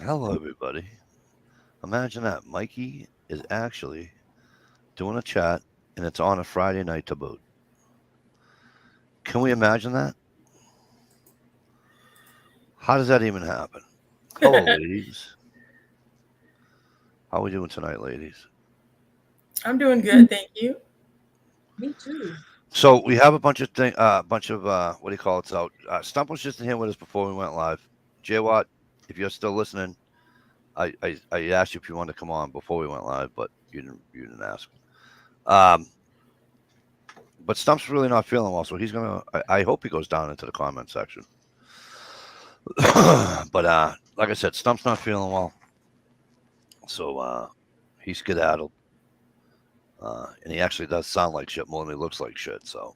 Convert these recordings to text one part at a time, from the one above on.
Hello, everybody. Imagine that Mikey is actually doing a chat, and it's on a Friday night to boot. Can we imagine that? How does that even happen? Hello, ladies. How are we doing tonight, ladies? I'm doing good, thank you. Me too. So we have a bunch of what do you call it? Out. Stump was just in here with us before we went live. Jay Watt, if you're still listening, I asked you if you wanted to come on before we went live, but you didn't ask. Um, but Stump's really not feeling well, so he's gonna. I hope he goes down into the comment section. But like I said, Stump's not feeling well, so he's skedaddled, and he actually does sound like shit more than he looks like shit. So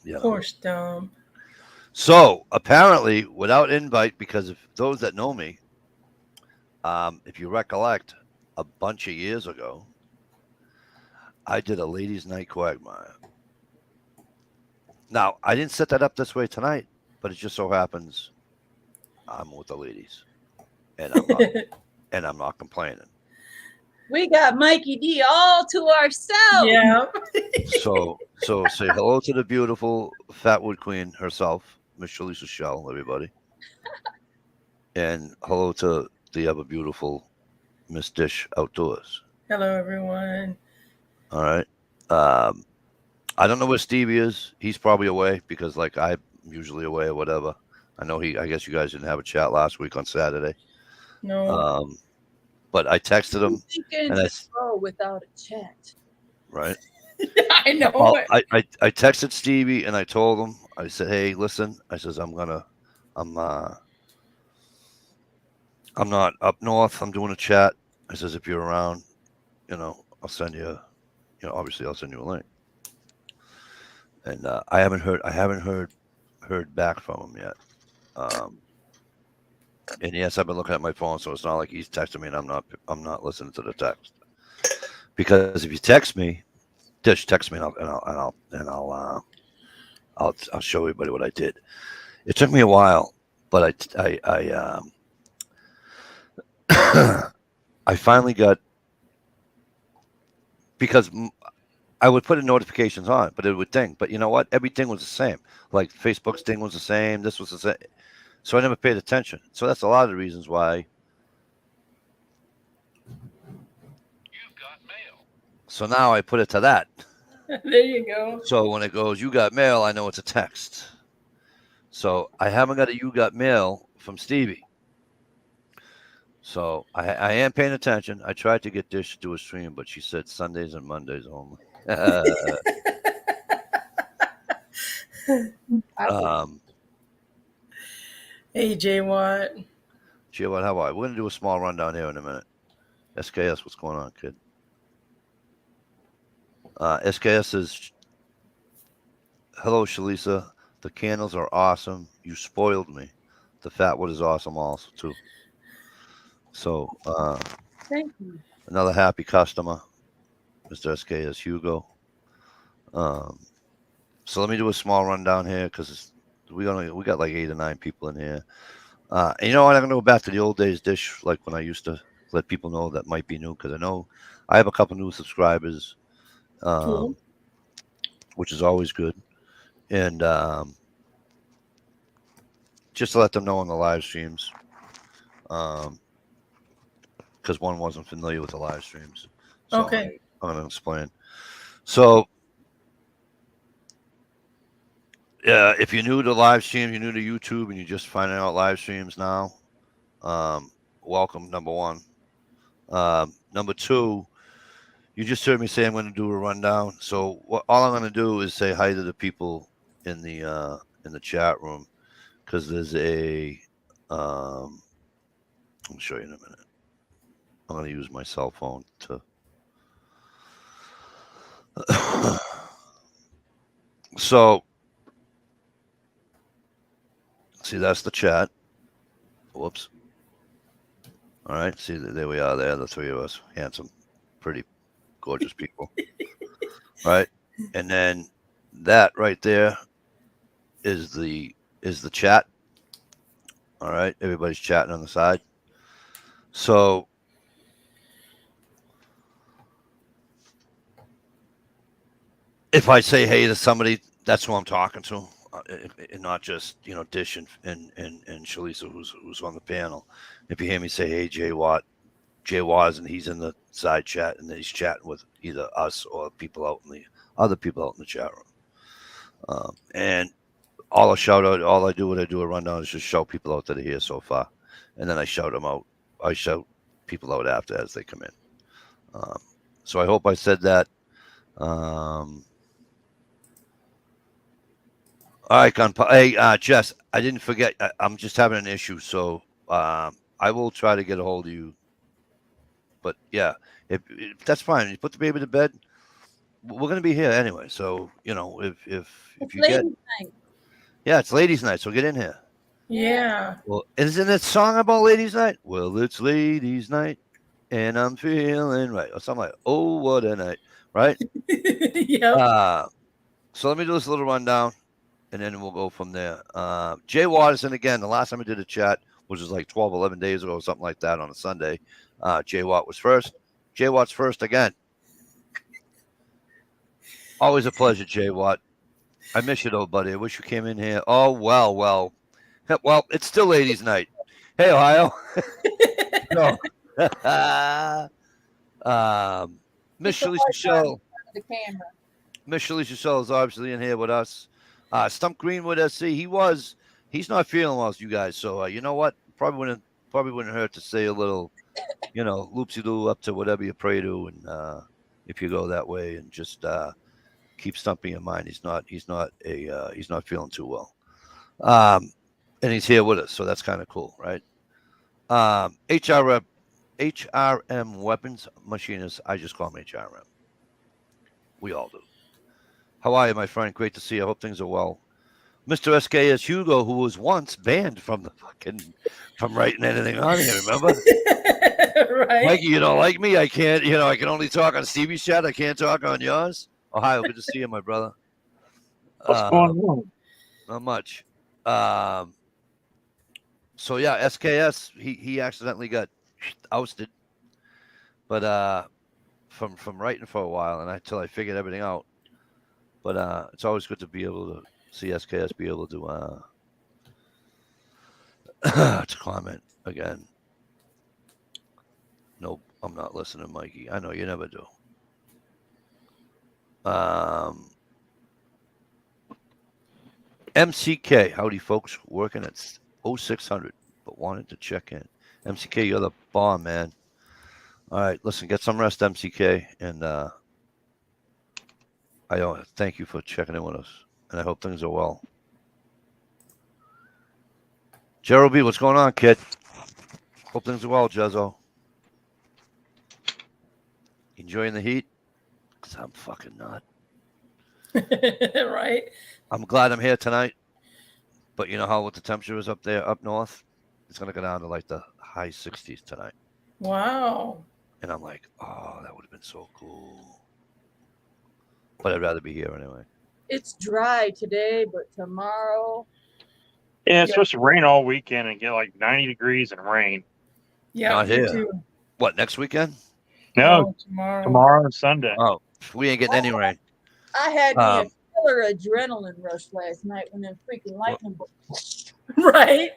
you know. Poor Stump. So apparently, without invite, because of those that know me, if you recollect, a bunch of years ago, I did a ladies' night quagmire. Now I didn't set that up this way tonight, but it just so happens I'm with the ladies, and I'm not complaining. We got Mikey D all to ourselves. Yeah. So say hello to the beautiful Fatwood Queen herself, Miss Shalisa Shell, everybody, and hello to the ever beautiful Miss Dish Outdoors. Hello, everyone. All right. Um, I don't know where Stevie is. He's probably away because, like, I'm usually away or whatever. I know he. I guess you guys didn't have a chat last week on Saturday. No. Um, but I texted I'm him, thinking and oh, without a chat. right. I know Well, it. I texted Stevie and I told him. I said, "Hey, listen." I says, I'm I'm not up north. I'm doing a chat. I says, if you're around, I'll send you. Obviously, I'll send you a link. And I haven't heard back from him yet. Um, and yes, I've been looking at my phone, so it's not like he's texting me and I'm not listening to the text. Because if you text me, Dish, text me and I'll show everybody what I did. It took me a while, but I finally got because I would put in notifications on, but it would ding. But you know what? Everything was the same. Like Facebook's thing was the same. This was the same. So I never paid attention. So that's a lot of the reasons why. So now I put it to that. There you go. So when it goes, you got mail, I know it's a text. So I haven't got a you got mail from Stevie. So I am paying attention. I tried to get Dish to do a stream, but she said Sundays and Mondays only. I would um, Hey, J Watt. Gee, what? How are you? We're gonna do a small rundown here in a minute. SKS, what's going on, kid? SKS is hello, Shalisa. The candles are awesome. You spoiled me. The Fatwood is awesome also too. So thank you. another happy customer, Mr. SKS Hugo. Um, so let me do a small rundown here because we got like 8 or 9 people in here. And you know what? I'm gonna go back to the old days, Dish, like when I used to let people know that might be new because I know I have a couple new subscribers, Cool. um, which is always good. And just to let them know on the live streams, um, because one wasn't familiar with the live streams. So Okay. I'm gonna explain. So if you're new to live streams, you're new to YouTube, and you're just finding out live streams now, welcome. Number one. Number two, you just heard me say I'm going to do a rundown. So all I'm going to do is say hi to the people in the chat room because there's a. I'll show you in a minute. I'm going to use my cell phone to. So see, that's the chat. Whoops. All right. See, there we are. There, the three of us, handsome, pretty, gorgeous people. Right, and then that right there is the chat. All right, everybody's chatting on the side. So if I say hey to somebody, that's who I'm talking to, and not just Dish and Shalisa who's on the panel. If you hear me say hey Jay Watt, and he's in the side chat, and then he's chatting with either us or other people out in the chat room. And all I shout out, all I do when I do a rundown is just shout people out that are here so far, and then I shout them out. I shout people out after as they come in. So I hope I said that. All right, hey, Jess, I didn't forget. I'm just having an issue, so I will try to get a hold of you. But yeah, if that's fine, you put the baby to bed. We're gonna be here anyway, so if It's you get, ladies' night. yeah, it's ladies' night, so get in here. Yeah. Well, isn't it song about ladies' night? Well, it's ladies' night, and I'm feeling right, or something like, oh, what a night, right? Yep. So let me do this little rundown, and then we'll go from there. Jay Watterson, again, the last time I did a chat, which was like 12, 11 days ago, or something like that on a Sunday. Jay Watt was first. Jay Watt's first again. Always a pleasure, Jay Watt. I miss you, though, buddy. I wish you came in here. Oh, well. Well, it's still ladies' night. Hey, Ohio. No. Miss It's a Shalisa hard time Shell. in front of the camera. Miss Shalisa Shell is obviously in here with us. Stump Greenwood SC. He's not feeling well, you guys. So you know what? Probably wouldn't hurt to say a little, loopsy loo up to whatever you pray to, and if you go that way, and just keep Stumpy in mind. He's not feeling too well. And he's here with us, so that's kind of cool, right? HRM Weapons Machinists. I just call him HRM. We all do. How are you, my friend? Great to see you. I hope things are well. Mr. SKS Hugo, who was once banned from writing anything on here, remember? Right. Mikey, you don't like me? I can't, I can only talk on Stevie's chat. I can't talk on yours. Ohio, good to see you, my brother. What's going on? Not much. So yeah, SKS, he accidentally got ousted, but from writing for a while, and until I figured everything out. But it's always good to be able to see SKS be able to to comment again. Nope, I'm not listening, Mikey. I know you never do. MCK, howdy folks, working at 0600, but wanted to check in. MCK, you're the bomb, man. All right, listen, get some rest, MCK, and I thank you for checking in with us, and I hope things are well. Gerald B, what's going on, kid? Hope things are well, Jezzo. Enjoying the heat? Because I'm fucking not. Right. I'm glad I'm here tonight, but you know how what the temperature is up there, up north? It's going to go down to like the high 60s tonight. Wow. And I'm like, oh, that would have been so cool. But I'd rather be here anyway. It's dry today, but tomorrow. Yeah, it's supposed to rain all weekend and get like 90 degrees and rain. Yeah. Not me here. too. What, next weekend? No, tomorrow. tomorrow and Sunday. Oh, we ain't getting any rain. I had me a killer adrenaline rush last night when them freaking lightning bolts. Right.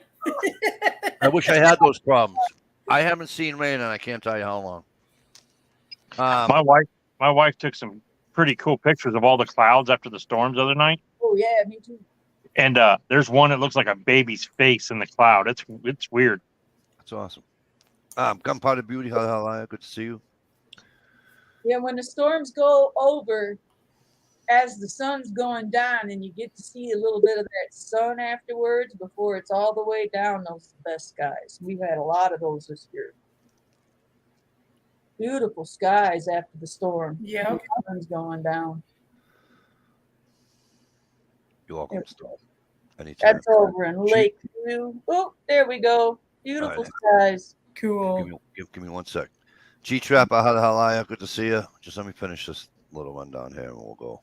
I wish I had those problems. I haven't seen rain, and I can't tell you how long. My wife took some pretty cool pictures of all the clouds after the storms the other night. Oh yeah, me too. And there's one that looks like a baby's face in the cloud. It's weird. That's awesome. Gunpowder Beauty, how good to see you. Yeah, when the storms go over, as the sun's going down, and you get to see a little bit of that sun afterwards before it's all the way down, those are the best skies. We've had a lot of those this year. Beautiful skies after the storm. Yeah. The sun's going down. You're welcome. Anytime. That's over in Lakeview. Oh, there we go. Beautiful skies. Cool. Give me 1 sec. G-Trap, how are you? Good to see you. Just let me finish this little rundown here, and we'll go.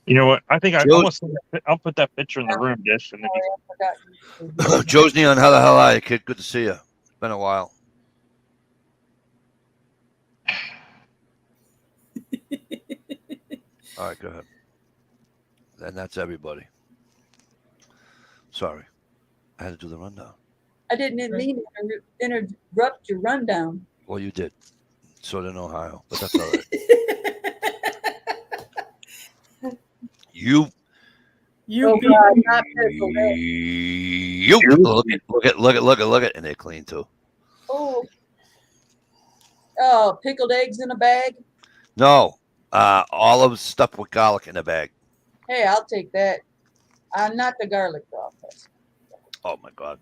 You know what? I think I Joe- almost. I'll put that picture in the room dish, and then you, I forgot. Joe's Neon, how the hell are you, kid? Good to see you. It's been a while. All right, go ahead. And that's everybody. Sorry. I had to do the rundown. I didn't mean to interrupt your rundown. Well, you did. So did Ohio, but that's all right. You Oh God, not pickled eggs. You look at, and they're clean too. Oh, pickled eggs in a bag. No, olives stuffed with garlic in a bag. Hey, I'll take that. Not the garlic though. Oh my God.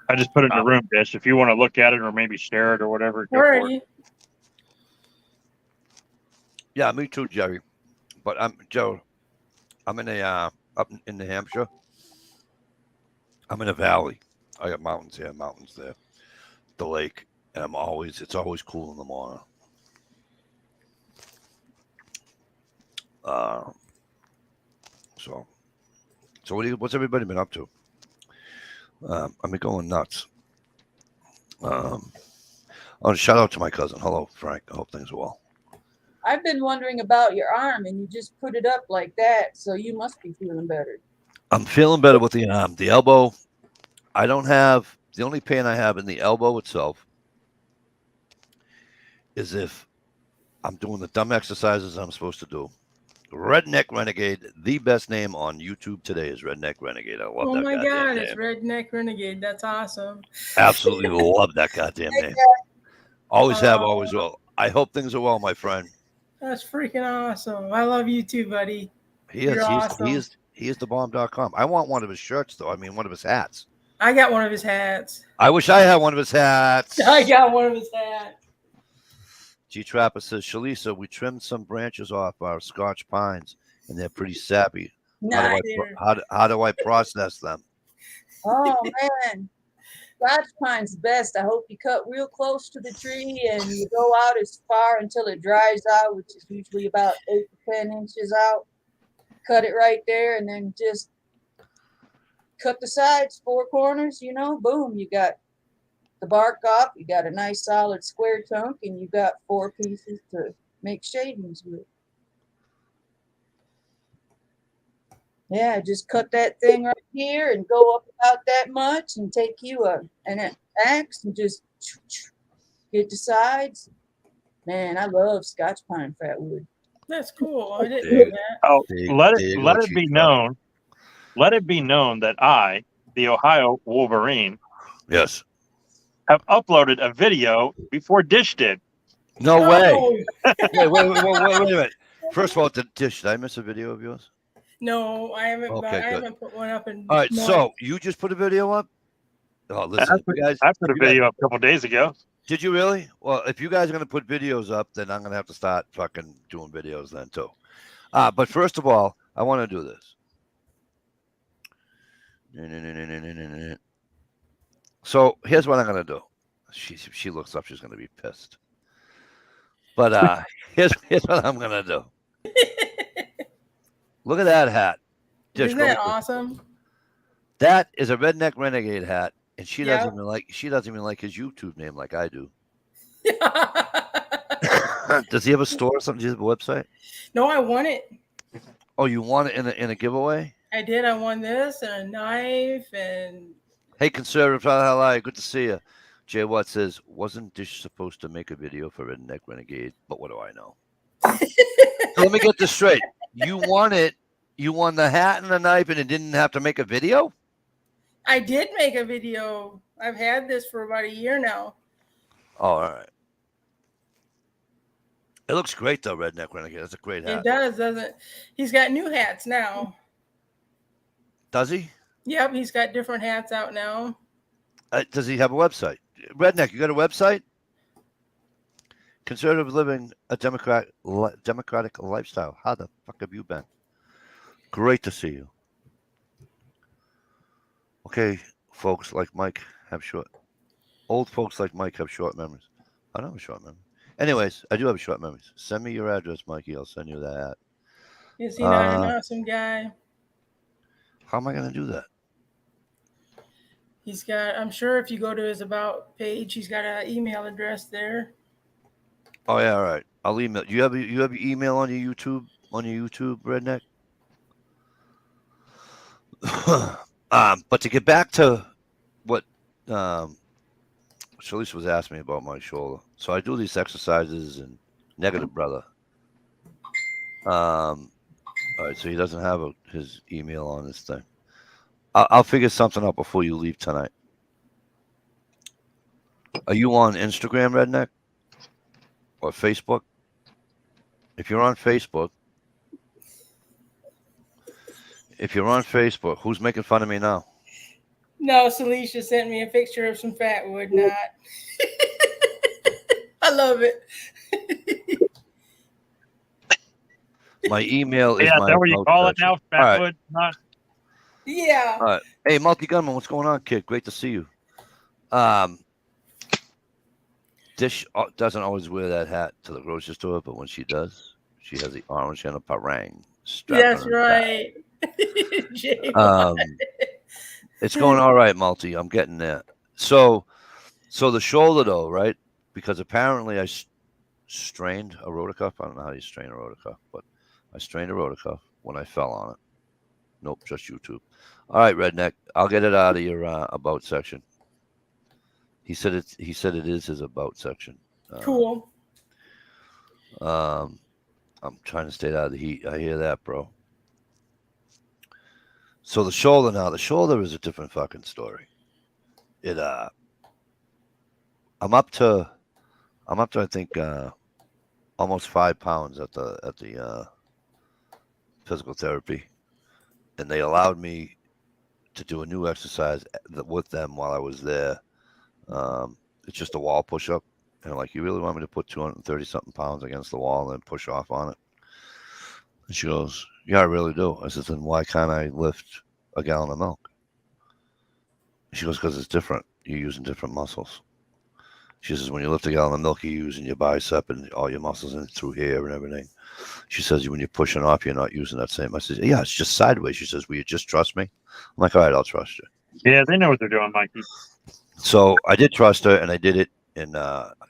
I just put it in the room dish. If you want to look at it or maybe share it or whatever, go for it. Alrighty. Yeah, me too, Jerry. But Joe. I'm in up in New Hampshire. I'm in a valley. I got mountains here, mountains there, the lake, and it's always cool in the morning. So what's everybody been up to? I mean, going nuts. Shout out to my cousin. Hello, Frank. I hope things are well. I've been wondering about your arm, and you just put it up like that, so you must be feeling better. I'm feeling better with the arm. The elbow, I don't have. The only pain I have in the elbow itself is if I'm doing the dumb exercises I'm supposed to do. Redneck Renegade, the best name on YouTube today is Redneck Renegade. I love Oh that my goddamn God, name. it's Redneck Renegade. That's awesome. Absolutely love that goddamn name. Always have, always will. I hope things are well, my friend. That's freaking awesome. I love you too, buddy. You're awesome. He is the bomb.com. I want one of his shirts, though. I mean, one of his hats. I got one of his hats. I wish I had one of his hats. I got one of his hats. G Trapper says, Shalisa, we trimmed some branches off our Scotch pines, and they're pretty sappy. Nice. How do I process them? Oh man, Scotch pine's best. I hope you cut real close to the tree and you go out as far until it dries out, which is usually about 8 to 10 inches out. Cut it right there, and then just cut the sides, 4 corners. Boom, you got the bark off. You got a nice solid square chunk, and you got 4 pieces to make shavings with. Yeah, just cut that thing right here and go up about that much, and take you an axe and just get the sides. Man, I love Scotch pine fatwood. That's cool. I didn't know that. Oh, let it be known. Let it be known that I, the Ohio Wolverine, Yes. have uploaded a video before Dish did. No way. Oh, Wait a minute. First of all, Dish, did I miss a video of yours? no, I haven't. Okay, I good. haven't put one up in. All right, months. so you just put a video up? Oh, listen, guys. I put a video up a couple days ago. Did you really? Well, if you guys are going to put videos up, then I'm going to have to start fucking doing videos then too. But first of all, I want to do this. So here's what I'm going to do. She looks up. She's going to be pissed. But here's what I'm going to do. Look at that hat. Isn't that awesome? That is a Redneck Renegade hat, and she Yeah. doesn't even like his YouTube name like I do. Does he have a store or something? Does he have a website? No, I won it. Oh, you won it in a giveaway? I did. I won this and a knife and. Hey, conservative, how the hell are you? Good to see you. Jay Watt says, wasn't Dish supposed to make a video for Redneck Renegade? But what do I know? So let me get this straight. You won it. You won the hat and the knife, and it didn't have to make a video? I did make a video. I've had this for about a year now. Oh, all right. It looks great, though, Redneck Renegade. That's a great hat. It does, doesn't it? He's got new hats now. Does he? Yep, he's got different hats out now. Does he have a website? Redneck, you got a website? Conservative living, a democratic lifestyle. How the fuck have you been? Great to see you. Okay, folks like Mike have old folks like Mike have short memories. I don't have a short memory. Anyways, I do have a short memory. Send me your address, Mikey. I'll send you that hat. Is he not an awesome guy? How am I going to do that? He's got, I'm sure if you go to his About page, he's got an email address there. Oh, yeah, all right. I'll email. You have your email on your YouTube, Redneck? But to get back to what Shalisa was asking me about my shoulder. So I do these exercises and negative brother. All right, so he doesn't have his email on this thing. I'll figure something out before you leave tonight. Are you on Instagram, Redneck? Or Facebook? If you're on Facebook, who's making fun of me now? No, Celicia sent me a picture of some fat wood knot. I love it. My email is Yeah, my. is that what you call it now? Fat wood knot? Yeah. All right. Hey, Multi Gunman, what's going on, kid? Great to see you. Dish doesn't always wear that hat to the grocery store, but when she does, she has the orange and a parang. That's right. It's going all right, Multi. I'm getting there. So the shoulder, though, right? Because apparently I strained a rotacuff. I don't know how you strain a rotacuff, but I strained a rotacuff when I fell on it. Nope, just YouTube. All right, Redneck. I'll get it out of your about section. He said it is his about section. Cool. I'm trying to stay out of the heat. I hear that, bro. So the shoulder now. The shoulder is a different fucking story. It I'm up to I think almost 5 pounds at the physical therapy, and they allowed me to do a new exercise with them while I was there. It's just a wall push-up, and like, you really want me to put 230 something pounds against the wall and then push off on it? And she goes, yeah, I really do. I said, then why can't I lift a gallon of milk? She goes, because it's different. You're using different muscles. She says, when you lift a gallon of milk, you're using your bicep and all your muscles and through here and everything. She says, when you're pushing off, you're not using that same. I said, yeah, it's just sideways. She says, will you just trust me? I'm like, all right, I'll trust you. Yeah, they know what they're doing, Mikey. So I did trust her, and I did it. And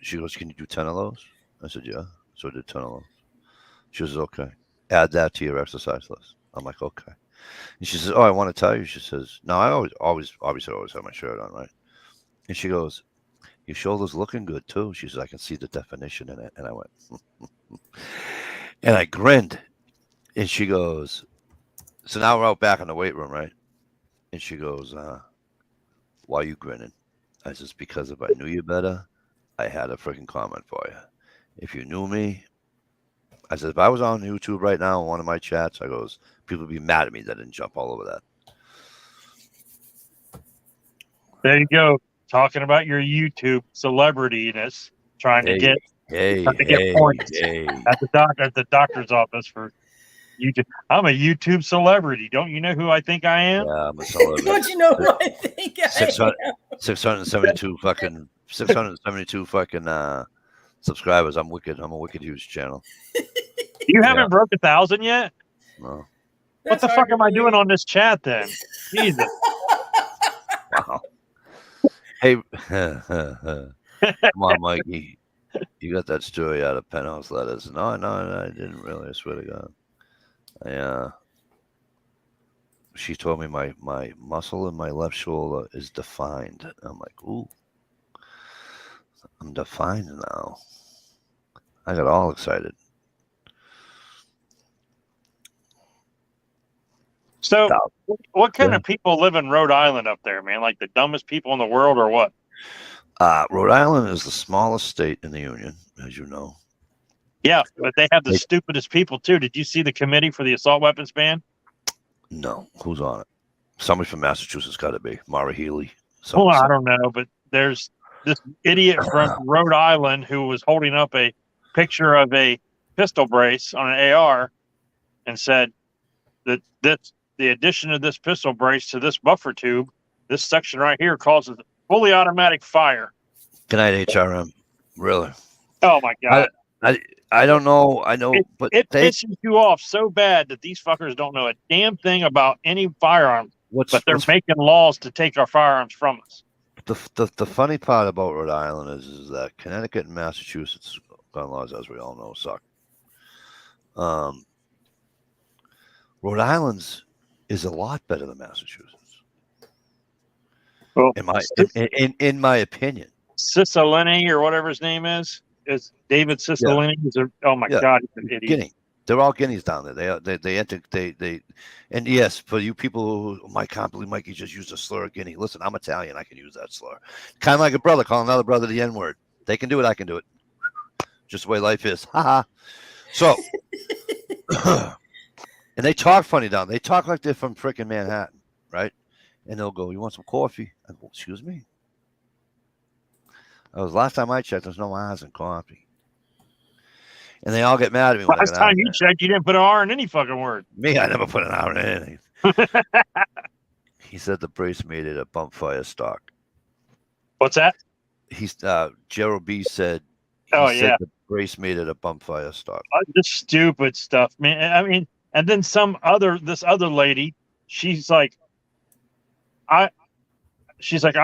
she goes, can you do 10 of those? I said, yeah. So I did 10 of those. She says, okay. Add that to your exercise list. I'm like, okay. And she says, oh, I want to tell you. She says, no, I always have my shirt on, right? And she goes, your shoulder's looking good too. She says, I can see the definition in it. And I went, and I grinned. And she goes, so now we're out back in the weight room, right? And she goes, why are you grinning? I says, because if I knew you better, I had a freaking comment for you. If you knew me, I said, if I was on YouTube right now in one of my chats, I goes, people would be mad at me that I didn't jump all over that. There you go. Talking about your YouTube celebrityness, trying to get points at the doctor's office for YouTube. I'm a YouTube celebrity. Don't you know who I think I am? Yeah, I'm a celebrity. Don't you know who I think I am? 672 fucking subscribers. I'm wicked. I'm a wicked huge channel. You haven't broke 1,000 yet? No. What the fuck am I doing on this chat then? Jesus. Wow. Hey, come on, Mikey. You got that story out of Penthouse Letters. No, I didn't really. I swear to God. She told me my muscle in my left shoulder is defined. I'm like, ooh, I'm defined now. I got all excited. So, what kind of people live in Rhode Island up there, man? Like the dumbest people in the world, or what? Rhode Island is the smallest state in the Union, as you know. Yeah, but they have the stupidest people, too. Did you see the committee for the assault weapons ban? No. Who's on it? Somebody from Massachusetts got to be. Mara Healy. Well, I don't know, but there's this idiot from Rhode Island who was holding up a picture of a pistol brace on an AR and said that the addition of this pistol brace to this buffer tube, this section right here, causes fully automatic fire. Good night, HRM. Really? Oh my God! I don't know. I know, but It they pisses you off so bad that these fuckers don't know a damn thing about any firearms, but they're making laws to take our firearms from us. the funny part about Rhode Island is that Connecticut and Massachusetts gun laws, as we all know, suck. Rhode Island's is a lot better than Massachusetts, Well, in my opinion. Cicilline or whatever his name is David Cicilline. Oh my God, he's an idiot. Guinea. They're all guineas down there. They and yes, for you people who I can't believe Mikey just used a slur of Guinea. Listen, I'm Italian. I can use that slur. Kind of like a brother calling another brother the N word. They can do it. I can do it. Just the way life is. Haha. So, and they talk funny down. They talk like they're from freaking Manhattan, right? And they'll go, "You want some coffee?" I go, "Excuse me." Last time I checked, there's no R's in coffee. And they all get mad at me. Last time you checked, you didn't put an R in any fucking word. Me, I never put an R in anything. He said the brace made it a bump fire stock. What's that? Gerald B said. The brace made it a bump fire stock. This stupid stuff, man. I mean, and then this other lady, she's like, I've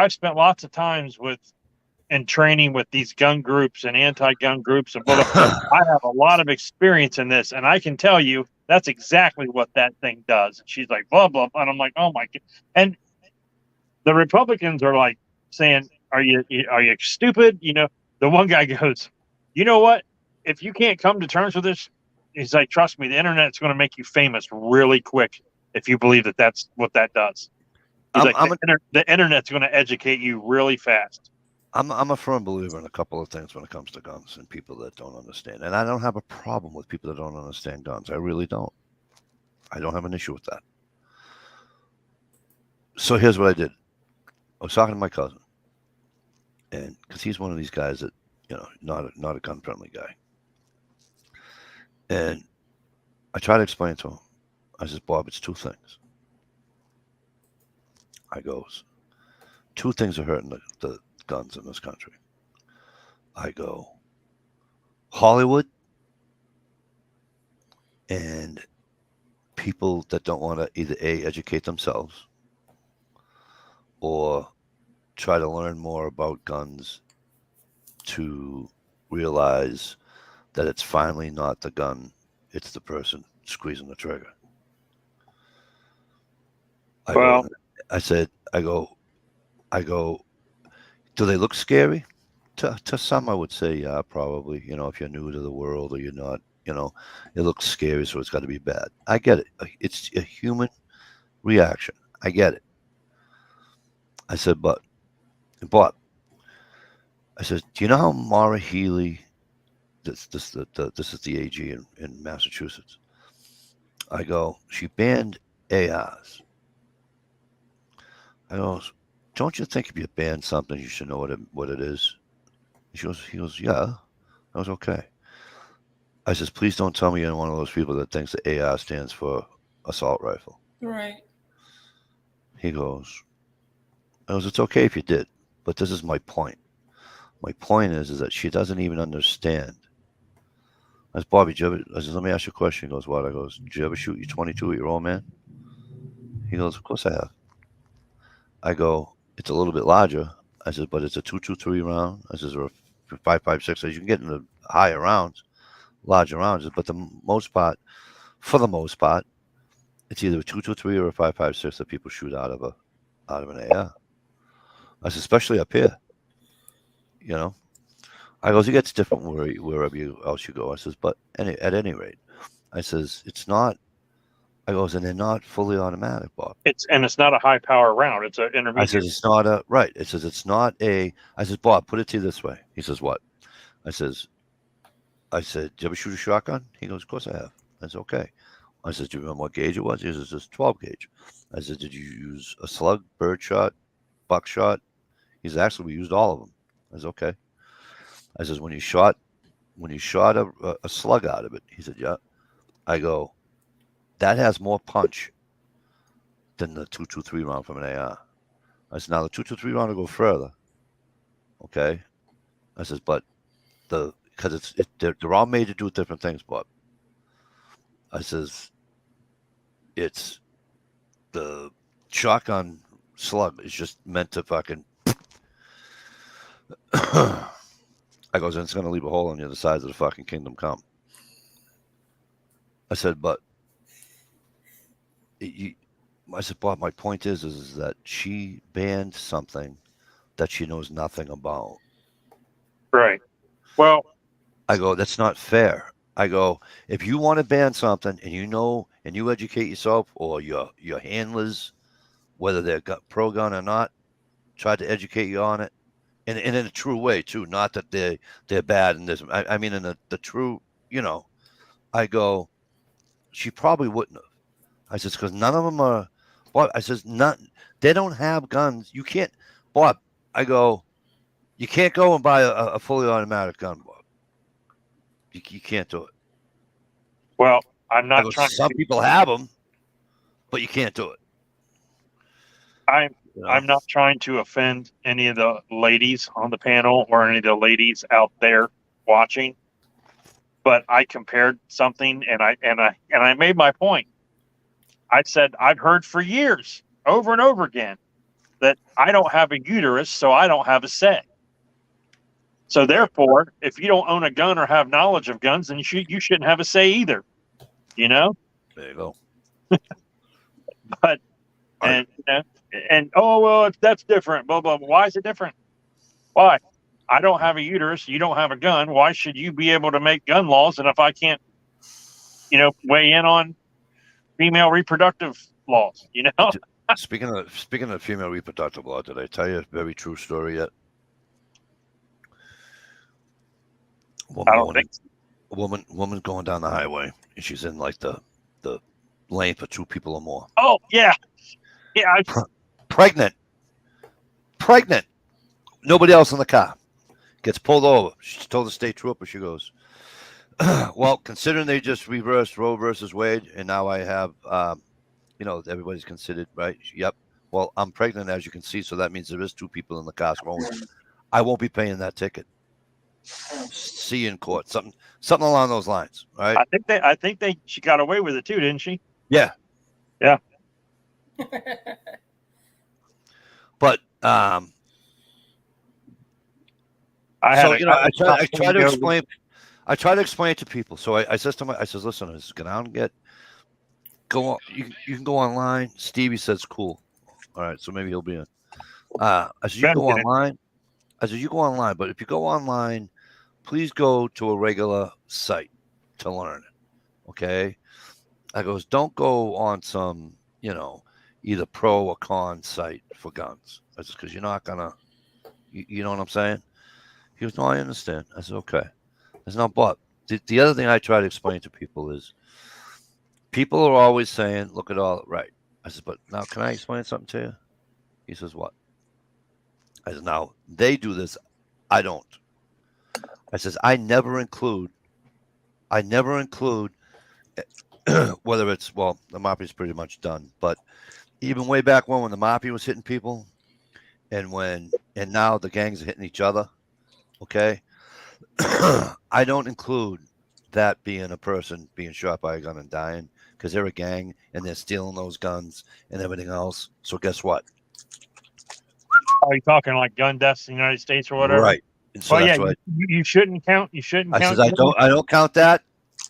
spent lots of times in training with these gun groups and anti-gun groups and blah, blah. I have a lot of experience in this, and I can tell you that's exactly what that thing does. And she's like, blah, blah, blah. And I'm like, oh my God. And the Republicans are like saying, are you stupid? You know, the one guy goes, you know what? If you can't come to terms with this, he's like, trust me, the internet's going to make you famous really quick if you believe that that's what that does. He's the internet's going to educate you really fast. I'm a firm believer in a couple of things when it comes to guns and people that don't understand. And I don't have a problem with people that don't understand guns. I really don't. I don't have an issue with that. So here's what I did. I was talking to my cousin, and because he's one of these guys that, not a gun-friendly guy. And I tried to explain to him. I said, Bob, it's two things. I goes, two things are hurting the guns in this country. I go, Hollywood and people that don't want to either educate themselves or try to learn more about guns to realize that it's finally not the gun, it's the person squeezing the trigger. I go, do they look scary? To some, I would say, yeah, probably. If you're new to the world or you're not, it looks scary, so it's got to be bad. I get it. It's a human reaction. I get it. I said, but, I said, do you know how Maura Healey, this is the AG in Massachusetts. I go, she banned ARs. I go, don't you think if you ban something, you should know what it is? He goes, yeah. I was okay. I says, please don't tell me you're one of those people that thinks the AR stands for assault rifle. Right. He goes, it's okay if you did, but this is my point. My point is that she doesn't even understand. I said, Bobby, let me ask you a question. He goes, what? I goes, did you ever shoot your 22-year-old man? He goes, of course I have. I go, it's a little bit larger. I said, but it's a 223 round. I says, or a 5.56. You can get into higher rounds, larger rounds, but for the most part, it's either a 223 or a 5.56 that people shoot out of an AR. I said, especially up here. I goes, it gets different wherever else you go. I says, but at any rate, I says, it's not. I goes, and they're not fully automatic, Bob. It's not a high power round. It's an intermediate. I says, it's not a right. It says it's not a. I says, Bob, put it to you this way. He says, what? I said, did you ever shoot a shotgun? He goes, of course I have. I said, okay. I said, do you remember what gauge it was? He says, it's 12 gauge. I said, did you use a slug, bird shot, buckshot? He says, actually, we used all of them. I said, okay. I says, when you shot a slug out of it, he said, yeah. I go, that has more punch than the 223 round from an AR. I said, now the 223 round will go further. Okay. I says, but because they're all made to do different things, but I says it's the shotgun slug is just meant to fucking. I goes, and it's going to leave a hole on the other side of the fucking kingdom come. I said, but I said, Bob, my point is that she banned something that she knows nothing about. Right. Well, I go, that's not fair. I go, if you want to ban something and you know and you educate yourself or your handlers, whether they're pro gun or not, try to educate you on it, and in a true way too. Not that they're bad in this. I mean in the true, you know. I go, she probably wouldn't have. I says because none of them are. Bob, I says none. They don't have guns. You can't, Bob. I go, you can't go and buy a fully automatic gun, Bob. You can't do it. well, I'm I not go, trying. some people have them, but you can't do it. I'm You know? I'm not trying to offend any of the ladies on the panel or any of the ladies out there watching, but I compared something and I made my point. I said I've heard for years, over and over again, that I don't have a uterus, so I don't have a say. So therefore, if you don't own a gun or have knowledge of guns, then you shouldn't have a say either. You know? There you go. But and you know, and oh well, that's different. Blah blah. Why is it different? Why? I don't have a uterus. You don't have a gun. Why should you be able to make gun laws? And if I can't, weigh in on female reproductive laws, Speaking of female reproductive law, did I tell you a very true story yet? I don't think so. Woman's going down the highway and she's in like the lane for two people or more. Oh yeah, Pregnant. Nobody else in the car. Gets pulled over. She told the state trooper. She goes, "Well, considering they just reversed Roe versus Wade, and now I have, everybody's considered right. Yep. Well, I'm pregnant, as you can see, so that means there is two people in the car scrolling. I won't be paying that ticket. See you in court. Something along those lines, right? I think she got away with it too, didn't she? Yeah. But I try to explain. I try to explain to people. So I says to I says, listen, go down and go on. You can go online. Stevie says cool. All right, so maybe he'll be in. I said you go online. I said you go online, but if you go online, please go to a regular site to learn it. Okay. I goes, don't go on some, either pro or con site for guns. I said, because you're not gonna, you know what I'm saying? He goes, no, I understand. I said, okay. There's no but. The other thing I try to explain to people is people are always saying, look at all right. I said, but now can I explain something to you? He says, what? I said, now they do this. I don't. I says, I never include whether it's, well, the Moppy's pretty much done, but even way back when the Moppy was hitting people and now the gangs are hitting each other. Okay. I don't include that being a person being shot by a gun and dying because they're a gang and they're stealing those guns and everything else. So guess what? Are you talking like gun deaths in the United States or whatever? Right. And so you shouldn't count. You shouldn't count. I don't count that,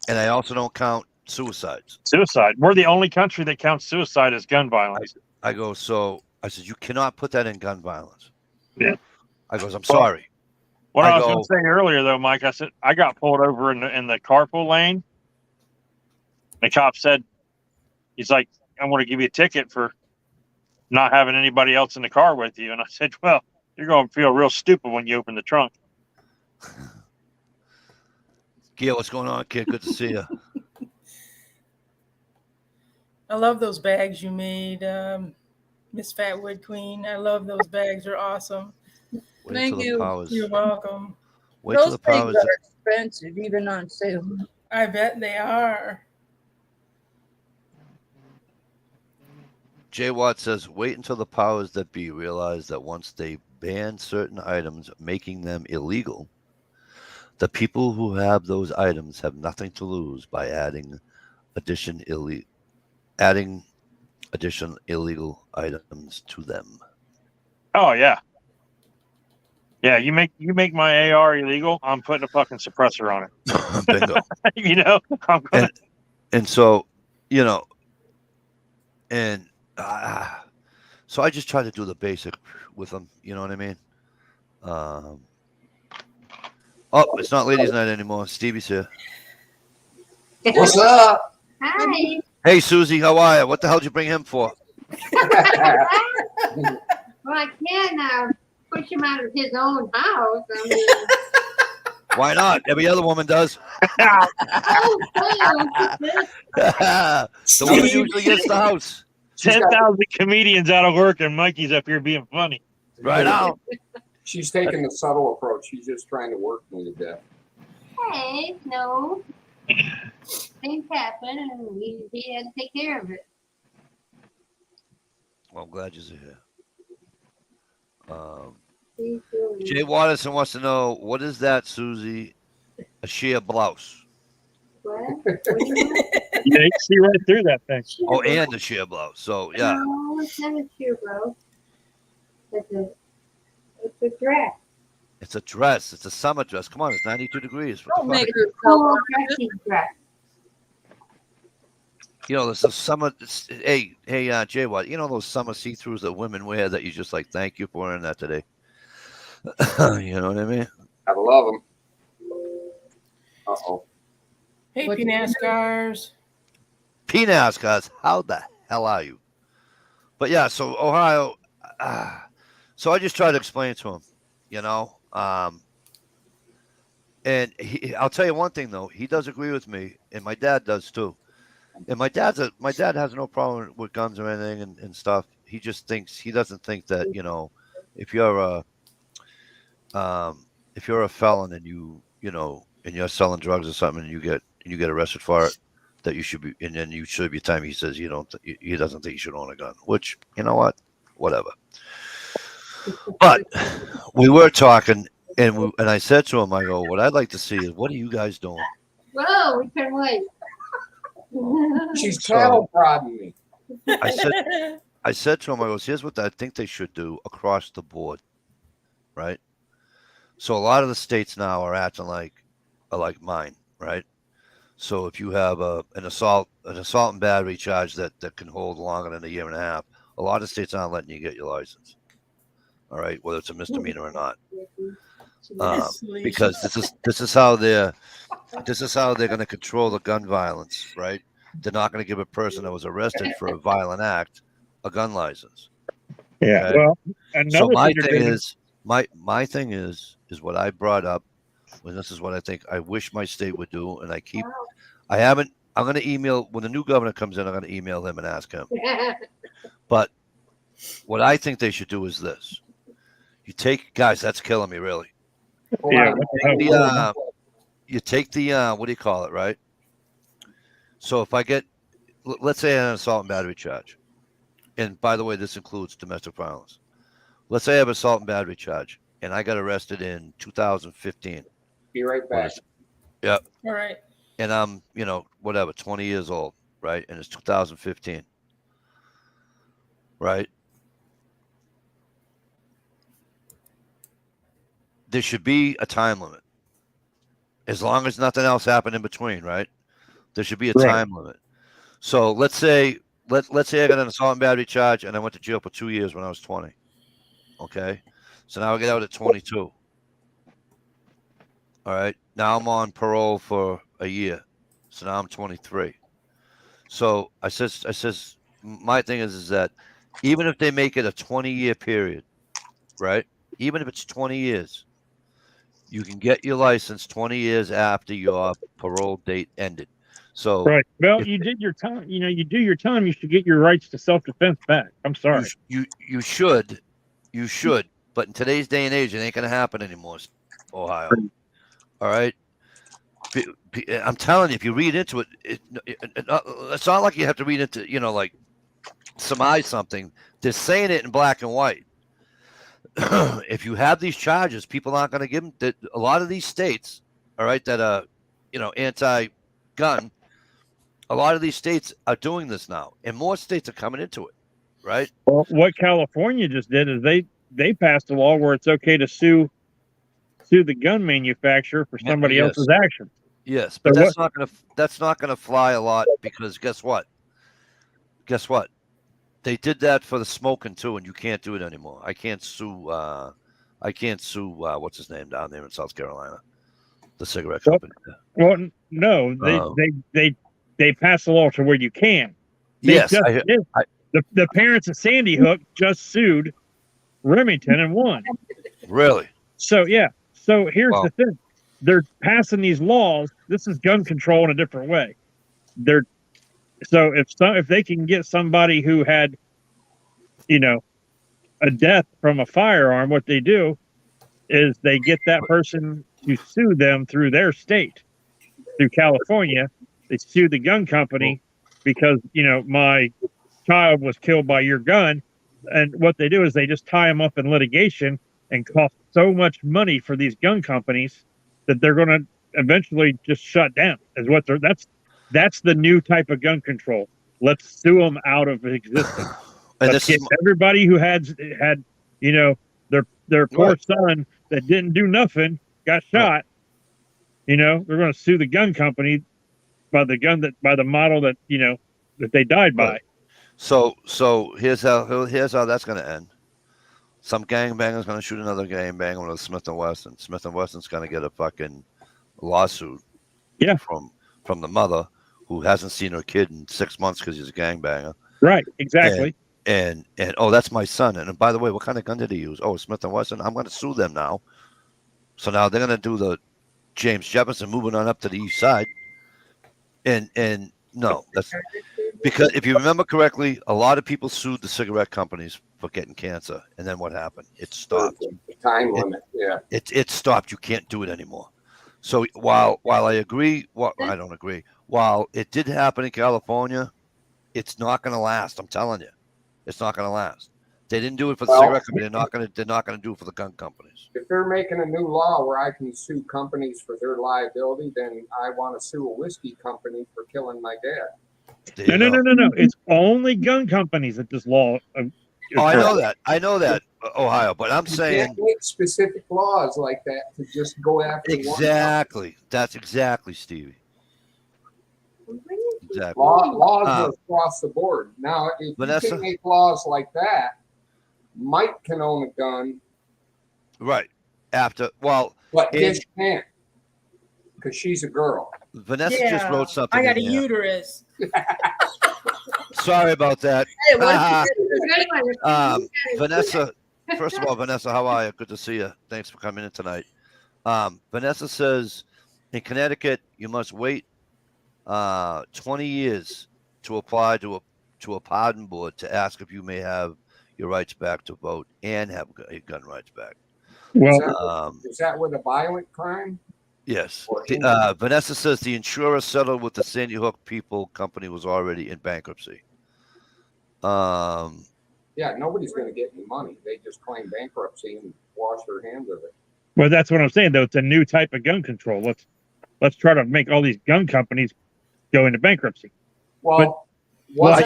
and I also don't count suicides. Suicide. We're the only country that counts suicide as gun violence. I said you cannot put that in gun violence. Yeah. I goes, I'm sorry. What I was going to say earlier, though, Mike, I said I got pulled over in the carpool lane. The cop said, he's like, I'm going to give you a ticket for not having anybody else in the car with you. And I said, well, you're going to feel real stupid when you open the trunk. Gail, what's going on, kid? Good to see you. I love those bags you made, Miss Fatwood Queen. I love those bags. They're awesome. Thank you. You're welcome. Those things are expensive, even on sale. I bet they are. Jay Watt says, wait until the powers that be realize that once they ban certain items, making them illegal, The people who have those items have nothing to lose by adding additional illegal items to them. Oh yeah. Yeah, you make my AR illegal, I'm putting a fucking suppressor on it. Bingo. You know, I'm gonna, And so, you know, and so I just try to do the basic with them. You know what I mean? Oh, it's not ladies' night anymore. Stevie's here. What's up? Hi. Hey, Susie, how are you? What the hell did you bring him for? Well, I can't push him out of his own house. I mean, Why not? Every other woman does. oh, The woman usually gets the house. 10,000 comedians out of work, and Mikey's up here being funny. Right now. She's taking the subtle approach. She's just trying to work me to death. hey, no. Things happen, and he had to take care of it. Well, I'm glad you're here. He's doing Jay Watterson wants to know, what is that, Susie? A sheer blouse. what? What do you mean? Yeah, you can see right through that thing. Oh, and a sheer blouse. So, yeah. No, it's not a shoe, bro. It's a dress. It's a dress. It's a summer dress. Come on, it's 92 degrees. What Don't the fuck? make her Cool dressy dress. You know, there's a summer. Hey, Jay Watt, you know those summer see-throughs that women wear that you just like, thank you for wearing that today? You know what I mean? I love them. Uh-oh. Hey, What do you PNASCARs. PNAS, guys, how the hell are you? But yeah, so Ohio. So I just try to explain to him, you know. And I'll tell you one thing though, he does agree with me, and my dad does too. And my dad has no problem with guns or anything and stuff. He just thinks he doesn't think that, you know, if you're a felon and you know and you're selling drugs or something and you get arrested for it, that you should be, and then you should be time. He says he doesn't think you should own a gun, which, you know what, whatever. But we were talking, and I said to him, I go, what I'd like to see is, what are you guys doing? Whoa, we couldn't wait. She's cattle prodding me. I said to him, I goes, here's what I think they should do across the board, right? So a lot of the states now are acting like mine, right? So if you have an assault and battery charge that can hold longer than a year and a half, a lot of states aren't letting you get your license. All right, whether it's a misdemeanor or not, because this is how they're going to control the gun violence, right? They're not going to give a person that was arrested for a violent act a gun license. Yeah. Okay. Well, So another my thing thing they're is my thing is what I brought up, and this is what I think I wish my state would do, and I'm going to email when the new governor comes in. I'm going to email him and ask him. But what I think they should do is this: you take, guys, that's killing me really. Hold Yeah. on. You take the what do you call it, right? So if I get, let's say I have an assault and battery charge, and by the way, this includes domestic violence. Let's say I have an assault and battery charge, and I got arrested in 2015. Be right back. All right. And I'm, 20 years old, right? And it's 2015, right? There should be a time limit. As long as nothing else happened in between, right? There should be a time limit. So let's say I got an assault and battery charge and I went to jail for 2 years when I was 20. Okay. So now I get out at 22. All right. Now I'm on parole for a year. So now I'm 23. So I says my thing is that even if they make it a 20-year period, right? Even if it's 20 years, you can get your license 20 years after your parole date ended. So right. Well, you did your time. You know, you do your time. You should get your rights to self-defense back. I'm sorry. you should, but in today's day and age, it ain't gonna happen anymore, Ohio. All right. I'm telling you, if you read into it, it's not like you have to read into, like surmise something. They're saying it in black and white. If you have these charges, people aren't going to give them. A lot of these states all right, that are, anti-gun. A lot of these states are doing this now, and more states are coming into it, right? Well, what California just did is they passed a law where it's okay to sue the gun manufacturer for somebody Yes. else's actions. Yes, but So that's not gonna fly a lot because guess what? They did that for the smoking too, and you can't do it anymore. I can't sue. What's his name down there in South Carolina, the cigarette Well, company. Well, no, they passed a law to where you can. They Yes, just did. The parents of Sandy Hook just sued Remington and won. really. So yeah. So here's Wow. the thing: they're passing these laws. This is gun control in a different way. If they can get somebody who had, a death from a firearm, what they do is they get that person to sue them through their state, through California. They sue the gun company because my child was killed by your gun, and what they do is they just tie them up in litigation and cost so much money for these gun companies that they're going to eventually just shut down. That's the new type of gun control. Let's sue them out of existence. And Let's get everybody who had their poor son that didn't do nothing got shot. They're going to sue the gun company by the model that that they died by. So here's how that's going to end. Some gangbanger's going to shoot another gangbanger with a Smith & Wesson. Smith & Wesson's going to get a fucking lawsuit. Yeah. From the mother who hasn't seen her kid in 6 months because he's a gangbanger. Right. Exactly. And oh, that's my son. And by the way, what kind of gun did he use? Oh, Smith & Wesson. I'm going to sue them now. So now they're going to do the James Jefferson moving on up to the east side. And no, that's because if you remember correctly, a lot of people sued the cigarette companies for getting cancer. And then what happened? It stopped. Time limit. Yeah. It stopped. You can't do it anymore. So while I agree, I don't agree. While it did happen in California, it's not going to last. I'm telling you, it's not going to last. They didn't do it for the cigarette company. They're not going to do it for the gun companies. If they're making a new law where I can sue companies for their liability, then I want to sue a whiskey company for killing my dad. No. It's only gun companies that this law. I know that, Ohio. But I'm saying you can't make specific laws like that to just go after exactly. That's exactly, Stevie. Exactly. Laws are across the board. Now, if Vanessa, you can make laws like that, Mike can own a gun. Right. But Gish can't because she's a girl. Vanessa just wrote something. I got a uterus. Sorry about that. Hey, Vanessa, first of all, Vanessa, how are you? Good to see you. Thanks for coming in tonight. Vanessa says, in Connecticut, you must wait 20 years to apply to a pardon board to ask if you may have your rights back to vote and have gun rights back. Well, is that with a violent crime? Yes. Vanessa says the insurer settled with the Sandy Hook people company was already in bankruptcy. Yeah, nobody's going to get any money. They just claim bankruptcy and wash their hands of it. Well, that's what I'm saying, though. It's a new type of gun control. Let's try to make all these gun companies go into bankruptcy. Well,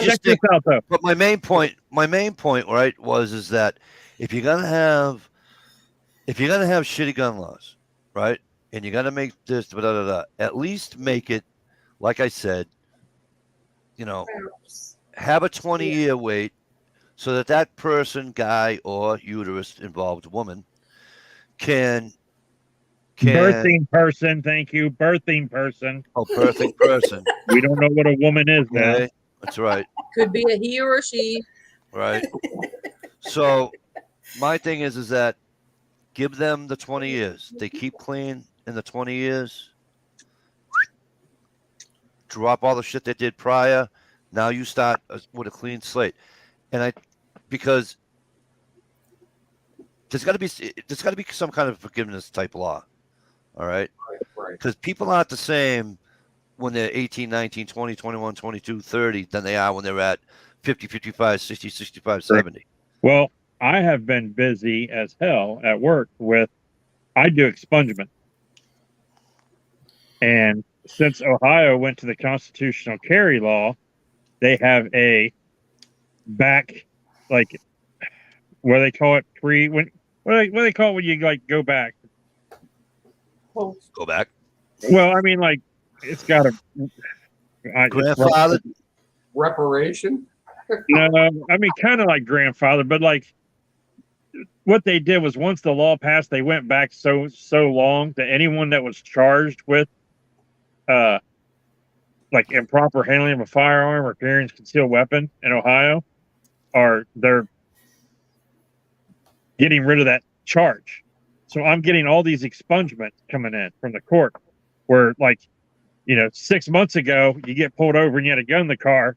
check this out, though. But my main point, right, is that if you're gonna have shitty gun laws, right, and you're gonna make this, at least make it, like I said, have a 20-year wait, so that person, guy or uterus involved woman, can birthing person. Thank you, birthing person. Oh, birthing person. We don't know what a woman is now. Okay, that's right. Could be a he or a she. Right. So my thing is that give them the 20 years. They keep clean in the 20 years. Drop all the shit they did prior. Now you start with a clean slate. And because there's got to be some kind of forgiveness type law. All right. Because people aren't the same when they're 18, 19, 20, 21, 22, 30 than they are when they're at 50, 55, 60, 65, 70. Well, I have been busy as hell at work I do expungement. And since Ohio went to the constitutional carry law, they have a back, like, what do they call it? What do they call it when you like go back? Oh, Go back. Well, I mean, like, it's got a Grandfather. Reparation? No, I mean, kind of like grandfather, but like what they did was once the law passed, they went back so long that anyone that was charged with like improper handling of a firearm or carrying a concealed weapon in Ohio, they're getting rid of that charge. So I'm getting all these expungements coming in from the court where, like, 6 months ago you get pulled over and you had a gun in the car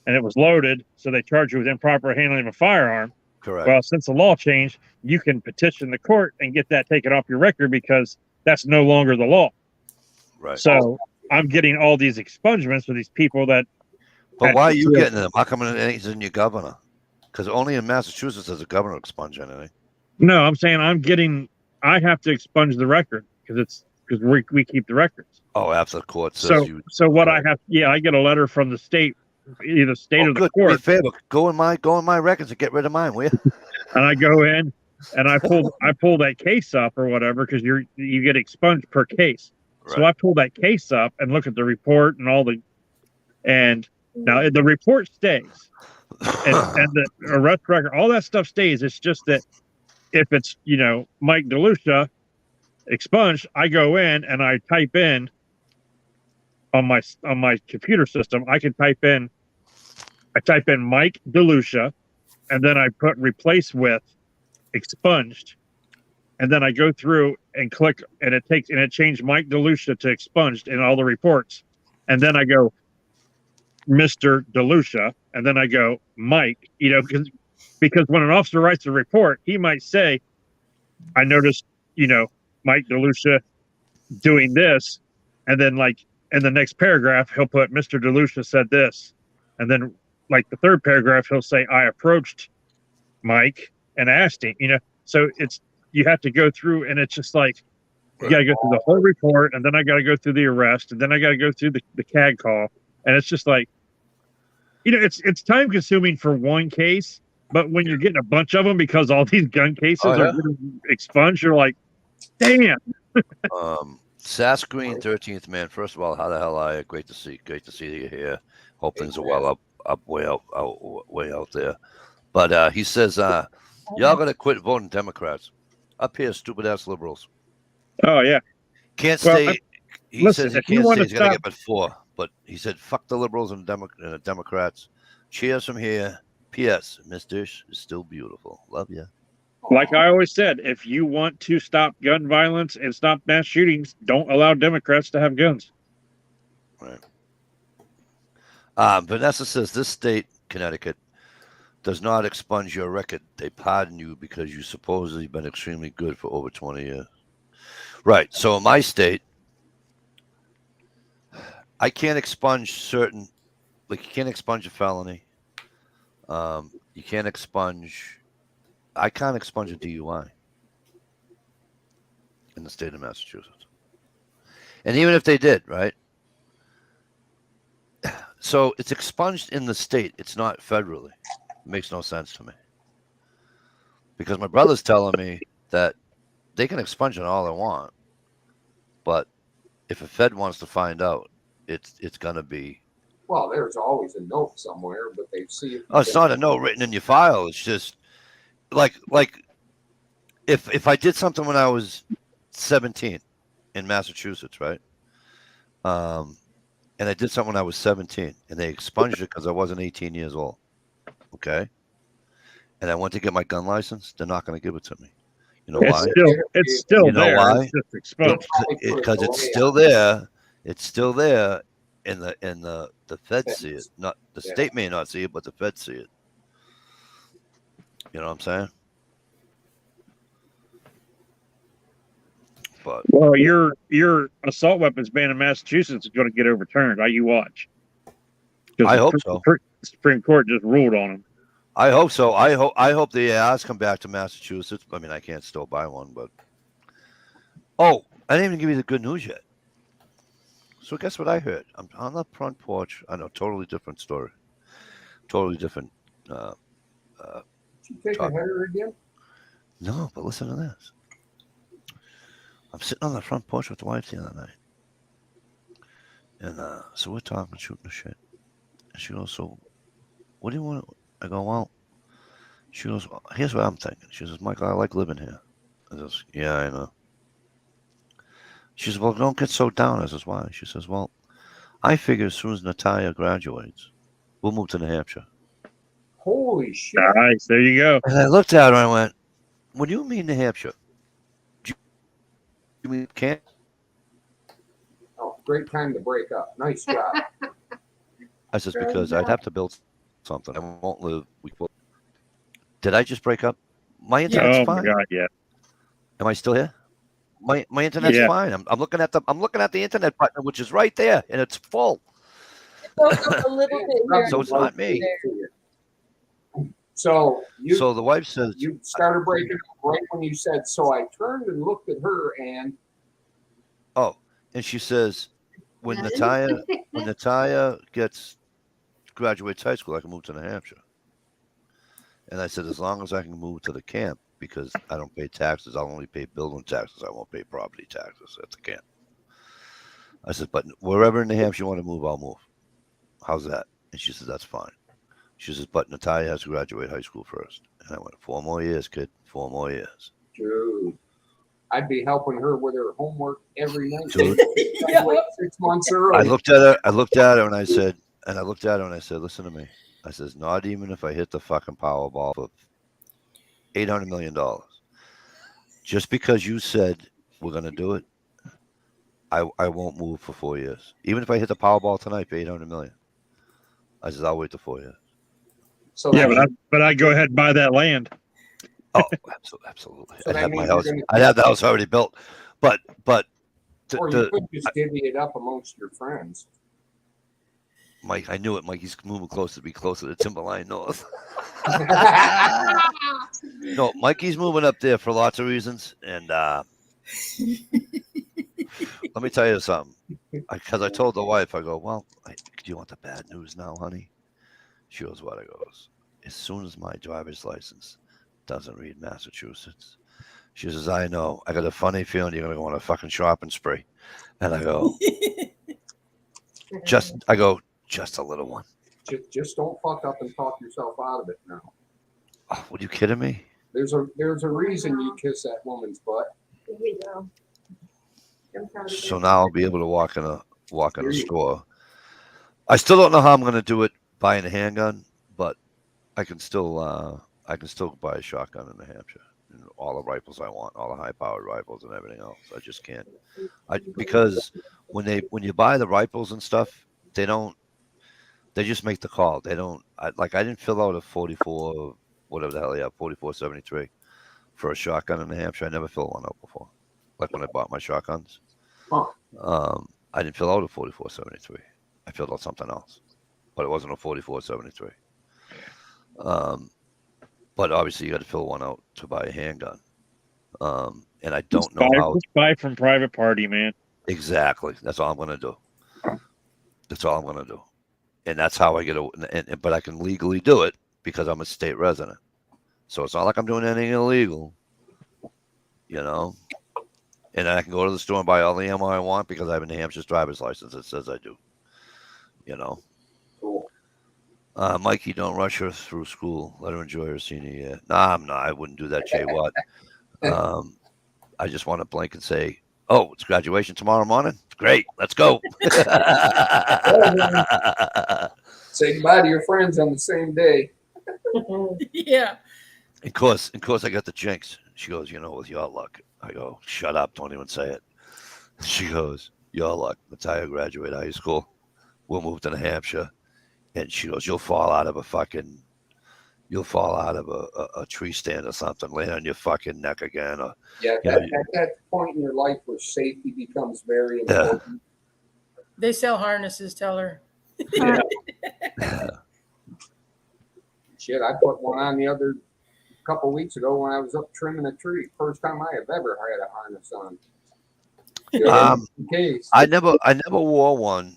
and it was loaded, so they charge you with improper handling of a firearm. Correct. Well, since the law changed, you can petition the court and get that taken off your record because that's no longer the law. Right. So I'm getting all these expungements for these people that. But why are you getting them? How come it ain't in your governor? Because only in Massachusetts does a governor expunge anything. No, I'm saying I have to expunge the record because we keep the records. Oh, after the court says you. So what I have, I get a letter from the state, either state or the good. court. Do me a favor, go in my records and get rid of mine, will you? And I go in and I pull that case up or whatever because you get expunged per case. Right. So I pull that case up and look at the report and now the report stays and the arrest record, all that stuff stays. It's just that if it's Mike DeLucia expunged, I go in and I type in on my computer system. I type in Mike DeLucia, and then I put replace with expunged, and then I go through and click, and it changed Mike DeLucia to expunged in all the reports, and then I go Mr. DeLucia, and then I go Mike, because when an officer writes a report, he might say, I noticed, Mike DeLucia doing this, and then like in the next paragraph, he'll put Mr. DeLucia said this, and then like the third paragraph, he'll say, I approached Mike and asked him, so you have to go through, and it's just like, you got to go through the whole report, and then I got to go through the arrest, and then I got to go through the CAG call. And it's just like, it's time consuming for one case, but when you're getting a bunch of them because all these gun cases are getting expunged, you're like, damn. Sass Green, 13th man. First of all, how the hell are you? Great to see you here. Hope things are well up way out there. But he says, y'all got to quit voting Democrats. Up here, stupid ass liberals. Oh yeah. Can't stay. He listen, says he can't stay. He's got to get but 4. But he said, fuck the liberals and the Democrats. Cheers from here. P.S. Miss Dish is still beautiful. Love you. Like I always said, if you want to stop gun violence and stop mass shootings, don't allow Democrats to have guns. Right. Vanessa says this state, Connecticut, does not expunge your record. They pardon you because you supposedly been extremely good for over 20 years. Right. So in my state, I can't expunge certain, like you can't expunge a felony. You can't expunge. I can't expunge a DUI in the state of Massachusetts. And even if they did, right? So it's expunged in the state. It's not federally. It makes no sense to me. Because my brother's telling me that they can expunge it all they want. But if a Fed wants to find out, it's going to be. Well, there's always a note somewhere, but they see. Oh, it's not a note written in your file. It's just like if I did something when I was 17 in Massachusetts, right? And I did something when I was 17, and they expunged it because I wasn't 18 years old. Okay, and I went to get my gun license. They're not going to give it to me. You know why? It's still you know there. Why? It's just expunged. Because it's still there. It's still there, and the feds see it. Not the state may not see it, but the feds see it. You know what I'm saying? But well, your assault weapons ban in Massachusetts is going to get overturned. You watch. I hope so. The Supreme Court just ruled on them. I hope so. I hope the ARs come back to Massachusetts. I mean, I can't still buy one, but I didn't even give you the good news yet. So guess what I heard? I'm on the front porch. I know, totally different story. Totally different. Uh, Did you take a Talk. header again? no, but listen to this. I'm sitting on the front porch with the wife the other night. And so we're talking, shooting the shit. And she goes, so what do you want? I go, well, she goes, well, here's what I'm thinking. She says, Michael, I like living here. I says, yeah, I know. She says, well, don't get so down. I says, why? She says, well, I figure as soon as Natalia graduates, we'll move to New Hampshire. Holy shit. Nice. There you go. And I looked at her and I went, what do you mean New Hampshire? Do you mean can't? Oh, great time to break up. Nice job. I says, because I'd have to build something. I won't live. Did I just break up? My internet's Oh my fine. God, yeah. Am I still here? My internet's Yeah. fine. I'm looking at the internet button, which is right there, and it's full. Broke up a little bit here. So it's not me. So you So the wife says, you started breaking up right when you said, so I turned and looked at her and oh, and she says, when Natalia graduates high school, I can move to New Hampshire. And I said, as long as I can move to the camp, because I don't pay taxes, I'll only pay building taxes. I won't pay property taxes at the camp. I said, but wherever in New Hampshire you want to move, I'll move. How's that? And she says, that's fine. She says, but Natalia has to graduate high school first. And I went, 4 more years, kid. 4 more years. dude, I'd be helping her with her homework every night. Dude. Graduate 6 months early. I looked at her and I said, listen to me. I says, not even if I hit the fucking Powerball for $800 million. Just because you said we're going to do it, I won't move for 4 years. Even if I hit the Powerball tonight for $800 million. I says, I'll wait the 4 years. So Yeah, that but I'd go ahead and buy that land. Oh, absolutely. So I'd that have my means house. you're gonna- I'd have the house already built. But or you could just divvy it up amongst your friends. Mike, I knew it. Mikey's moving closer to be closer to Timberline North. No, Mikey's moving up there for lots of reasons. And let me tell you something. Because I told the wife, I go, well, do you want the bad news now, honey? She goes, what? I goes, as soon as my driver's license doesn't read Massachusetts, she says, I know. I got a funny feeling you're going to go on a fucking shopping spree. And I go, just a little one. Just don't fuck up and talk yourself out of it now. Oh, what are you kidding me? There's a reason you kiss that woman's butt. Here we go. So now I'll be able to walk in a store. I still don't know how I'm going to do it buying a handgun, but I can still buy a shotgun in New Hampshire and all the rifles I want, all the high-powered rifles and everything else. I just can't. Because when you buy the rifles and stuff, they just make the call. They don't. I didn't fill out a 44, whatever the hell, 4473 for a shotgun in New Hampshire. I never filled one out before. Like when I bought my shotguns. Huh. I didn't fill out a 4473. I filled out something else, but it wasn't a 4473. But obviously you got to fill one out to buy a handgun. And I don't know how. Just buy from private party, man. Exactly. That's all I'm going to do. And that's how I get but I can legally do it because I'm a state resident. So it's not like I'm doing anything illegal, you know. And I can go to the store and buy all the ammo I want because I have a New Hampshire's driver's license that says I do. You know. Cool. Mikey, don't rush her through school. Let her enjoy her senior year. Nah, I'm not. I wouldn't do that, Jay Watt. I just want to blink and say, oh, it's graduation tomorrow morning? Great. Let's go. Say goodbye to your friends on the same day. Yeah. Of course, I got the jinx. She goes, with your luck. I go, shut up. Don't even say it. She goes, your luck. Natalia graduate high school. We'll move to New Hampshire. And she goes, you'll fall out of a tree stand or something, land on your fucking neck again. Or, Yeah, at that point in your life where safety becomes very important. They sell harnesses, tell her. Yeah. Shit, I put one on the other couple weeks ago when I was up trimming a tree. First time I have ever had a harness on. In case. I never wore one.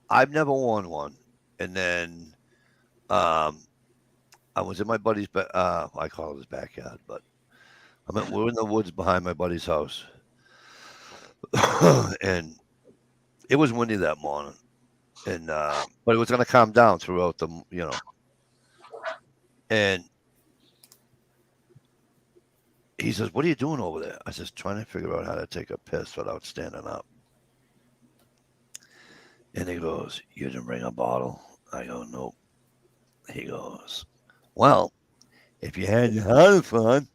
I've never worn one. And then I was in my buddy's I call it his backyard, but we're in the woods behind my buddy's house. And it was windy that morning. And but it was gonna calm down throughout the and he says, "What are you doing over there?" I says, "Trying to figure out how to take a piss without standing up." And he goes, "You didn't bring a bottle?" I go, "Nope." He goes, "Well, if you had your hat on,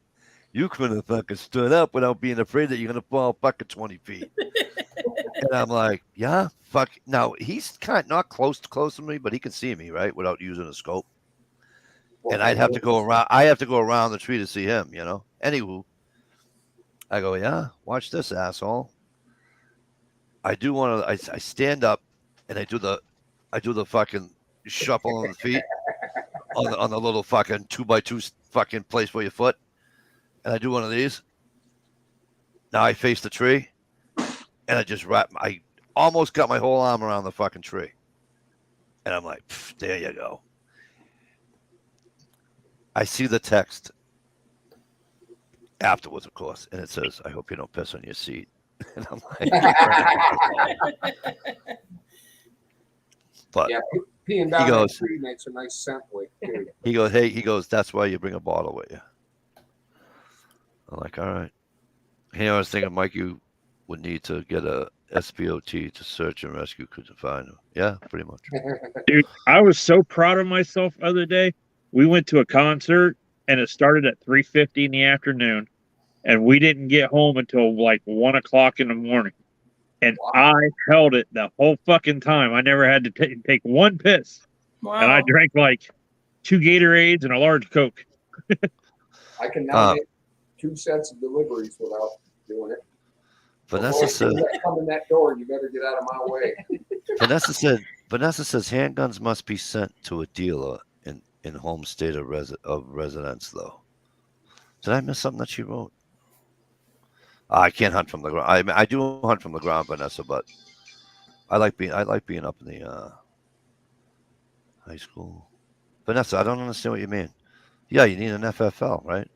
you couldn't have fucking stood up without being afraid that you're gonna fall fucking 20 feet." And I'm like, "Yeah, fuck." Now he's not close to me, but he can see me, right, without using a scope. And I'd have to go around. I have to go around the tree to see him, Anywho, I go, "Yeah, watch this, asshole." I do want to. I stand up, and I do the fucking shuffle on the feet on the little fucking 2x2 fucking place for your foot, and I do one of these. Now I face the tree, and I just I almost got my whole arm around the fucking tree, and I'm like, "There you go." I see the text afterwards, of course, and it says, "I hope you don't piss on your seat." And I'm like, but Yeah, peeing down goes- that tree makes a nice scent lick too. he goes, "Hey," he goes, "That's why you bring a bottle with you." I'm like, "All right." Hey, I was thinking, Mike, you would need to get a SPOT to search and rescue to find him. Yeah, pretty much. Dude, I was so proud of myself the other day. We went to a concert and it started at 3:50 in the afternoon, and we didn't get home until like 1 o'clock in the morning. And Wow. I held it the whole fucking time. I never had to take one piss, Wow. and I drank like 2 Gatorades and a large Coke. I can now make 2 sets of deliveries without doing it. Vanessa said, "Come in that door, you better get out of my way." Vanessa says handguns must be sent to a dealer in home state of residence, though. Did I miss something that she wrote? I can't hunt from the ground. I do hunt from the ground, Vanessa, but I like being up in the high school. Vanessa, I don't understand what you mean. Yeah, you need an FFL, right?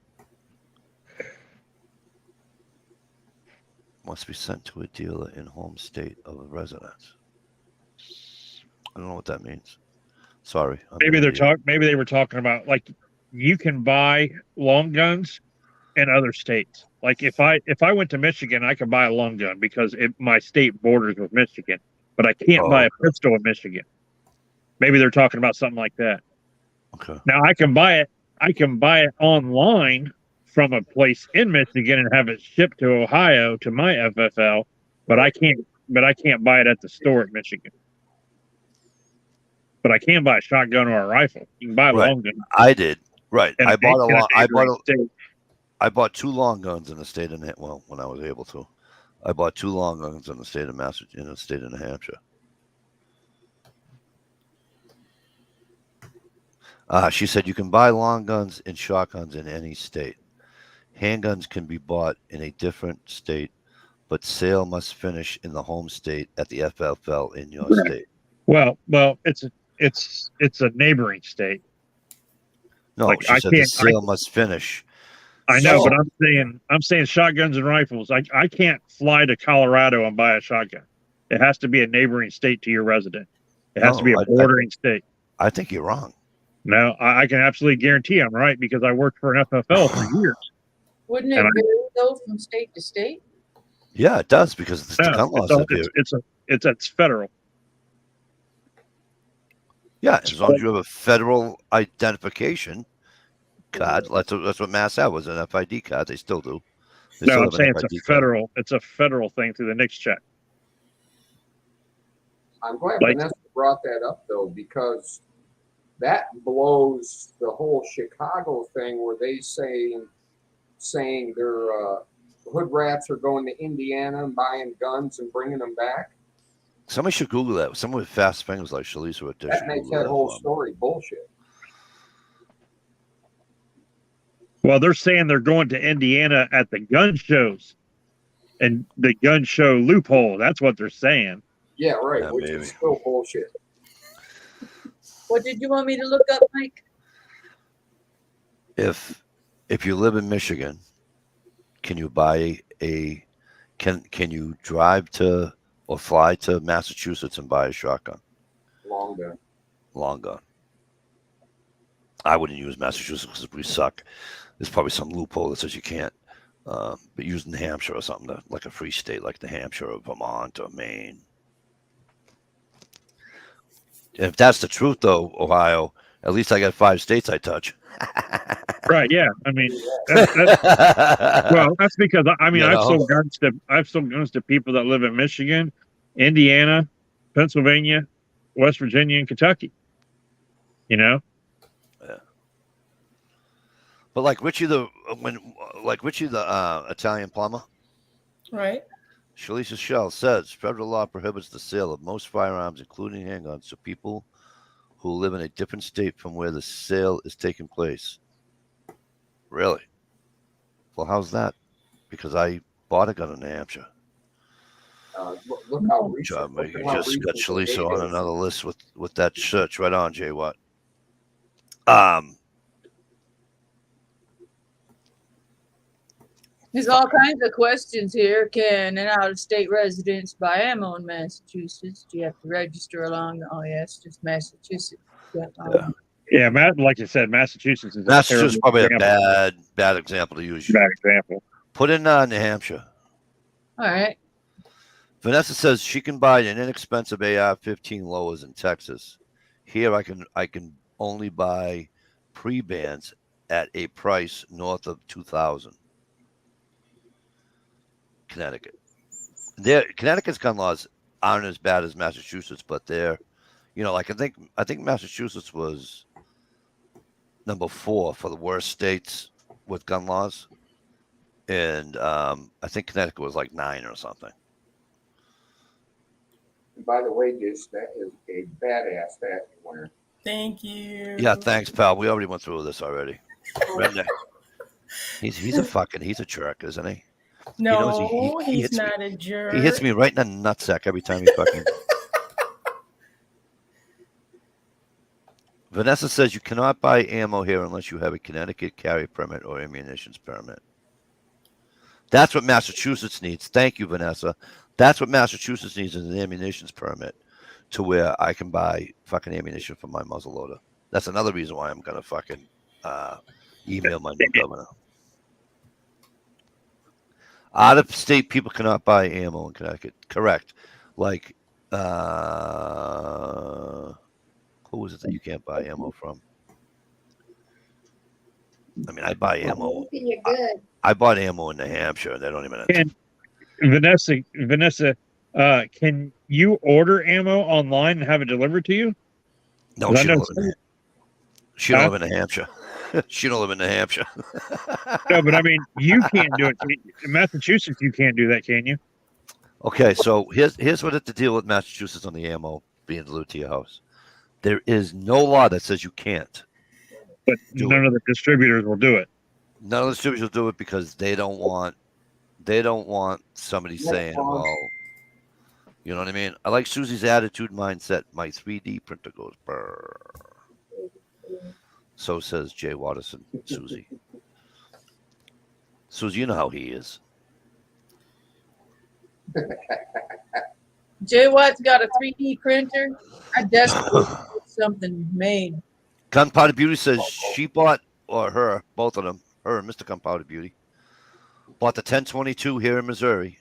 Must be sent to a dealer in home state of residence. I don't know what that means. Sorry. Maybe they were talking about like you can buy long guns in other states. Like if I went to Michigan, I could buy a long gun because my state borders with Michigan, but I can't buy a pistol in Michigan. Maybe they're talking about something like that. Okay. Now I can buy it online from a place in Michigan and have it shipped to Ohio to my FFL, but I can't buy it at the store in Michigan. But I can buy a shotgun or a rifle. You can buy a long gun. I did. Right. I bought 2 long guns in the state of when I was able to. I bought 2 long guns in the state of Massachusetts, in the state of New Hampshire. She said you can buy long guns and shotguns in any state. Handguns can be bought in a different state, but sale must finish in the home state at the FFL in your state. Well, it's a neighboring state. No, like, she said the sale must finish. I know, but I'm saying shotguns and rifles. I can't fly to Colorado and buy a shotgun. It has to be a neighboring state to your resident. It has to be a bordering state. I think you're wrong. No, I can absolutely guarantee I'm right because I worked for an FFL for years. Wouldn't it vary though from state to state? Yeah, it does because the gun laws it's federal. Yeah, as long as you have a federal identification card. That's what Mass had, was an FID card. They still do. I'm saying it's a federal thing through the NICS check. I'm glad Vanessa brought that up though, because that blows the whole Chicago thing where they saying their hood rats are going to Indiana and buying guns and bringing them back. Somebody should Google that. Someone with fast fingers like Shalisa would. That makes that whole story bullshit. Well, they're saying they're going to Indiana at the gun shows and the gun show loophole. That's what they're saying. Yeah, right. Yeah, Which maybe. is still bullshit. What did you want me to look up, Mike? If you live in Michigan, can you buy a can you drive to or fly to Massachusetts and buy a shotgun? Long gun. Long gun. I wouldn't use Massachusetts because we suck. There's probably some loophole that says you can't. But use New Hampshire or something, like a free state like New Hampshire or Vermont or Maine. And if that's the truth, though, Ohio, at least I got 5 states I touch. Right? Yeah. I mean, well, that's because I mean You I've know? sold guns to people that live in Michigan, Indiana, Pennsylvania, West Virginia, and Kentucky. You know. But like Richie the Italian plumber, Right. Shalisa Shell says federal law prohibits the sale of most firearms, including handguns, to people who live in a different state from where the sale is taking place. Really? Well, how's that? Because I bought a gun in New Hampshire. Look how recent. Job, look you at how just got recent the Shalisa date on is. another list with that search right on, Jay Watt. There's all kinds of questions here. Can an out-of-state resident buy ammo in Massachusetts? Do you have to register along? Oh, yes, just Massachusetts. Yeah. Yeah, like you said, Massachusetts is Massachusetts a probably a terrible bad example to use. bad example. Put in New Hampshire. All right. Vanessa says she can buy an inexpensive AR-15 lowers in Texas. Here, I can only buy pre-bands at a price north of $2,000. Connecticut. Connecticut's gun laws aren't as bad as Massachusetts, but they're, like I think Massachusetts was number 4 for the worst states with gun laws, and I think Connecticut was like 9 or something. And by the way, Dish, that is a badass hat you're wearing. Thank you. Yeah, thanks, pal. We already went through this already. Redneck. He's a jerk, isn't he? No, he he's hits me. not a jerk. He hits me right in the nutsack every time he fucking. Vanessa says you cannot buy ammo here unless you have a Connecticut carry permit or ammunitions permit. That's what Massachusetts needs. Thank you, Vanessa. That's what Massachusetts needs is an ammunitions permit to where I can buy fucking ammunition for my muzzleloader. That's another reason why I'm gonna fucking email my new governor. Out of state people cannot buy ammo in Connecticut. Correct. Like who is it that you can't buy ammo from? I mean, I buy ammo. You're good. I bought ammo in New Hampshire. They don't even. Vanessa, can you order ammo online and have it delivered to you? No, she don't live in New Hampshire. She don't live in New Hampshire. No, but I mean, you can't do it. In Massachusetts, you can't do that, can you? Okay, so here's what the deal with Massachusetts on the ammo being delivered to your house. There is no law that says you can't. But none of the distributors will do it. None of the distributors will do it because they don't want somebody saying, well, you know what I mean? I like Susie's attitude mindset. My 3D printer goes brr. So says Jay Watterson, Susie. Susie, you know how he is. Jay Watt's got a 3D printer. I desperately get something made. Gunpowder Beauty says she bought, or her, both of them, her and Mr. Gunpowder Beauty, bought the 1022 here in Missouri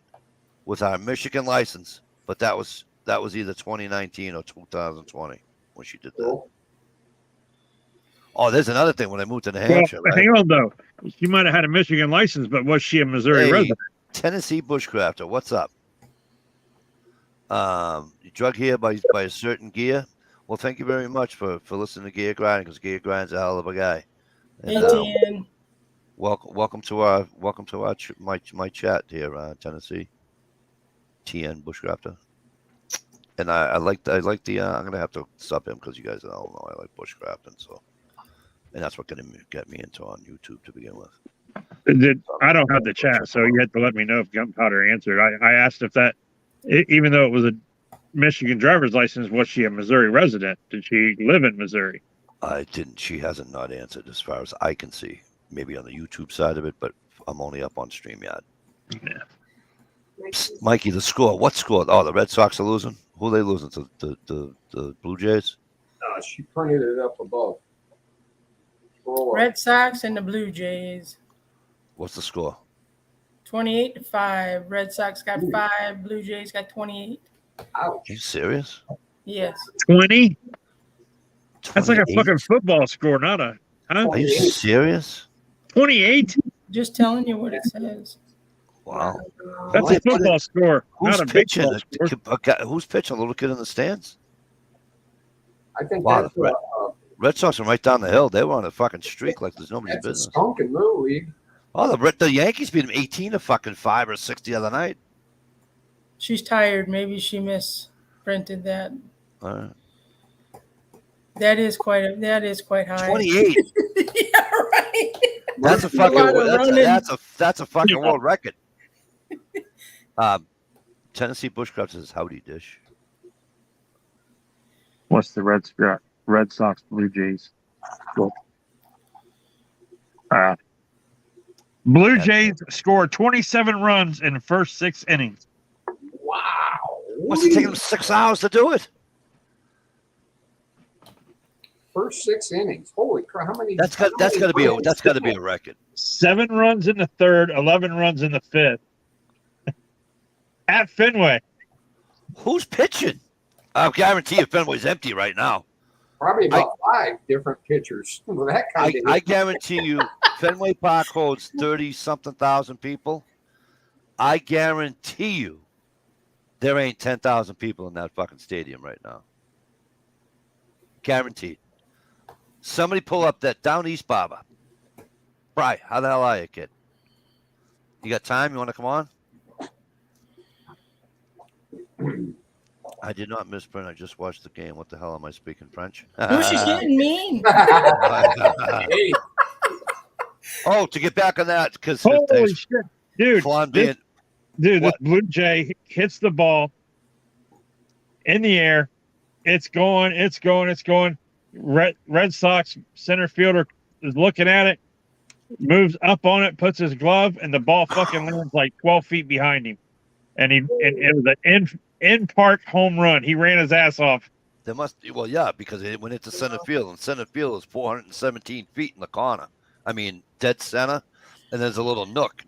with our Michigan license, but that was either 2019 or 2020 when she did that. Cool. Oh, there's another thing when I moved to New Hampshire. Well, hang on though. She might have had a Michigan license, but was she a Missouri resident? Tennessee bushcrafter, what's up? You drug here by a certain gear. Well, thank you very much for listening to Gear Grind, because Gear Grind's a hell of a guy. And, ATN. welcome to my chat here, Tennessee. TN bushcrafter. And I like the I'm gonna have to sub him because you guys all know I like bushcrafting, so, and that's what gonna get me into on YouTube to begin with. I don't have the chat, so you had to let me know if Gunpowder answered. I asked if that, even though it was a Michigan driver's license, was she a Missouri resident? Did she live in Missouri? I didn't. She hasn't not answered as far as I can see. Maybe on the YouTube side of it, but I'm only up on StreamYard. Yeah. Mikey, the score. What score? Oh, the Red Sox are losing. Who are they losing to? The Blue Jays. She printed it up above. Scroll up. Red Sox and the Blue Jays. What's the score? 28-5. Red Sox got 5. Blue Jays got 28. Are you serious? Yes. 20? That's like a 28? fucking football score, not a. Huh? Are you serious? 28? Just telling you what it says. Wow. That's a football score, Who's not a pitching? baseball score. Who's pitching? A little kid in the stands? I think Wow, that's Red Sox are right down the hill. They were on a fucking streak like there's nobody's that's a business. skunk in Little League. Oh, the Yankees beat them 18 to fucking 5 or 6 the other night. She's tired. Maybe she misprinted that. All right. That is quite high. 28. Yeah, right. That's a A lot fucking. of running. That's a fucking world record. Tennessee Bushcraft says howdy dish. What's the Red Sox Blue Jays? Cool. Blue Jays scored 27 runs in the first 6 innings. Wow. Must have taken them 6 hours to do it. First 6 innings. Holy crap! How many? That's got to be a record. 7 runs in the third, 11 runs in the fifth. At Fenway. Who's pitching? I guarantee you Fenway's empty right now. Probably about 5 different pitchers. Well, that kind of. I guarantee you Fenway Park holds 30-something thousand people. I guarantee you there ain't 10,000 people in that fucking stadium right now. Guaranteed. Somebody pull up that Down East Barber. Bri, how the hell are you, kid? You got time? You want to come on? I did not misprint. I just watched the game. What the hell am I speaking French? Who's she getting mean? Hey, Oh, to get back on that, because Holy shit. Dude, being, this What? Blue Jay hits the ball in the air. It's going. Red Sox center fielder is looking at it, moves up on it, puts his glove, and the ball fucking lands like 12 feet behind him. And it was an in-park home run. He ran his ass off. there must, well, yeah, because it went into center field, and center field is 417 feet in the corner. I mean, dead center, and there's a little nook,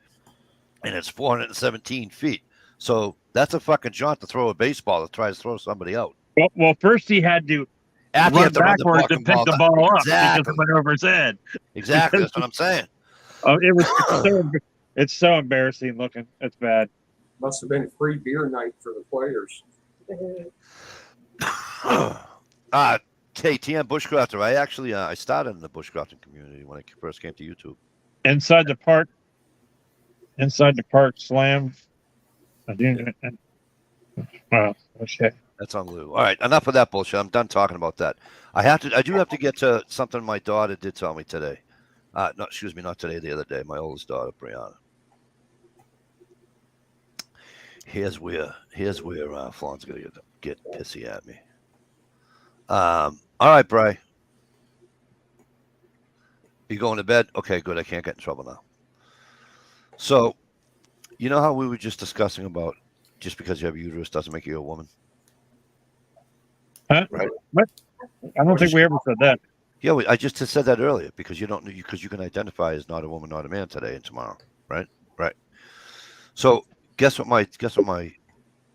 and it's 417 feet. So that's a fucking jaunt to throw a baseball that tries to throw somebody out. Well, first he had to After you run have to run the backwards and pick the ball up because Exactly. it went over his head. Exactly. That's what I'm saying. It's so embarrassing looking. It's bad. must have been free beer night for the players. Hey, TM Bushcrafter. I actually I started in the bushcrafting community when I first came to YouTube. Inside the park slam. I didn't. Wow. Okay. That's unbelievable. All right, enough of that bullshit. I'm done talking about that. I do have to get to something my daughter did tell me today. Not today, the other day. My oldest daughter, Brianna. Here's where Flawn's gonna get pissy at me. All right, Bri. You going to bed? Okay, good. I can't get in trouble now. So, you know how we were just discussing about just because you have a uterus doesn't make you a woman? Huh? Right. What? I don't think we ever said that. Yeah, I just said that earlier because you can identify as not a woman, not a man today and tomorrow, right? Right. So guess what my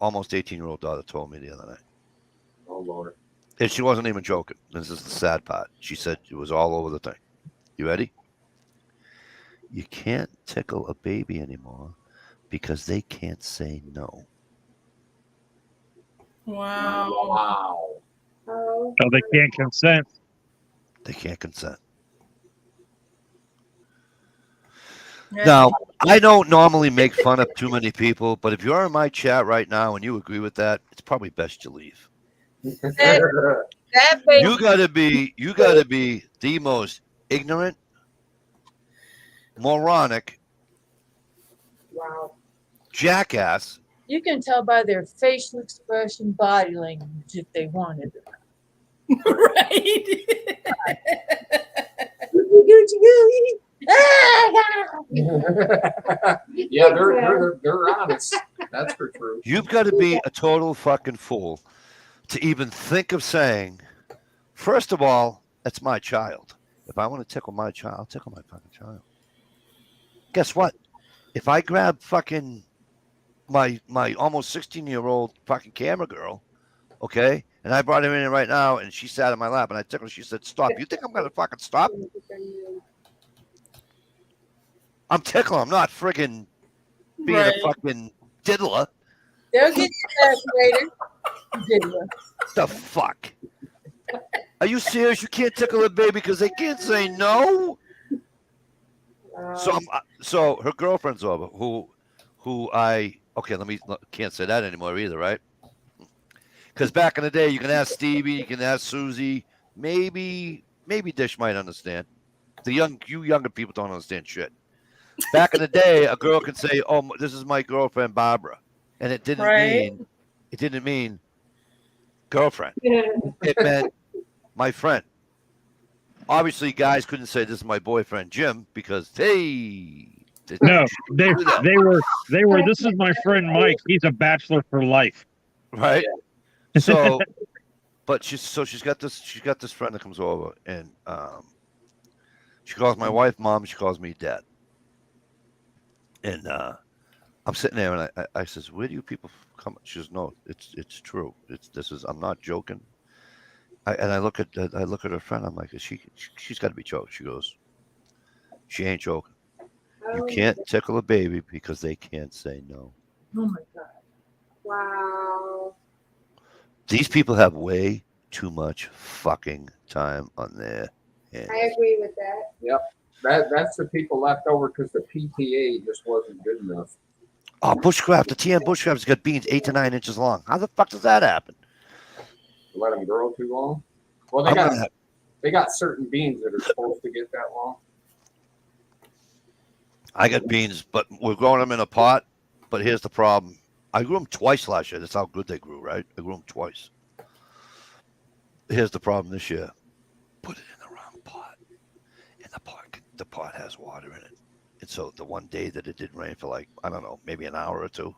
almost 18-year-old daughter told me the other night, Oh Lord. and she wasn't even joking. This is the sad part. She said it was all over the thing. You ready? You can't tickle a baby anymore because they can't say no. Wow. Wow. Oh, So they can't consent. They can't consent. Yeah. Now, I don't normally make fun of too many people, but if you're in my chat right now and you agree with that, it's probably best you leave. That baby, You gotta be the most ignorant, moronic, Wow. jackass. You can tell by their facial expression, body language, if they wanted it. Right. Yeah, they're honest. That's for true. You've got to be a total fucking fool to even think of saying, first of all, that's my child. If I want to tickle my child, I'll tickle my fucking child. Guess what? If I grab fucking my almost 16-year-old fucking camera girl, okay, and I brought her in right now, and she sat in my lap, and I tickled her, she said, "Stop." You think I'm gonna fucking stop? I'm tickling. I'm not friggin' being Right. a fucking diddler. They'll get you back later. Diddler. The fuck? Are you serious? You can't tickle a baby because they can't say no? So her girlfriend's over, who I can't say that anymore either, right? Because back in the day, you can ask Stevie, you can ask Susie, maybe Dish might understand. You younger people don't understand shit. Back in the day, a girl could say, "Oh, this is my girlfriend Barbara," and it didn't mean girlfriend. It meant my friend. Obviously, guys couldn't say this is my boyfriend Jim because No, they were. This is my friend Mike. He's a bachelor for life. right. So, but she's got this friend that comes over, and she calls my wife mom. She calls me dad, and I'm sitting there, and I says, "Where do you people come?" She says, "No, it's true. I'm not joking." I look at her friend. I'm like, she's got to be joking. She goes, "She ain't joking. You can't tickle a baby because they can't say no." Oh my God. Wow. These people have way too much fucking time on their hands. I agree with that. Yep. That's the people left over because the PTA just wasn't good enough. Oh, bushcraft. The TM bushcraft's got beans 8 to 9 inches long. How the fuck does that happen? Let them grow too long. Well, they got certain beans that are supposed to get that long. I got beans, but we're growing them in a pot. But here's the problem. I grew them twice last year. That's how good they grew, right? I grew them twice. Here's the problem this year. Put it in the wrong pot. And the pot has water in it. And so the one day that it didn't rain for like, I don't know, maybe an hour or two,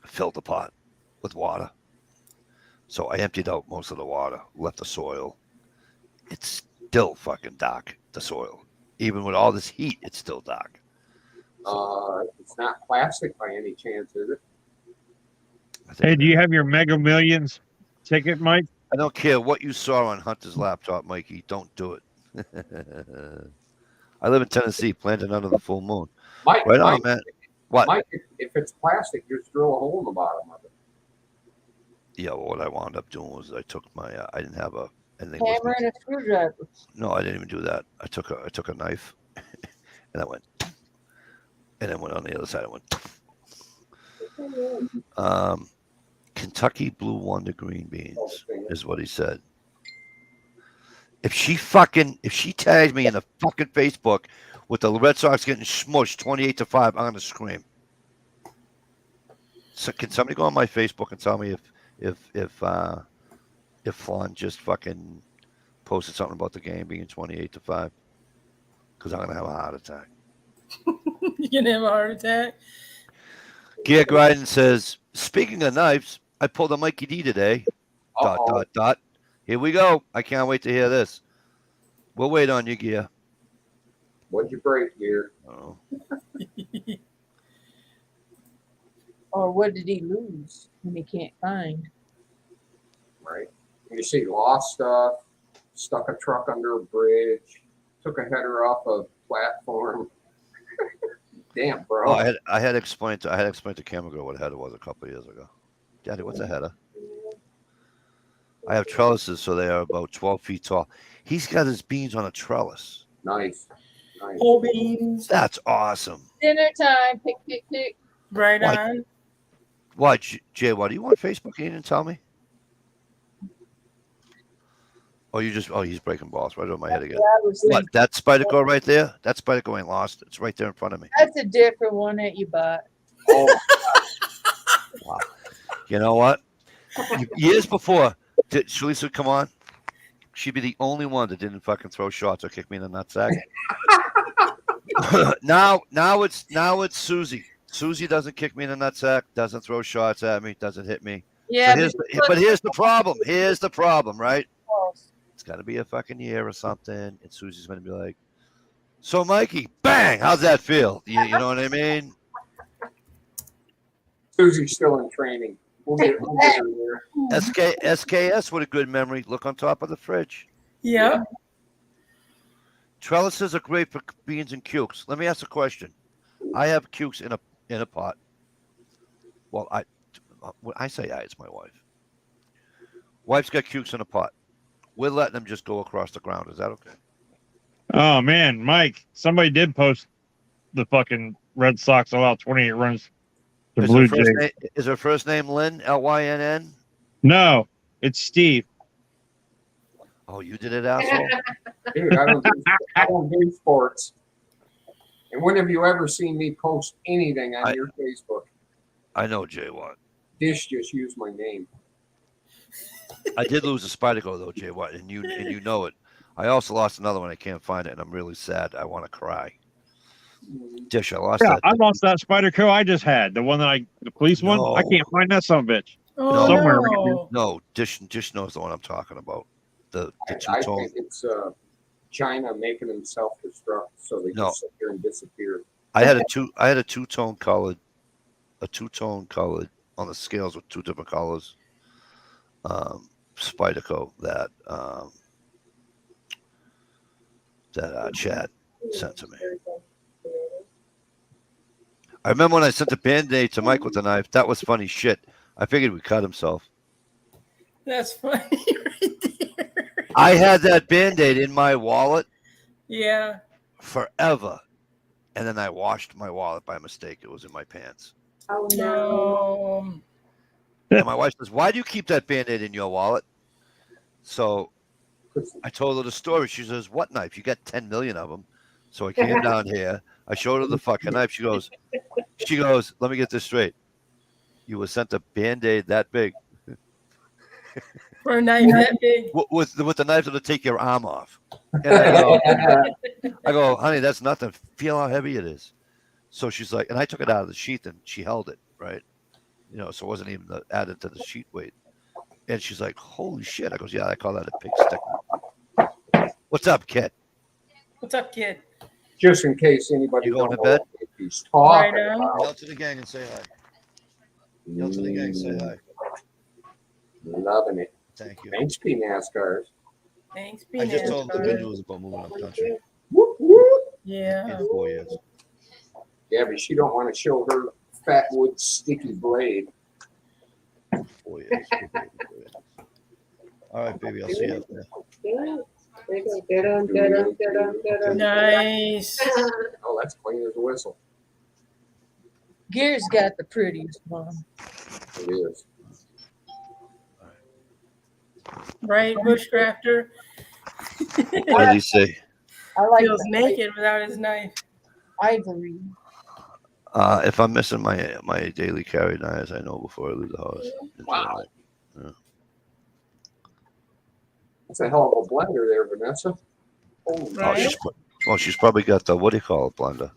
I filled the pot with water. So I emptied out most of the water, left the soil. It's still fucking dark, the soil. Even with all this heat, it's still dark. It's not plastic by any chance, is it? Hey, do you have your Mega Millions ticket, Mike? I don't care what you saw on Hunter's laptop, Mikey. Don't do it. I live in Tennessee, planted under the full moon. Mike, Right on, man. What? Mike, if it's plastic, just drill a hole in the bottom of it. Yeah, well, what I wound up doing was I took my I didn't have anything. Hammer and a screwdriver. No, I didn't even do that. I took a knife and I went, and then went on the other side. I went. Kentucky Blue Wonder green beans is what he said. If she tags me in the fucking Facebook with the Red Sox getting smushed 28-5, I'm gonna scream. So can somebody go on my Facebook and tell me if Fawn just fucking posted something about the game being 28-5? Because I'm gonna have a heart attack. You're gonna have a heart attack. Gear Gryden says, speaking of knives, I pulled a Mikey D today. ... Here we go. I can't wait to hear this. We'll wait on you, Gear. What'd you break, Gear? Oh. Or what did he lose when he can't find? Right. You see, lost stuff, stuck a truck under a bridge, took a header off a platform. Damn, bro. Oh, I had explained to camera girl what a header was a couple of years ago. Daddy, what's a header? I have trellises, so they are about 12 feet tall. He's got his beans on a trellis. Nice. Whole beans. That's awesome. Dinner time. Pick, pick, pick. Right What? on. What, Jay? What do you want Facebook? You didn't tell me. Oh, he's breaking balls right over my head again. I was What? thinking, That Spyderco right there? That Spyderco ain't lost. It's right there in front of me. that's a different one that you bought. Oh, Wow. You know what? Years before, Shalisa would come on. She'd be the only one that didn't fucking throw shots or kick me in the nutsack. now it's Susie. Susie doesn't kick me in the nutsack, doesn't throw shots at me, doesn't hit me. Yeah, But here's the problem. Here's the problem, right? false. It's got to be a fucking year or something, and Susie's going to be like, "So, Mikey, bang! How's that feel? You know what I mean?" Susie's still in training. We'll get her there. SKS with a good memory. Look on top of the fridge. Yeah. Trellises are great for beans and cukes. Let me ask a question. I have cukes in a pot. Well, when I say it's my wife. Wife's got cukes in a pot. We're letting them just go across the ground. Is that okay? Oh man, Mike, somebody did post the fucking Red Sox allow 28 runs to Blue Jays. Is her first name Lynn? Lynn? No, it's Steve. Oh, you did it, asshole. Dude, I don't do sports. And when have you ever seen me post anything on your Facebook? I know Jay Watt. Dish just used my name. I did lose a Spyderco though, Jay Watt, and you know it. I also lost another one. I can't find it, and I'm really sad. I want to cry. Dish, I lost that. I lost that Spyderco I just had. The one the police one. I can't find that son of a bitch. Oh, Somewhere no. No, Dish knows the one I'm talking about. The I two-tone. think it's China making them self-destruct so they just sit there and disappear. I had a two-tone colored on the scales with two different colors. Spyderco that Chad sent to me. I remember when I sent the Band-Aid to Mike with the knife. That was funny shit. I figured he cut himself. That's funny right there. I had that Band-Aid in my wallet Yeah. forever. And then I washed my wallet by mistake. It was in my pants. Oh No. And my wife says, "Why do you keep that Band-Aid in your wallet?" So I told her the story. She says, "What knife? You got 10 million of them." So I came down here. I showed her the fucking knife. She goes, "Let me get this straight. You were sent a Band-Aid that big For a knife that big. with the knife that'll take your arm off." And I go, "Honey, that's nothing. Feel how heavy it is." So she's like, and I took it out of the sheath and she held it, right? So it wasn't even added to the sheet weight. And she's like, "Holy shit." I goes, "Yeah, I call that a pig stick." What's up, kid? What's up, kid? Just in case anybody You going don't to bed? know what he's talking Right on. about. Yell to the gang and say hi. Yell to the gang, say hi. Loving it. Thank you. Thanks, P NASCARs. Thanks, I just told them the good Bean. news about moving up country Whoop, whoop. Yeah. in 4 years. Yeah, but she don't want to show her fat wood sticky blade. 4 years. All right, baby. I'll see you out there. Nice. Oh, that's clean as a whistle. Gear's got the prettiest one. It is. Right, bushcrafter. What did he say? I like Feels the naked without his knife. ivory. If I'm missing my daily carry knives, I know before I leave the house. Wow. That's a hell of a blender there, Vanessa. Oh, Right. She's probably got the, what do you call it, blender?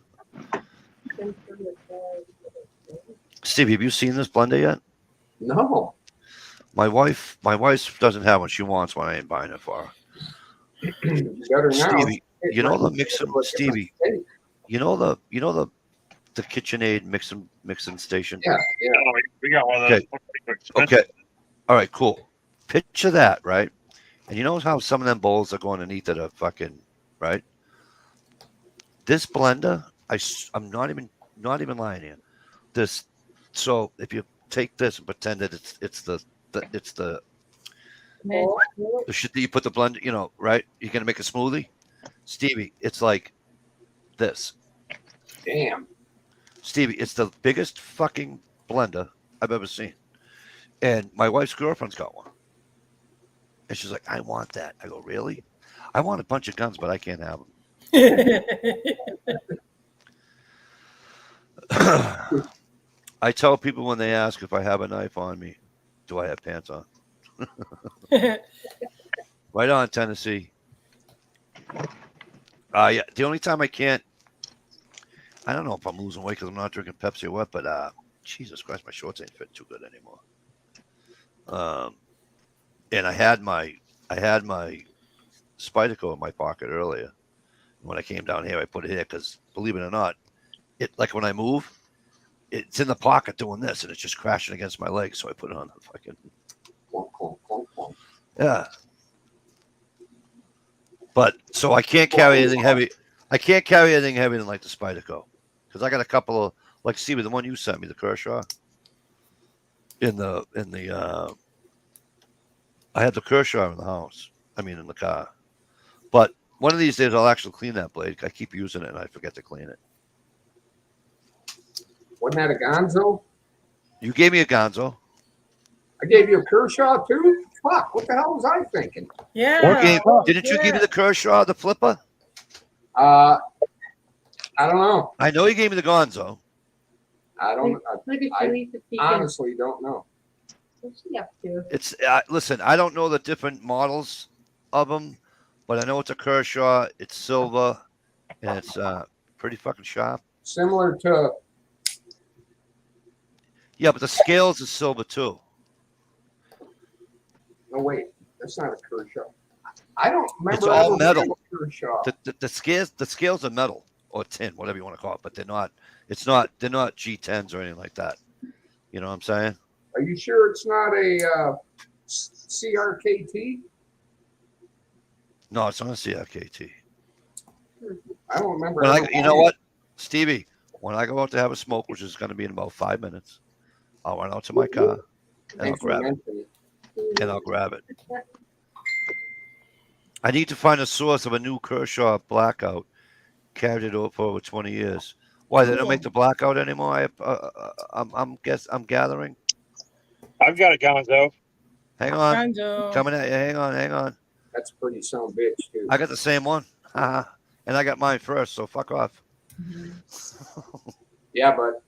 Steve, have you seen this blender yet? no. My wife doesn't have one. She wants one. I ain't buying it for her. Better now. Stevie, you know the mixing, Stevie, you know the KitchenAid mixing station? Yeah, yeah. Oh, we got one of those. Okay. All right, cool. Picture that, right? And you know how some of them bowls are going underneath that are fucking, right? This blender, I'm not even lying here. So if you take this and pretend that it's the shit that you put the blender, right? You're gonna make a smoothie, Stevie. It's like this. Damn. Stevie, it's the biggest fucking blender I've ever seen. And my wife's girlfriend's got one. And she's like, I want that. I go, really? I want a bunch of guns, but I can't have them. I tell people when they ask if I have a knife on me, do I have pants on? Right on, Tennessee. Yeah, the only time I can't, I don't know if I'm losing weight because I'm not drinking Pepsi or what, but Jesus Christ, my shorts ain't fit too good anymore. And I had my Spyderco in my pocket earlier. When I came down here, I put it here because, believe it or not, it like when I move, it's in the pocket doing this, and it's just crashing against my leg. So I put it on the fucking. Clunk, clunk, clunk, clunk. Yeah. But so I can't carry anything heavy. I can't carry anything heavier than like the Spyderco because I got a couple of like Stevie, the one you sent me, the Kershaw. In the I had the Kershaw in the house. I mean, in the car. But one of these days, I'll actually clean that blade. I keep using it, and I forget to clean it. Wasn't that a Gonzo? You gave me a Gonzo. I gave you a Kershaw too? Fuck, what the hell was I thinking? Yeah. Didn't you give me the Kershaw, the flipper? I don't know. I know you gave me the Gonzo. I don't. Look at I Lisa peeking. honestly don't know. What's she up to? It's listen. I don't know the different models of them, but I know it's a Kershaw. It's silver, and it's pretty fucking sharp. Similar to Yeah, but the scales is silver too. no wait, that's not a Kershaw. I don't remember. It's all ever metal. getting a Kershaw. The scales are metal or tin, whatever you want to call it, but they're not. It's not. They're not G10s or anything like that. You know what I'm saying? Are you sure it's not a CRKT? No, it's not a CRKT. I don't remember. When ever you know what, Stevie? When I go out to have a smoke, which is going to be in about 5 minutes, I'll run out to my car and I'll Thanks for grab it. mentioning it. And I'll grab it. I need to find a source of a new Kershaw blackout. Carried it over for over 20 years. Why they don't make the blackout anymore? I'm gathering. I've got a Gonzo. Hang on, Gonzo. coming at you. Hang on. That's a pretty son of a bitch too. I got the same one. And I got mine first, so fuck off. Yeah, but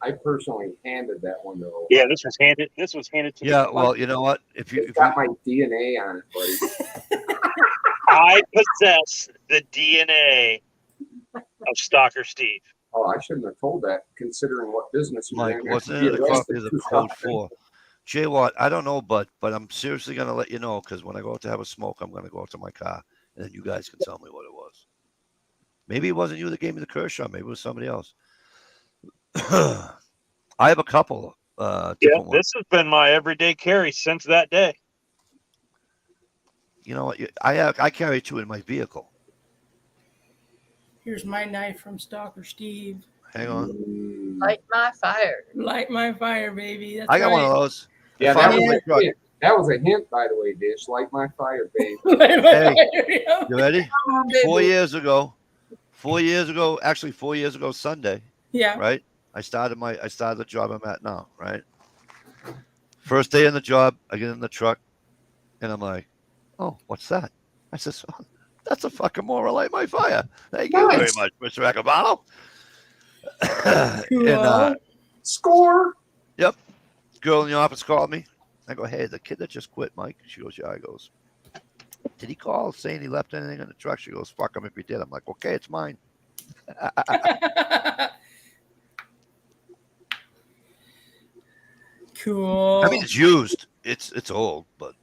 I personally handed that one to. Yeah, this was handed. This was handed to me. Yeah, well, you know what? It's got my DNA on it, buddy. I possess the DNA of Stalker Steve. Oh, I shouldn't have told that, considering what business you're Mike, in. wasn't it a copy of the code 4? Jay Watt, I don't know, but I'm seriously gonna let you know because when I go out to have a smoke, I'm gonna go out to my car and then you guys can tell me what it was. Maybe it wasn't you that gave me the Kershaw. Maybe it was somebody else. I have a couple. Yeah, Different ones. this has been my everyday carry since that day. You know what? I carry 2 in my vehicle. Here's my knife from Stalker Steve. Hang on. Light my fire. Light my fire, baby. That's I got right. one of those. Yeah, If I that was was, a truck- that was a hint, by the way, Dish. Light my fire, babe. Light my Hey. fire, yeah. You ready? Come on, baby. 4 years ago, actually 4 years ago Sunday, Yeah. right? I started the job I'm at now, right? First day in the job, I get in the truck, and I'm like, "Oh, what's that?" I said, "Oh, that's a fucking more light my fire." Thank you very Nice. much, Mr. Acabano. Cool. And Score. girl in the office called me. I go, "Hey, the kid that just quit, Mike." She goes, "Yeah." I goes, "Did he call saying he left anything in the truck?" She goes, "Fuck him if he did." I'm like, "Okay, it's mine." Cool. I mean, it's used. It's old, but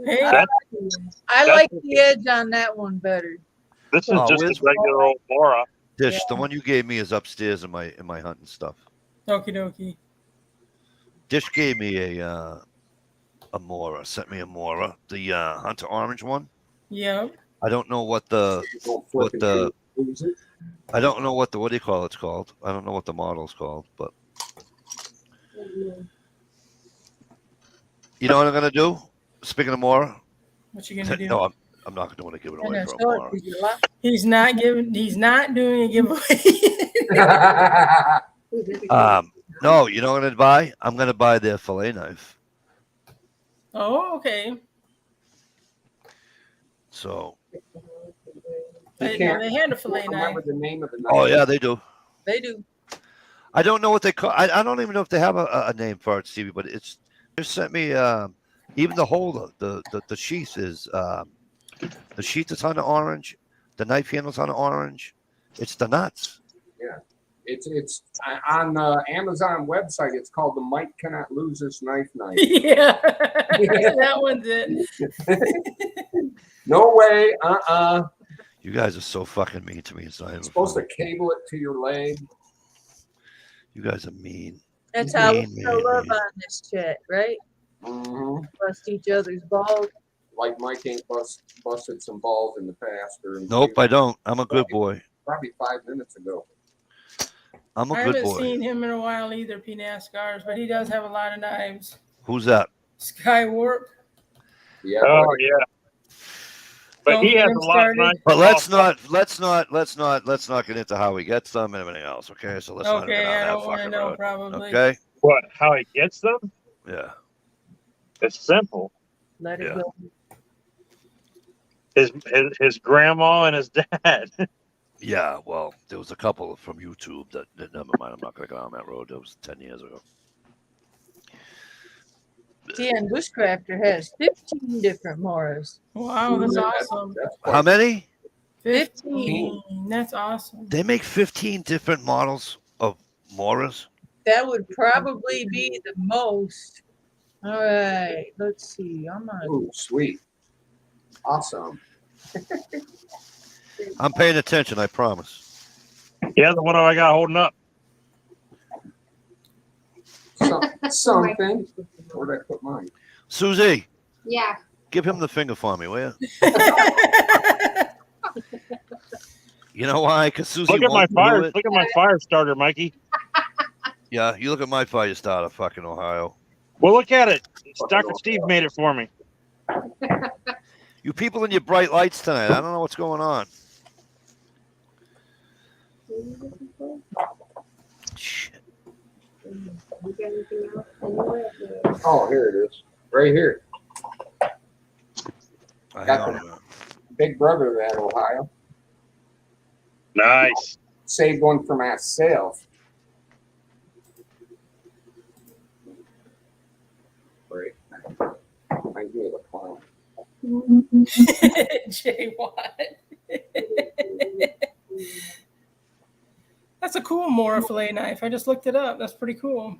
Hey, I That's like okay. the edge on that one better. This is Oh, just where's- a regular old Mora. Dish, the one you gave me is upstairs in my hunting stuff. okie dokie. Dish gave me a Mora, sent me a Mora, the Hunter Orange one. Yep. I don't know what the Don't What flip the- and lose it. I don't know what do you call it's called. I don't know what the model's called, but you know what I'm gonna do? Speaking of Mora, What you gonna do? no, I'm not gonna give it And away then for a so Mora. is your life. He's not doing a giveaway. No, you know what I'm gonna buy? I'm gonna buy their fillet knife. Oh, okay. So, I didn't know they had a fillet remember knife. the name of the knife. oh yeah, they do. They do. I don't know what they call. I don't even know if they have a name for it, Stevie. But it's just sent me. Even the holder, the sheath is the sheath is on the orange. The knife handle's on the orange. It's the nuts. Yeah. It's on the Amazon website. It's called the Mike Cannot Lose This Knife. Yeah, that one's it. No way. You guys are so fucking mean to me. It's not even You're supposed funny. to cable it to your leg. You guys are mean. That's how we Mean, show mean, love mean. on this chat, right? Mm-hmm. Bust each other's balls. Like Mike ain't busted some balls in the past. Or Nope, I don't. I'm a good boy. Probably 5 minutes ago. I'm a I good haven't boy. seen him in a while either, P. NASCARs, but he does have a lot of knives. Who's that? Skywarp. Yeah. Oh buddy. yeah. But he has a lot of nice. But let's not get into how he gets them and everything else. Okay, so let's not get Okay, on I that don't want to fucking know road. probably. Okay. What? How he gets them? Yeah. It's simple. Let it Yeah. go. His grandma and his dad. Yeah. Well, there was a couple from YouTube that never mind. I'm not gonna go down that road. That was 10 years ago. TN Bushcrafter has 15 different Moras. Wow, that's awesome. That's How many? 15. That's awesome. They make 15 different models of Moras. That would probably be the most. All right, let's see. I'm on. Ooh, sweet. Awesome. I'm paying attention. I promise. Yeah, what do I got holding up? Something. Where'd I put mine? Susie, Yeah. give him the finger for me, will you? You know why? Because Susie Look at my won't do fire. it. Look at my fire starter, Mikey. Yeah, you look at my fire starter, fucking Ohio. Well, look at it. Dr. Steve made it for me. You people in your bright lights tonight. I don't know what's going on. Shit. Oh, here it is. Right here. Hang Got on the- a minute. Big brother of that, Ohio. Nice. Saved one for myself. Right. Reminds me of a clown. Jay Watt. That's a cool Mora fillet knife. I just looked it up. That's pretty cool.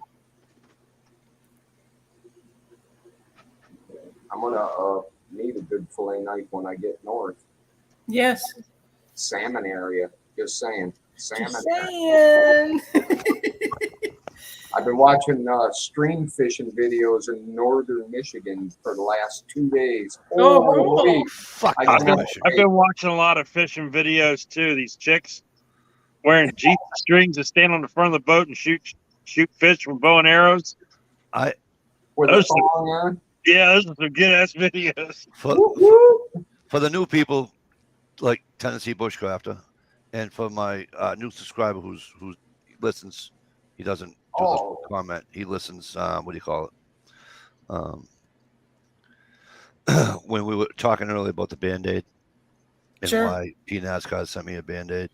I'm gonna need a good fillet knife when I get north. Yes. Salmon area. Just saying. Salmon Just area. saying. I've been watching stream fishing videos in northern Michigan for the last 2 days. Oh, Holy- cool. Fuck. I I'm cannot- fishing. I've been watching a lot of fishing videos too. These chicks wearing Jeep strings that stand on the front of the boat and shoot fish with bow and arrows. With a Those- song on. Yeah, those are some good ass videos. For the new people, like Tennessee Bushcrafter, and for my new subscriber who listens, he doesn't Oh. comment. He listens. What do you call it? When we were talking earlier about the Band-Aid and Sure. why P. NASCAR sent me a Band-Aid.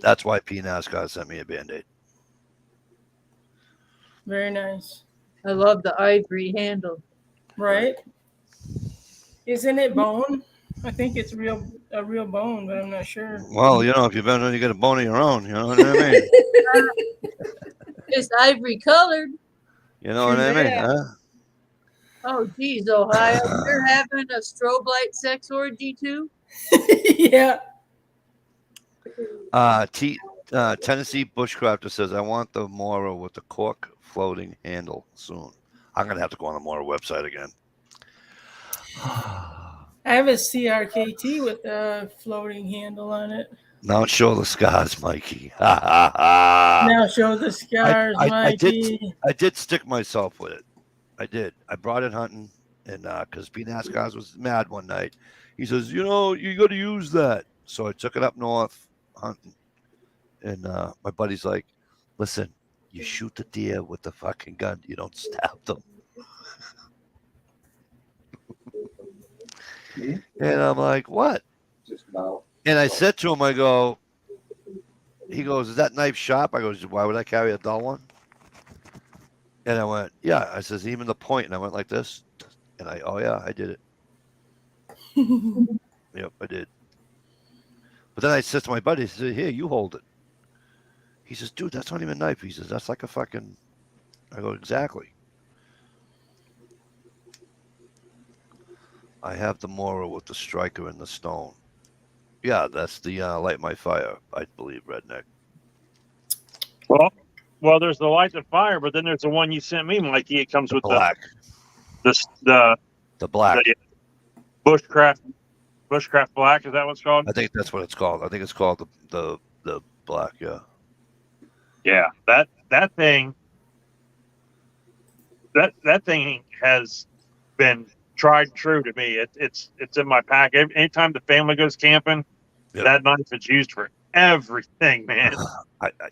That's why P. NASCAR sent me a Band-Aid. Very nice. I love the ivory handle. Right? Isn't it bone? I think it's a real bone, but I'm not sure. Well, you know, if you've been, you get a bone of your own. You know what I mean? It's ivory colored. You know what I mean? Yeah. Huh? Oh, geez, Ohio, you're having a strobe light sex orgy too? Yeah. Tennessee Bushcrafter says, I want the Mora with the cork floating handle soon. I'm going to have to go on the Mora website again. I have a CRKT with a floating handle on it. Now show the scars, Mikey. Ha, ha, ha. Now show the scars, I did. Mikey. I did stick myself with it. I did. I brought it hunting, and because P. NASCAR was mad one night, he says, you know, you got to use that. So I took it up north hunting, and my buddy's like, listen, you shoot the deer with the fucking gun. You don't stab them. And I'm like, what? Just about. And I said to him, I go, he goes, is that knife sharp? I goes, why would I carry a dull one? And I went, yeah. I says, even the point. And I went like this. And oh yeah, I did it. Yep, I did. But then I said to my buddy, I said, here, you hold it. He says, dude, that's not even a knife. He says, that's like a fucking. I go, exactly. I have the Mora with the striker and the stone. Yeah, that's the Light My Fire, I believe, Redneck. Well, there's the Light the Fire, but then there's the one you sent me, Mikey. It comes with Black. the black. the Bushcraft Black. Is that what it's called? I think that's what it's called. I think it's called the black. Yeah. Yeah, that thing. That thing has been tried and true to me. It's in my pack. Anytime the family goes camping, Yep. that knife is used for everything, man.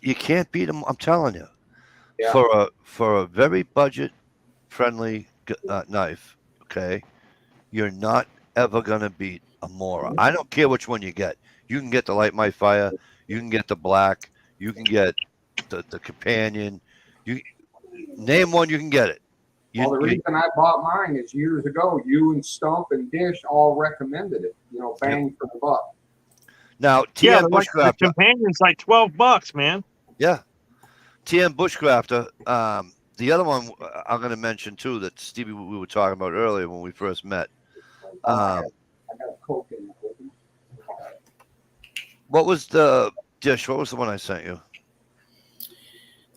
You can't beat them. I'm telling you. Yeah. For a very budget friendly knife, okay, you're not ever gonna beat a Mora. I don't care which one you get. You can get the Light My Fire. You can get the black. You can get the companion. You name one, you can get it. Well, the reason I bought mine is years ago, you and Stump and Dish all recommended it. You know, bang for the buck. Now, Yeah, TN the Bushcrafter. companion's like $12, man. Yeah. TN Bushcrafter. The other one I'm going to mention too that Stevie we were talking about earlier when we first met. I got a Coke in it with me. What was the Dish? What was the one I sent you?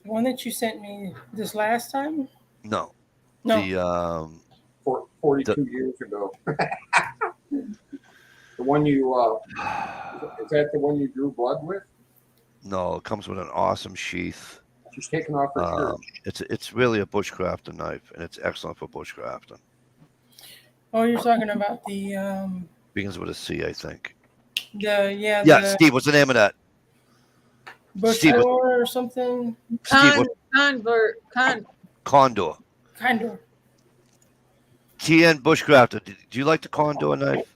The one that you sent me this last time? No. No. The 42 years ago. The one you is that the one you drew blood with? No, it comes with an awesome sheath. She's taking off her shirt. It's really a bushcrafter knife, and it's excellent for bushcrafting. Oh, you're talking about the Begins with a C, I think. yeah, Steve, what's the name of that? Bush or something. Steve, Condor. Condor. TN Bushcrafter. Do you like the Condor knife?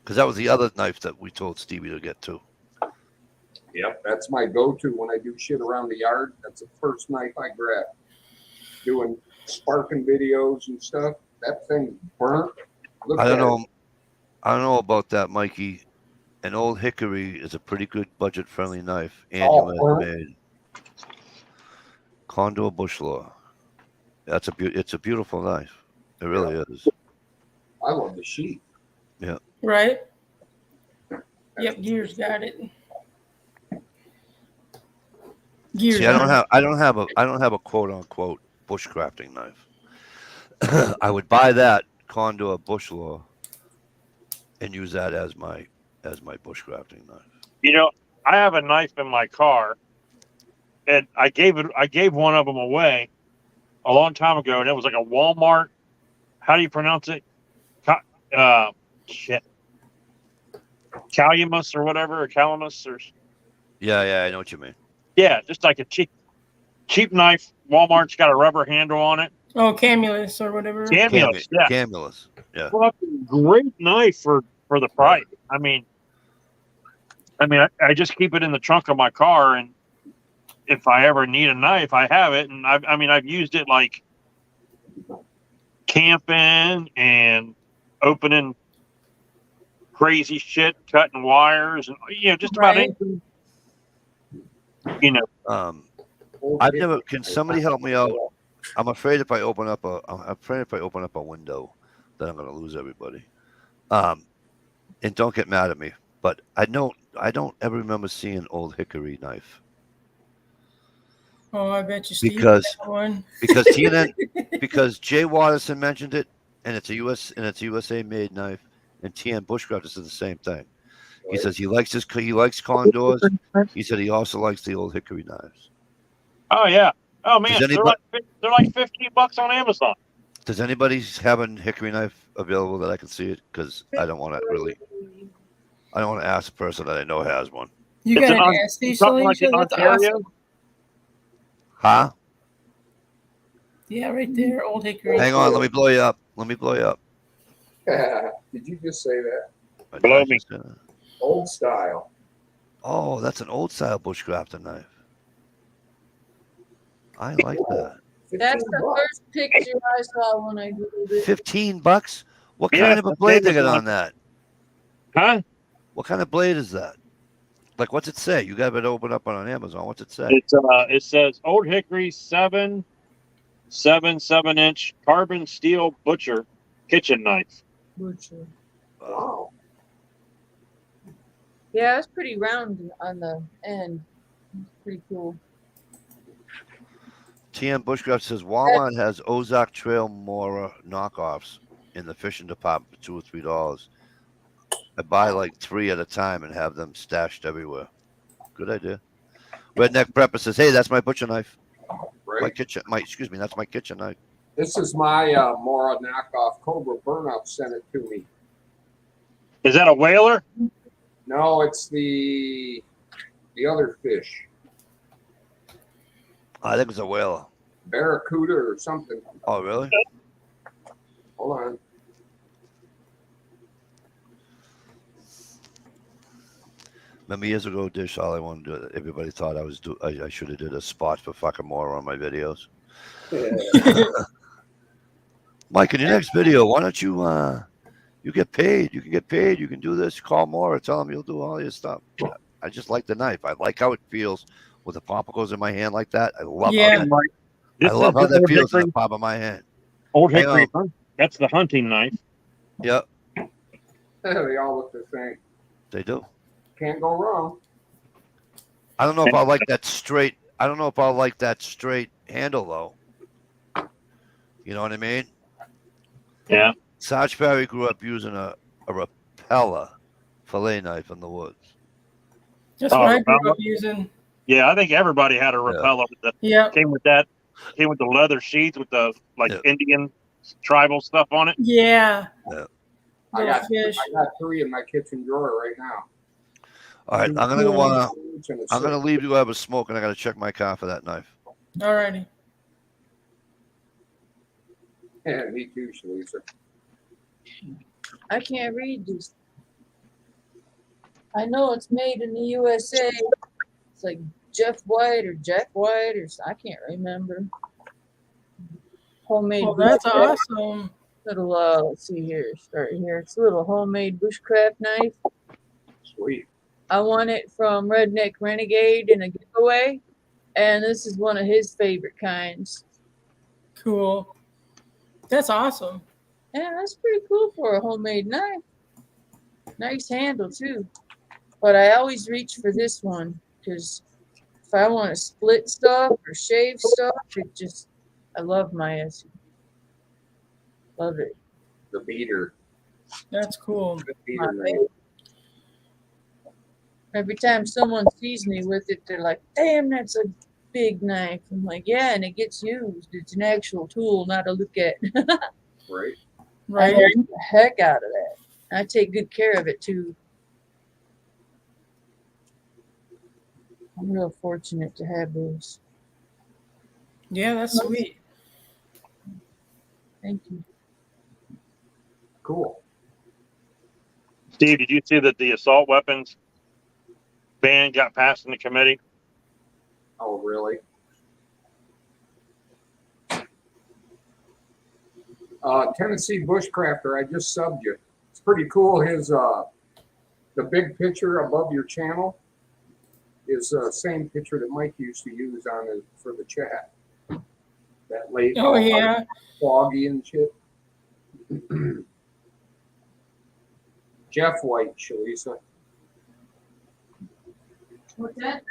Because that was the other knife that we told Stevie to get to. Yep, that's my go-to when I do shit around the yard. That's the first knife I grab. Doing sparking videos and stuff. That thing burnt. I don't know about that, Mikey. An Old Hickory is a pretty good budget-friendly knife, and US made. Condor Bushlaw. It's a beautiful knife. It really is. I love the sheath. Yeah. Right. Yep, Gears got it. Gears. See, I don't have a quote unquote bushcrafting knife. I would buy that Condor Bushlaw and use that as my bushcrafting knife. You know, I have a knife in my car, and I gave one of them away a long time ago, and it was like a Walmart. How do you pronounce it? Calumet or whatever, or Calamus or. Yeah, I know what you mean. Yeah, just like a cheap knife. Walmart's got a rubber handle on it. Oh, Camulus or whatever. Camulus, yeah. Camulus, yeah. Fucking great knife for the price. I mean, I just keep it in the trunk of my car, and if I ever need a knife, I have it. And I've used it like camping and opening crazy shit, cutting wires, and just about anything. Can somebody help me out? I'm afraid if I open up a window, then I'm going to lose everybody. And don't get mad at me, but I don't ever remember seeing an Old Hickory knife. Oh, I bet you Steve because one. because TNN because Jay Watterson mentioned it, and it's a USA made knife, and TN Bushcrafters is the same thing. He says he likes condors. He said he also likes the Old Hickory knives. Oh yeah. Oh man, they're like $15 on Amazon. Does anybody have a hickory knife available that I can see it? Because I don't want to ask the person that I know has one. You got an nasty something like in Ontario? Awesome. Huh? Yeah, right there, Old Hickory. Hang on, let me blow you up. Let me blow you up. Did you just say that? Blow me. Old style. Oh, that's an old style bushcrafting knife. I like that. That's 15 the bucks. first picture I saw when I googled it. $15? What Yeah, kind of a that's blade they got Amazon. on that? Huh? What kind of blade is that? Like, what's it say? You got it open up on Amazon. What's it say? It's it says Old Hickory 7.77-inch carbon steel butcher kitchen knife. Butcher. Wow. Yeah, it's pretty round on the end. Pretty cool. TM Bushcraft says Walmart has Ozark Trail Mora knockoffs in the fishing department for $2 or $3. I buy like 3 at a time and have them stashed everywhere. Good idea. Redneck Prepper says, "Hey, that's my butcher knife. Right. Excuse me, that's my kitchen knife." This is my Mora knockoff Cobra Burnup sent it to me. Is that a whaler? No, it's the other fish. I think it's a whaler. Barracuda or something. Oh, really? Hold on. Remember years ago, Dish, all I wanted to do, everybody thought I should have did a spot for fucking more on my videos. Mike, in your next video, why don't you you get paid? You can get paid. You can do this. Call more. Tell them you'll do all your stuff. I just like the knife. I like how it feels with the popsicles in my hand like that. I love Yeah. how This I love is how the that feels in the palm of my hand. Old Hang Hickory. That's the hunting knife. Yep, They all look the same. they do. Can't go wrong. I don't know if I like that straight. I don't know if I like that straight handle though. You know what I mean? Yeah. Sarge Perry grew up using a repeller fillet knife in the woods. That's Oh, what I grew Rapala? up using. Yeah, I think everybody had a repeller that Yep. came with that. Came with the leather sheath with the Yeah. Indian tribal stuff on it. Yeah. Yeah. I Little got fish. 3 in my kitchen drawer right now. All right, I'm gonna go. I'm gonna leave you have a smoke, and I gotta check my car for that knife. Alrighty. Yeah, me too, Shalisa. I can't read this. I know it's made in the USA. It's like Jeff White or Jack White or I can't remember. Homemade. Well, that's bushcraft. awesome. Little let's see here. Start here. It's a little homemade bushcraft knife. Sweet. I won it from Redneck Renegade in a giveaway, and this is one of his favorite kinds. Cool. That's awesome. Yeah, that's pretty cool for a homemade knife. Nice handle too. But I always reach for this one because if I want to split stuff or shave stuff, I love my Essie. Love it. The beater. That's cool. The beater knife. Every time someone sees me with it, they're like, "Damn, that's a big knife." I'm like, "Yeah, and it gets used. It's an actual tool, not a look at." Right. I Right. use the heck out of that. I take good care of it too. I'm real fortunate to have those. Yeah, that's sweet. Thank you. Cool. Steve, did you see that the assault weapons ban got passed in the committee? Oh, really? Tennessee Bushcrafter, I just subbed you. It's pretty cool. His the big picture above your channel is the same picture that Mike used to use for the chat. That late Oh, yeah. foggy and shit. Jeff White, Shalisa. What's that?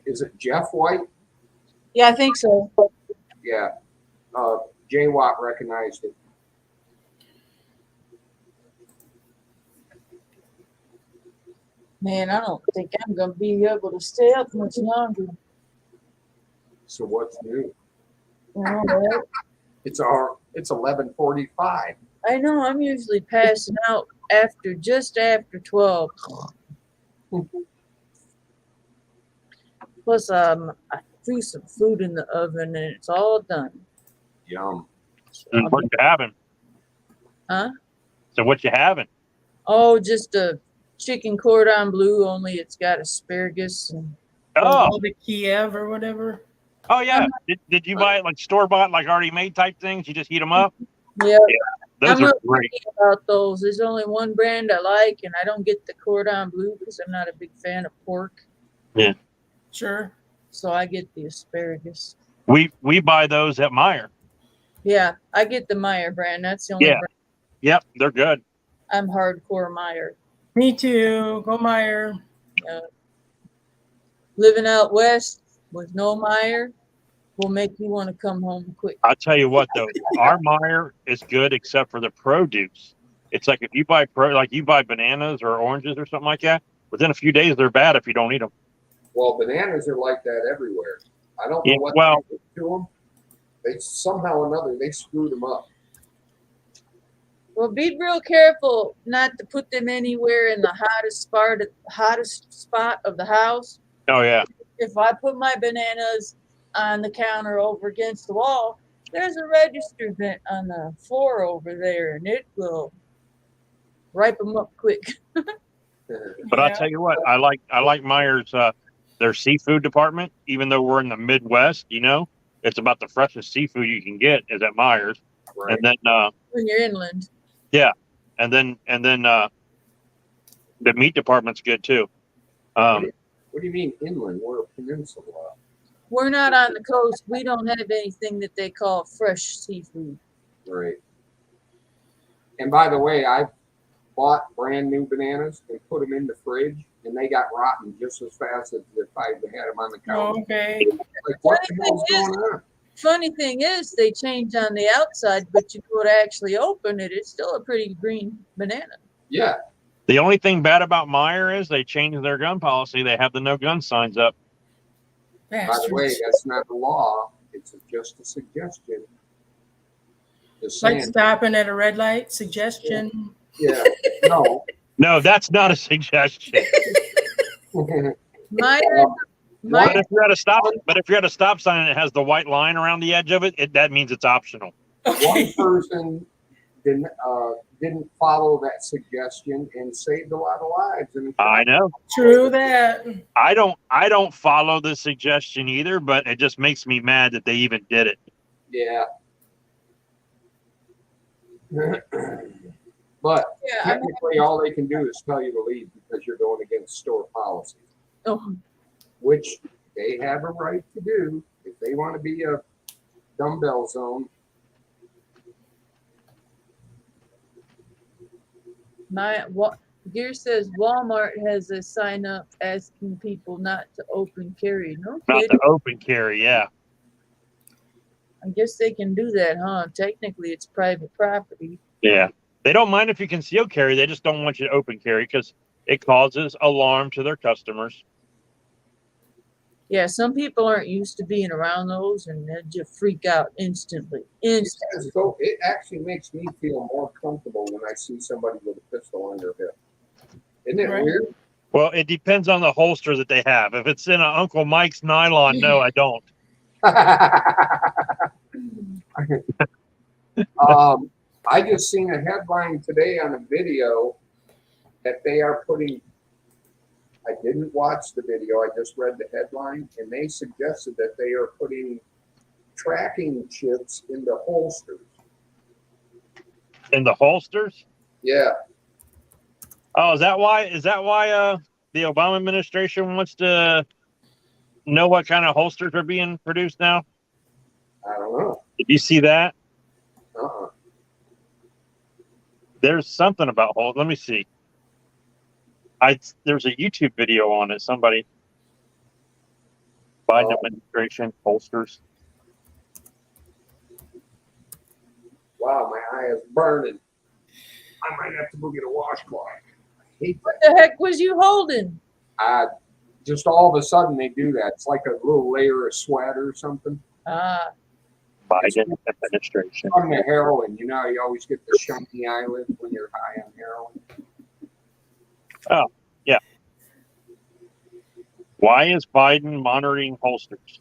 Is it Jeff White? Yeah, I think so. Yeah. J. Watt recognized it. Man, I don't think I'm gonna be able to stay up much longer. So what's new? Well, right? It's 11:45. I know I'm usually passing out just after 12. Plus, I threw some food in the oven and it's all done. Yum. What you having? Huh? So what you having? Oh, just a chicken cordon bleu, only it's got asparagus and Oh, The Kiev or whatever. oh yeah. Did you buy it like store bought, like already made type things? You just heat them up. yeah. Those I'm are not great. picky about those. There's only one brand I like, and I don't get the cordon bleu because I'm not a big fan of pork. Sure. So I get the asparagus. We buy those at Meijer. Yeah, I get the Meyer brand. That's the only Yeah. brand. Yep, they're good. I'm hardcore Meyer. Me too. Go Meyer. Living out west with no Meyer will make you want to come home quick. I'll tell you what though, our Meijer is good except for the produce. It's like if you buy like you buy bananas or oranges or something like that, within a few days they're bad if you don't eat them. Well, bananas are like that everywhere. I don't know Yeah, what well- they did to them. They somehow or another they screwed them up. Well, be real careful not to put them anywhere in the hottest spot of the house. Oh yeah. If I put my bananas on the counter over against the wall, there's a register vent on the floor over there, and it will ripe them up quick. But I'll tell you what, I like Meijer's their seafood department, even though we're in the Midwest, you know, it's about the freshest seafood you can get is at Meijer's. Right. And then When you're inland. and then the meat department's good too. What do you mean inland? We're a peninsula. We're not on the coast. We don't have anything that they call fresh seafood. Right. And by the way, I bought brand new bananas and put them in the fridge, and they got rotten just as fast as if I had them on the counter. Okay. Like, what the hell's going on? Funny thing is, they change on the outside, but you go to actually open it, it's still a pretty green banana. Yeah. The only thing bad about Meijer is they changed their gun policy. They have the no gun signs up. By the way, that's not the law. It's just a suggestion. Just Like saying. stopping at a red light. Suggestion. Yeah. No. No, that's not a suggestion. Meyer, But if you're at a stop sign and it has the white line around the edge of it, that means it's optional. One person didn't follow that suggestion and saved a lot of lives. And I know. True that. I don't follow the suggestion either, but it just makes me mad that they even did it. Yeah. But yeah, technically, all they can do is tell you to leave because you're going against store policy, oh, which they have a right to do if they want to be a dumbbell zone. Gear says Walmart has a sign up asking people not to open carry. No Not kidding. the open carry, yeah. I guess they can do that, huh? Technically, it's private property. Yeah. They don't mind if you conceal carry. They just don't want you to open carry because it causes alarm to their customers. Yeah, some people aren't used to being around those, and they just freak out instantly. So it actually makes me feel more comfortable when I see somebody with a pistol on their hip. Isn't it Right. weird? Well, it depends on the holster that they have. If it's in a Uncle Mike's nylon, no, I don't. I just seen a headline today on a video that they are putting. I didn't watch the video. I just read the headline, and they suggested that they are putting tracking chips into holsters. In the holsters? Yeah. Oh, is that why the Obama administration wants to know what kind of holsters are being produced now? I don't know. Did you see that? Uh-uh. There's something about holsters. Let me see. There's a YouTube video on it. Somebody, Biden administration holsters. Wow, my eye is burning. I might have to go get a washcloth. I hate What that. the heck was you holding? Just all of a sudden they do that. It's like a little layer of sweat or something. Ah, Biden administration. On the heroin, you know, you always get the shiny eyelids when you're high on heroin. Oh, yeah. Why is Biden monitoring holsters?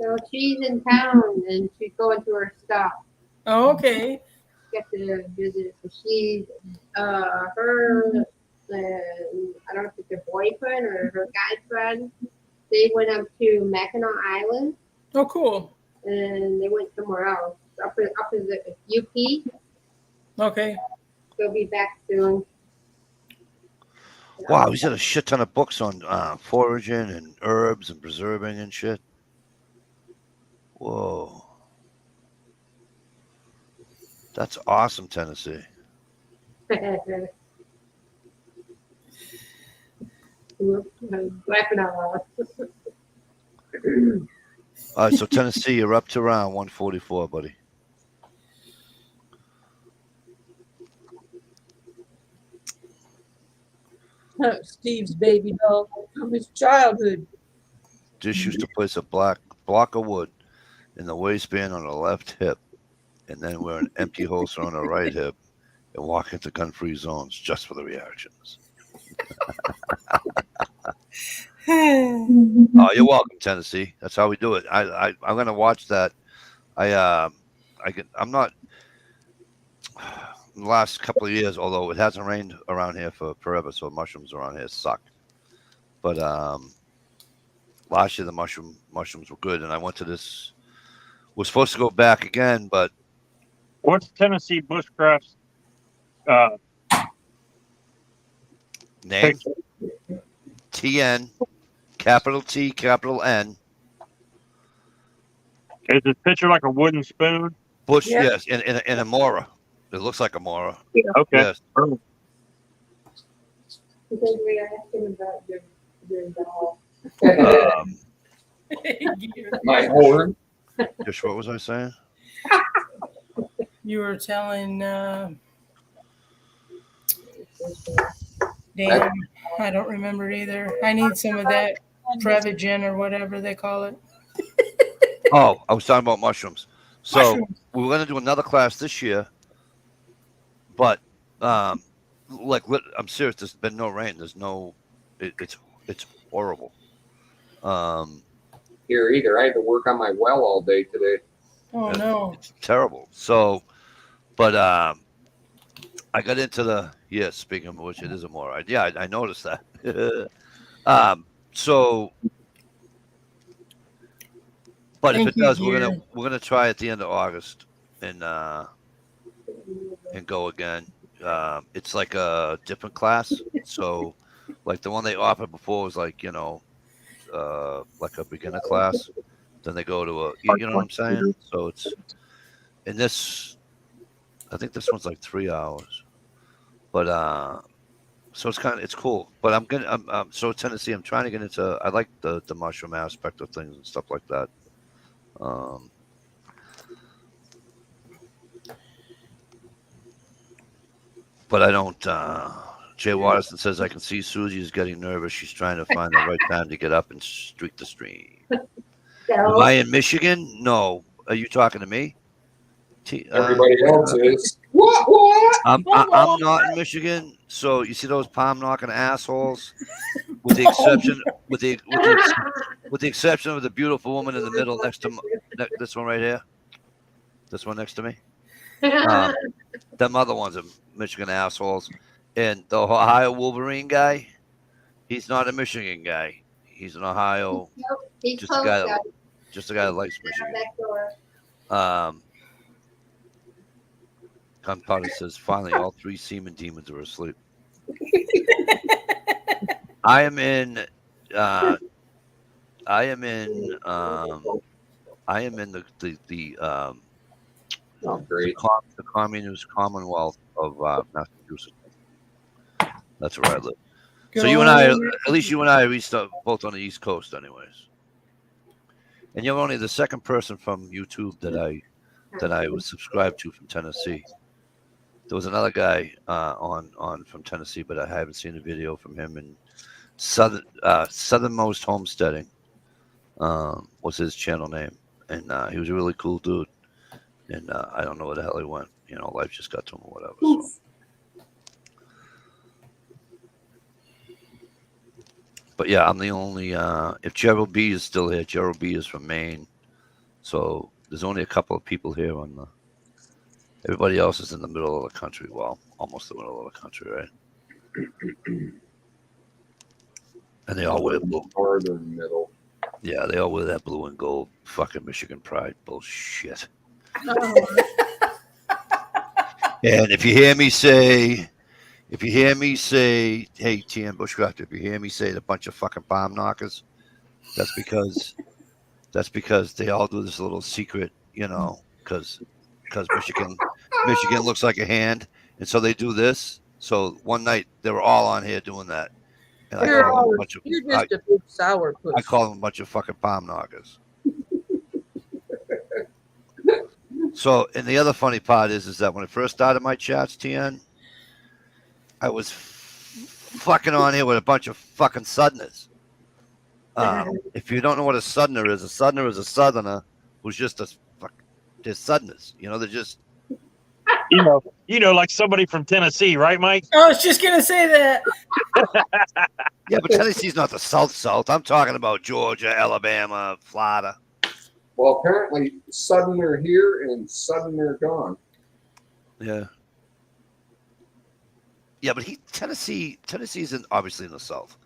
So she's in town and she's going to her stop. Oh, okay. Get to visit. So she's her I don't know if it's her boyfriend or her guy friend. They went up to Mackinac Island Oh, cool. and they went somewhere else. Up in the UP. Okay. They'll be back soon. Wow, he's got a shit ton of books on foraging and herbs and preserving and shit. Whoa. That's awesome, Tennessee. Laughing out loud. All right, so Tennessee, you're up to round 144, buddy. Steve's baby doll from his childhood. Just used to place a block of wood in the waistband on the left hip, and then wear an empty holster on the right hip, and walk into gun-free zones just for the reactions. Oh, you're welcome, Tennessee. That's how we do it. I'm gonna watch that. I'm not. The last couple of years, although it hasn't rained around here for forever, so mushrooms around here suck. But last year the mushrooms were good, and I went to this. We're supposed to go back again, but What's Tennessee Bushcraft's name picture? TN, capital T, capital N. Is this picture like a wooden spoon? Bush, Yeah. yes, in a mora. It looks like a mora. Okay. Yes. Perfect. Because we are asking about your doll. My horn. Just what was I saying? You were telling, damn, I don't remember either. I need some of that Prevagen or whatever they call it. Oh, I was talking about mushrooms. So Mushrooms. we were going to do another class this year, but I'm serious. There's been no rain. There's no. It's horrible. Here either. I had to work on my well all day today. Oh, no. It's terrible. So, but I got into the speaking of which, it is a more. Yeah, I noticed that. So, but if Thank it you, does, dear. we're gonna try at the end of August and go again. It's like a different class. So, like the one they offered before was like like a beginner class. Then they go to you know what I'm saying? So it's in this. I think this one's like 3 hours, but so it's cool. But I'm so Tennessee. I'm trying to get into. I like the mushroom aspect of things and stuff like that. But I don't. Jay Watterson says, I can see Susie is getting nervous. She's trying to find the right time to get up and streak the stream. Am I in Michigan? No. Are you talking to me? Everybody else is. What? I'm not in Michigan. So you see those palm knocking assholes, with the exception with the exception of the beautiful woman in the middle next to this one right here, this one next to me. Them other ones are Michigan assholes. And the Ohio Wolverine guy, he's not a Michigan guy. He's an Ohio. Nope, he's Just a close, guy guys. Just a guy that likes Michigan. Back door. Gunpowder says, finally, all three semen demons are asleep. I am in the Oh, great. the Communist Commonwealth of Massachusetts. That's where I live. Good So you and I, old- at least you and I, are both on the East Coast, anyways. And you're only the second person from YouTube that I was subscribed to from Tennessee. There was another guy on from Tennessee, but I haven't seen a video from him. And Southernmost Homesteading was his channel name, and he was a really cool dude. And I don't know where the hell he went. You know, life just got to him or whatever. So. But yeah, I'm the only. If Gerald B is still here, Gerald B is from Maine. So there's only a couple of people here on the. Everybody else is in the middle of the country. Well, almost the middle of the country, right? And they all wear blue. Northern middle. Yeah, they all wear that blue and gold fucking Michigan pride bullshit. Oh, And if you hear me say, hey, TM Bushcraft, if you hear me say a bunch of fucking bomb knockers, that's because they all do this little secret, because Michigan looks like a hand, and so they do this. So one night they were all on here doing that, and you're I call them just a big sourpuss. I call them a bunch of fucking bomb knockers. So, and the other funny part is that when I first started my chats, TN, I was fucking on here with a bunch of fucking Southerners. If you don't know what a Southerner is a Southerner who's just they're Southerners. They're just. Like somebody from Tennessee, right, Mike? I was just gonna say that. Yeah, but Tennessee's not the South. I'm talking about Georgia, Alabama, Florida. Well, apparently Southerner here and Southerner gone. Yeah. Yeah, but Tennessee's obviously in the South.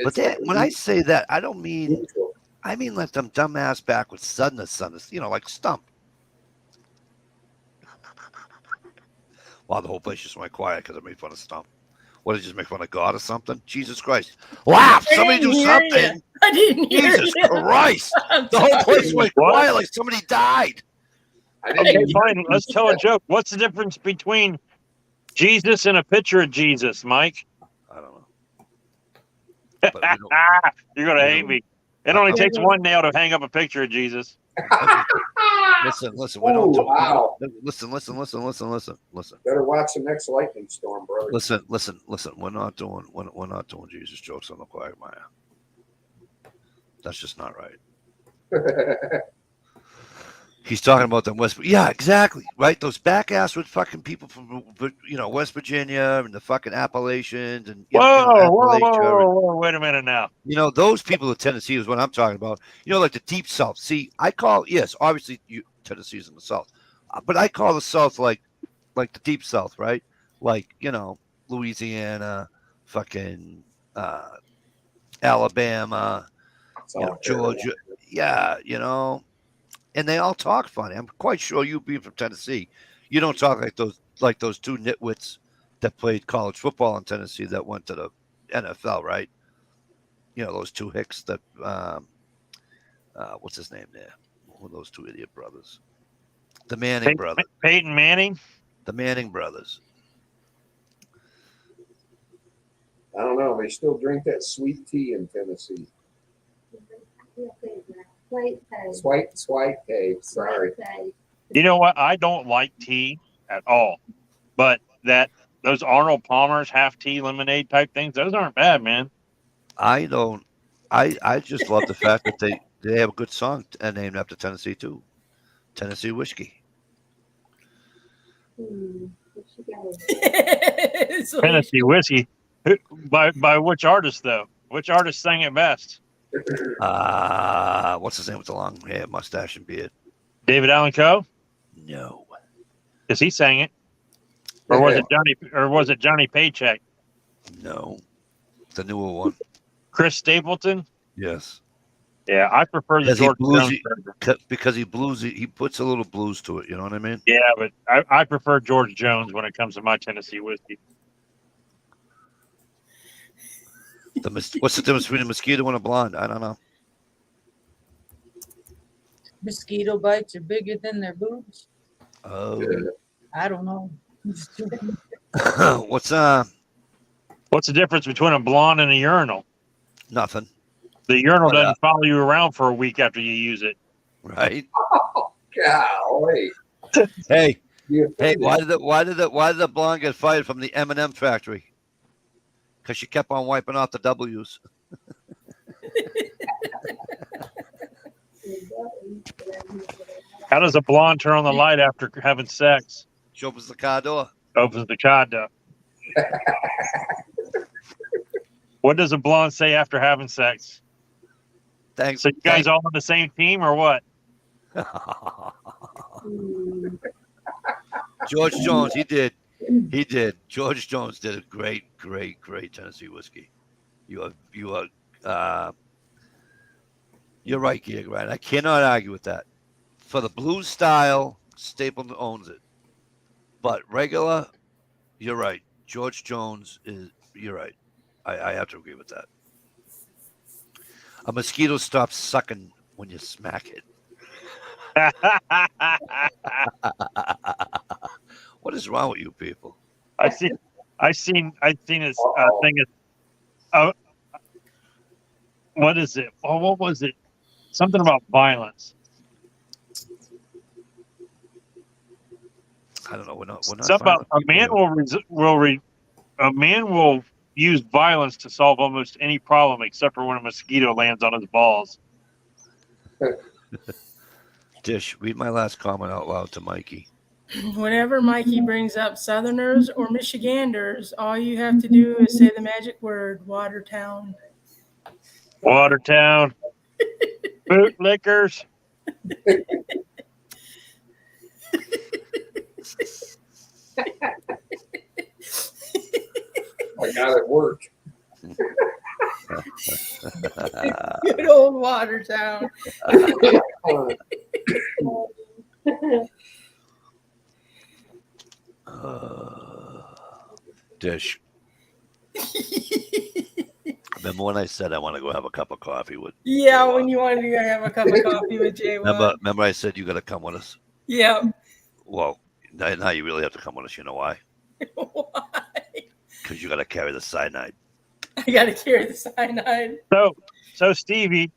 But when I say that, I don't mean neutral. I mean like them dumbass backwards Southerners, like Stump. Wow, the whole place just went quiet because I made fun of Stump. What, did you just make fun of God or something? Jesus Christ. Laugh! Somebody do something! I didn't hear Jesus you. Christ! The whole place went quiet like somebody died. I didn't Okay, even fine. Let's tell a joke. What's the difference between Jesus and a picture of Jesus, Mike? I don't know. But we don't, You're going to hate me. It only takes one nail to hang up a picture of Jesus. listen. We don't. wow. Listen. Better watch the next lightning storm, brother. Listen. We're not doing Jesus jokes on the Quagmire. That's just not right. He's talking about them West. Yeah, exactly. Right. Those back ass with fucking people from West Virginia and the fucking Appalachians and Whoa! Wait a minute now. Those people in Tennessee is what I'm talking about. Like the deep South. See, obviously Tennessee's in the South, but I call the South like the deep South, right? Like Louisiana, fucking Alabama, Georgia. Yeah, and they all talk funny. I'm quite sure you being from Tennessee, you don't talk like those two nitwits that played college football in Tennessee that went to the NFL, right? Those two hicks that what's his name there? Who are those two idiot brothers? The Manning brothers. Peyton Manning? The Manning brothers. I don't know. They still drink that sweet tea in Tennessee. Sweet tea. Sorry. You know what? I don't like tea at all. But those Arnold Palmer's half tea lemonade type things, those aren't bad, man. I don't. I just love the fact that they have a good song named after Tennessee too. Tennessee whiskey. Tennessee whiskey. By which artist though? Which artist sang it best? What's his name with the long hair, mustache, and beard? David Allan Coe? No. Because he sang it. Or was it Johnny Paycheck? No. The newer one. Chris Stapleton? Yes. Yeah, I prefer the George Jones version. Because he puts a little blues to it, you know what I mean? Yeah, but I prefer George Jones when it comes to my Tennessee whiskey. What's the difference between a mosquito and a blonde? I don't know. Mosquito bites are bigger than their boobs. Oh. I don't know. What's the difference between a blonde and a urinal? Nothing. The urinal doesn't follow you around for a week after you use it. Right. Oh, golly. Hey, why did the blonde get fired from the M&M factory? Because she kept on wiping off the W's. How does a blonde turn on the light after having sex? She opens the car door. Opens the car door. What does a blonde say after having sex? Thanks. So you guys all on the same team or what? Mm. George Jones, he did. George Jones did a great Tennessee whiskey. You are, you're right, Gig, right? I cannot argue with that. For the blues style, Stapleton owns it. But regular, you're right. George Jones is. You're right. I have to agree with that. A mosquito stops sucking when you smack it. What is wrong with you people? I seen this Uh-oh. thing. What is it? Oh, what was it? Something about violence. I don't know. We're not Something about a man will use violence to solve almost any problem except for when a mosquito lands on his balls. Dish, read my last comment out loud to Mikey. Whenever Mikey brings up Southerners or Michiganders, all you have to do is say the magic word, Watertown. Watertown, bootlickers. I got it worked. Good old Watertown. Dish. Remember when I said I want to go have a cup of coffee with? Yeah, J-Walk? when you wanted to go have a cup of coffee with J-Walk. Remember I said you got to come with us? Yeah. Well, now you really have to come with us. You know why? Why? Because you got to carry the cyanide. I got to carry the cyanide. So Stevie,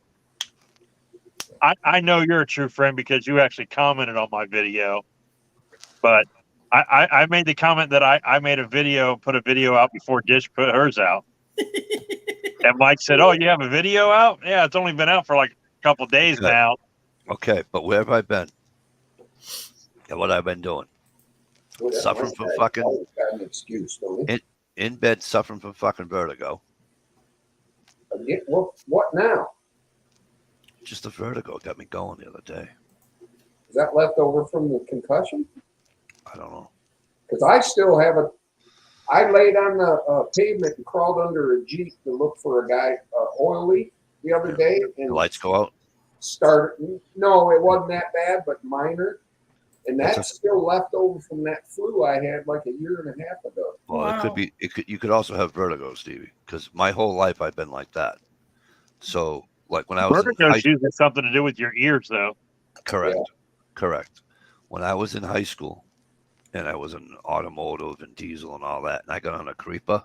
I know you're a true friend because you actually commented on my video, but I made the comment that I made put a video out before Dish put hers out. And Mike said, "Oh, you have a video out? Yeah, it's only been out for like a couple days Good. now." Okay, but where have I been? And what I've been doing? Suffering from fucking Always got an excuse, don't he? in bed, suffering from fucking vertigo. What now? Just the vertigo got me going the other day. Is that left over from the concussion? I don't know. Because I still have a. I laid on the pavement and crawled under a Jeep to look for a guy, oil leak the other day. And The lights go out. started. No, it wasn't that bad, but minor. And That's that's still left over from that flu I had like a year and a half ago. Well, it could Wow. be. You could also have vertigo, Stevie, because my whole life I've been like that. So, like when I was in Vertigo's high, usually something to do with your ears, though. correct. When I was in high school, and I was in automotive and diesel and all that, and I got on a creeper.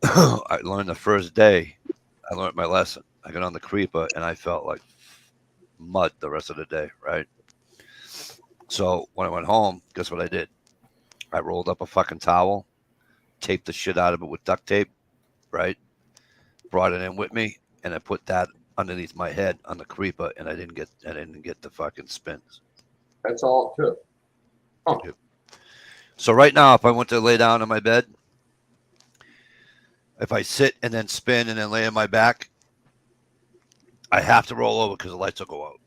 I learned the first day. I learned my lesson. I got on the creeper, and I felt like mud the rest of the day. Right. So when I went home, guess what I did? I rolled up a fucking towel, taped the shit out of it with duct tape, right? Brought it in with me, and I put that underneath my head on the creeper, and I didn't get the fucking spins. That's all it took. Oh. So right now, if I went to lay down on my bed, if I sit and then spin and then lay on my back, I have to roll over because the lights will go out.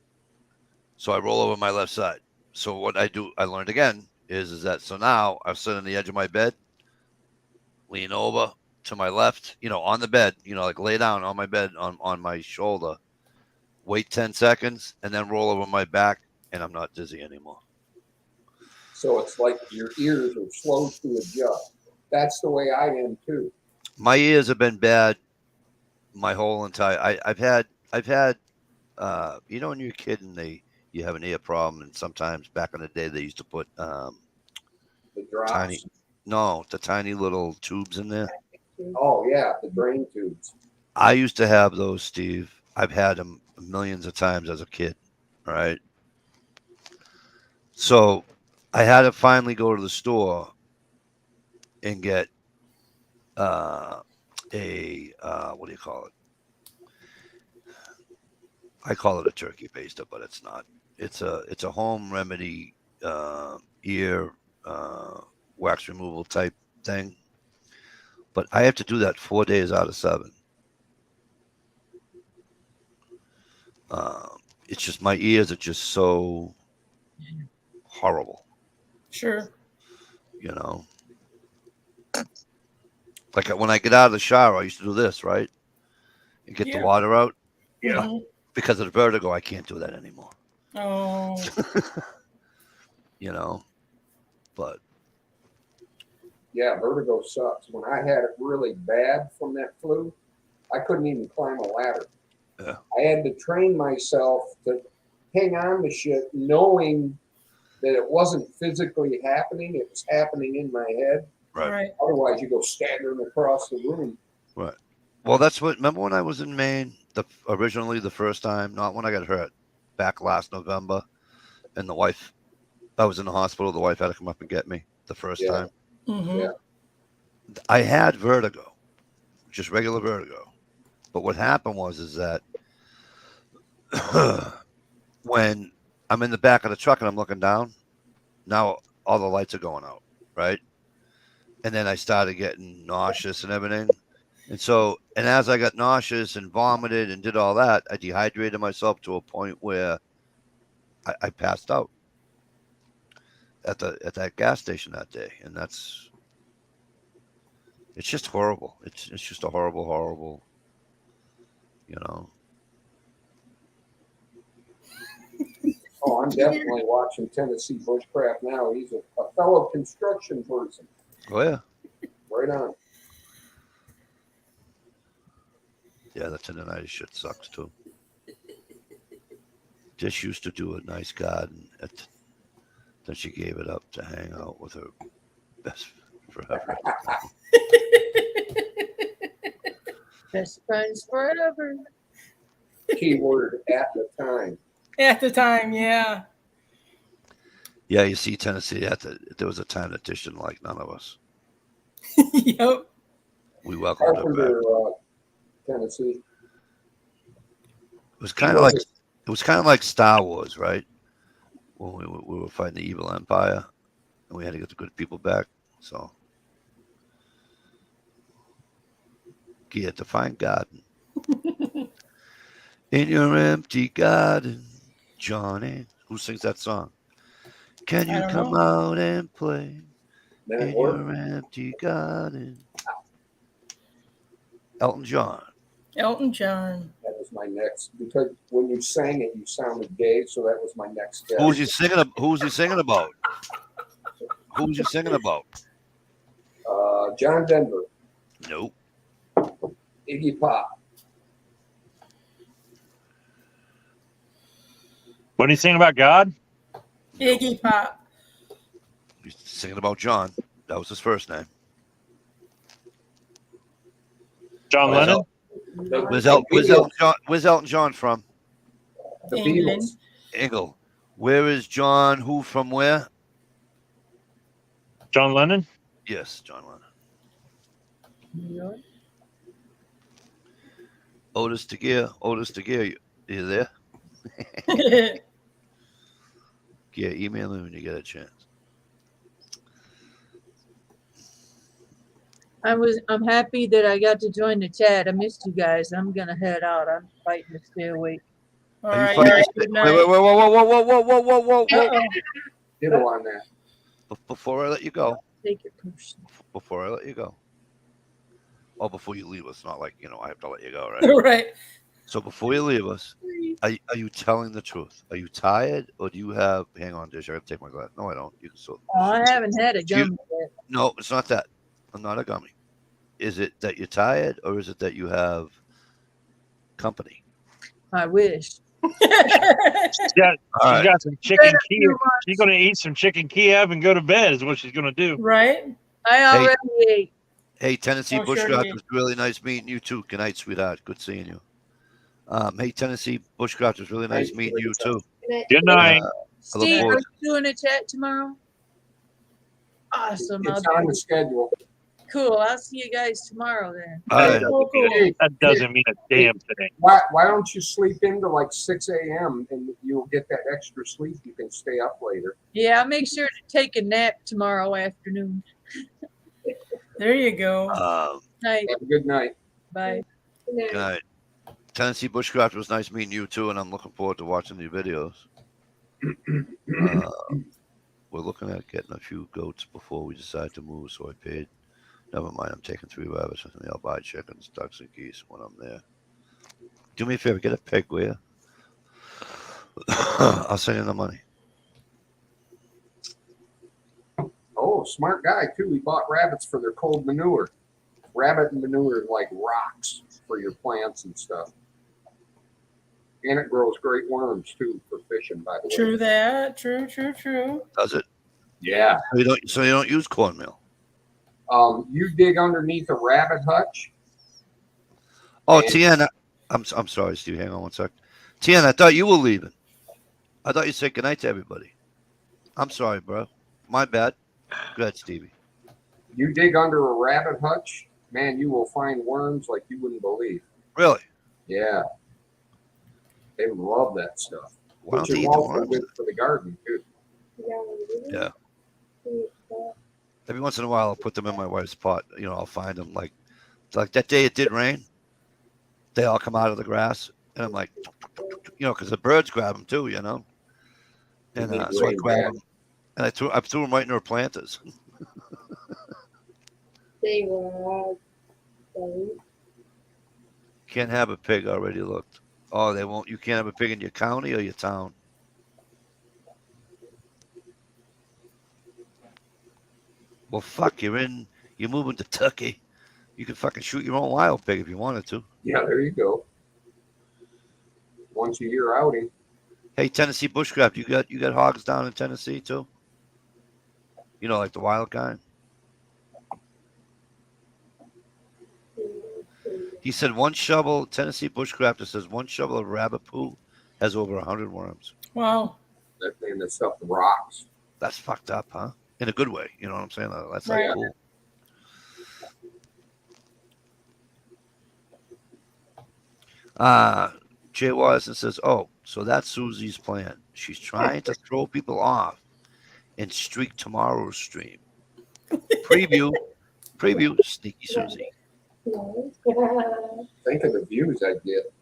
So I roll over my left side. So what I do, I learned again, is that so now I sit on the edge of my bed, lean over to my left, on the bed, like lay down on my bed on my shoulder, wait 10 seconds, and then roll over my back, and I'm not dizzy anymore. So it's like your ears are slow to adjust. That's the way I am too. My ears have been bad my whole entire. I've had when you're a kid and you have an ear problem, and sometimes back in the day they used to put The drops. the tiny little tubes in there. Oh yeah, the drain tubes. I used to have those, Steve. I've had them millions of times as a kid. All right. So I had to finally go to the store and get what do you call it? I call it a turkey baster, but it's not. It's a home remedy ear wax removal type thing. But I have to do that 4 days out of 7. it's just my ears are just so horrible. Sure. You know, like when I get out of the shower, I used to do this, right? And get the Yeah. water out. Mhm. Because of the vertigo, I can't do that anymore. Oh. You know, but Yeah, vertigo sucks. When I had it really bad from that flu, I couldn't even climb a ladder. Yeah. I had to train myself to hang on to shit, knowing that it wasn't physically happening; it was happening in my head. right. Otherwise, you go staggering across the room. Right. Well, that's what. Remember when I was in Maine, originally the first time, not when I got hurt, back last November, and the wife, I was in the hospital. The wife had to come up and get me the first Yeah. time. Mhm. Yeah. I had vertigo, just regular vertigo. But what happened is that when I'm in the back of the truck and I'm looking down, now all the lights are going out, right? And then I started getting nauseous and everything. And so, and as I got nauseous and vomited and did all that, I dehydrated myself to a point where I passed out at that gas station that day. And it's just horrible. It's just a horrible, you know. Oh, I'm definitely watching Tennessee Bushcraft now. He's a fellow construction person. Oh yeah. Right on. Yeah, the tendonitis shit sucks too. Just used to do a nice garden. Then she gave it up to hang out with her best forever. Best friends forever. Keyword at the time. At the time, yeah. Yeah, you see, Tennessee, there was a time that Tish didn't like none of us. Yep. We welcomed her back. Carpenter, Tennessee. It was kind of like Star Wars, right? When we were fighting the evil empire, and we had to get the good people back. So, get to find garden in your empty garden, Johnny. Who sings that song? Can I you don't come know. out and play Men in at work. your empty garden? Elton John. Elton John. That was my next, because when you sang it, you sounded gay, so that was my next guess. Who's he singing? Who's he singing about? Who's he singing about? John Denver, Nope. Iggy Pop. What are you saying about God? Iggy Pop. He's singing about John. That was his first name. John Oh, Lennon? Where's Elton John from? The England. Beatles. Engel. Where is John? Who from where? John Lennon? Yes, John Lennon. New York. Otis DeGear. You there? Yeah, email him when you get a chance. I'm happy that I got to join the chat. I missed you guys. I'm gonna head out. I'm fighting to stay awake. All Are you right, fighting guys. to stay- Good Wait, night. whoa. Uh-oh. Ditto on that. Before I let you go. Take your push. Before I let you go. Oh, before you leave us. Not like, I have to let you go, right? Right. So before you leave us, are you telling the truth? Are you tired, or do you have? Hang on, Dish. I gotta take my glass. No, I don't. You can still. Oh, I haven't had a Do you- gum yet. No, it's not that. I'm not a gummy. Is it that you're tired, or is it that you have company? I wish. She's got All right. some chicken Kiev. She's going to eat some chicken Kiev and go to bed is what she's going to do. Right. I already ate. Hey, Tennessee Oh, sure Bushcraft, you it was really nice meeting you too. Good night, sweetheart. Good seeing you. Hey, Tennessee Bushcraft, it was really nice Thank you, meeting you Rachel. too. Good night. Steve, forward are you doing a chat tomorrow? Awesome. It's on the schedule. Cool. I'll see you guys tomorrow then. All right. Cool. That doesn't mean a damn thing. Why don't you sleep into like 6 a.m. and you'll get that extra sleep? You can stay up later. Yeah, I'll make sure to take a nap tomorrow afternoon. There you go. Night. Have a good night. Bye. Good night. Tennessee Bushcraft, was nice meeting you too, and I'm looking forward to watching your videos. We're looking at getting a few goats before we decide to move, so I paid. Never mind, I'm taking 3 rabbits with me. I'll buy chickens, ducks, and geese when I'm there. Do me a favor, get a pig, will you? I'll send you the money. Oh, smart guy too. He bought rabbits for their cold manure. Rabbit manure is like rocks for your plants and stuff. And it grows great worms too for fishing, by the way. True that. True. Does it? Yeah. So you don't use cornmeal? You dig underneath a rabbit hutch. Oh, And- Tiana, I'm sorry, Steve. Hang on one sec. Tiana, I thought you were leaving. I thought you said goodnight to everybody. I'm sorry, bro. My bad. Go ahead, Stevie. You dig under a rabbit hutch, man, you will find worms like you wouldn't believe. Really? Yeah. They love that stuff. Why don't Which they is eat the also worms? good for the garden too. Yeah. Every once in a while, I'll put them in my wife's pot. You know, I'll find them like that day it did rain. They all come out of the grass, and I'm like, you know, because the birds grab them too, you know. And They need so I rain grab bad. them, and I threw them right in her planters. They were Can't have a pig. Already looked. Oh, they won't. You can't have a pig in your county or your town. Well, fuck, you're moving to Turkey. You can fucking shoot your own wild pig if you wanted to. Yeah, there you go. Once a year outing. Hey, Tennessee Bushcraft, you got hogs down in Tennessee too? You know, like the wild kind? He said one shovel, Tennessee Bushcrafter says one shovel of rabbit poo has over 100 worms. Wow. That thing that stuff rocks. That's fucked up, huh? In a good way. You know what I'm saying? That's Right. like cool. Jay Watson says, oh, so that's Susie's plan. She's trying to throw people off and streak tomorrow's stream. Preview, sneaky Susie. Think of the views I'd get.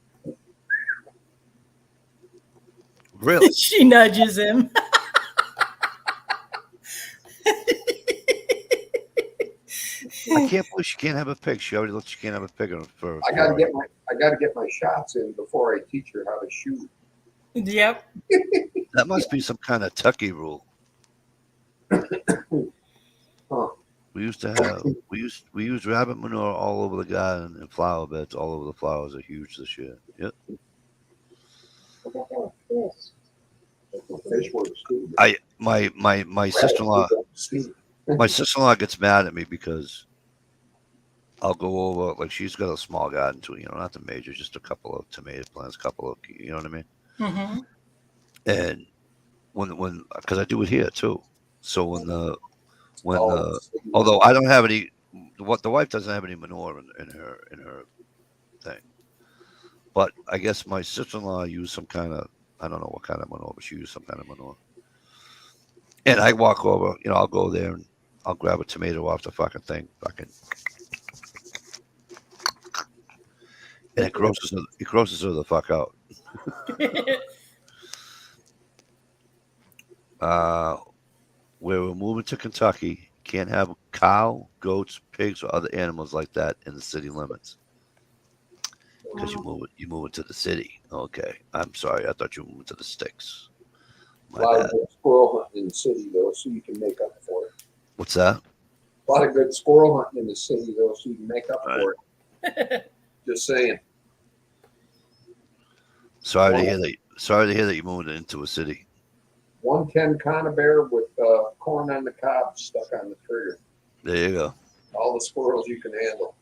Really? She nudges him. I can't believe she can't have a pig. She already looked. She can't have a pig for. I gotta get my shots in before I teach her how to shoot. Yep. That must be some kind of Tucky rule. Huh. We used to have we used rabbit manure all over the garden and flower beds all over. The flowers are huge this year. Yep. Fish works too. My sister-in-law gets mad at me because I'll go over, like, she's got a small garden too, you know, not the major, just a couple of tomato plants, couple of, you know what I mean? Mm-hmm. And when because I do it here too. So although I don't have any, the wife doesn't have any manure in her thing, but I guess my sister-in-law used some kind of, I don't know what kind of manure, but she used some kind of manure. And I walk over, you know, I'll go there and I'll grab a tomato off the fucking thing, and it grosses her the fuck out. Where we're moving to Kentucky, can't have cow, goats, pigs, or other animals like that in the city limits. Because you move it to the city. Okay, I'm sorry. I thought you were moving to the sticks. A lot of good squirrel hunting in the city, though, so you can make up for it. What's that? A lot of good squirrel hunting in the city, though, so you can make up for it. Just saying. Sorry to hear that you moved into a city. 110 conibear with corn on the cob stuck on the trigger. There you go. All the squirrels you can handle.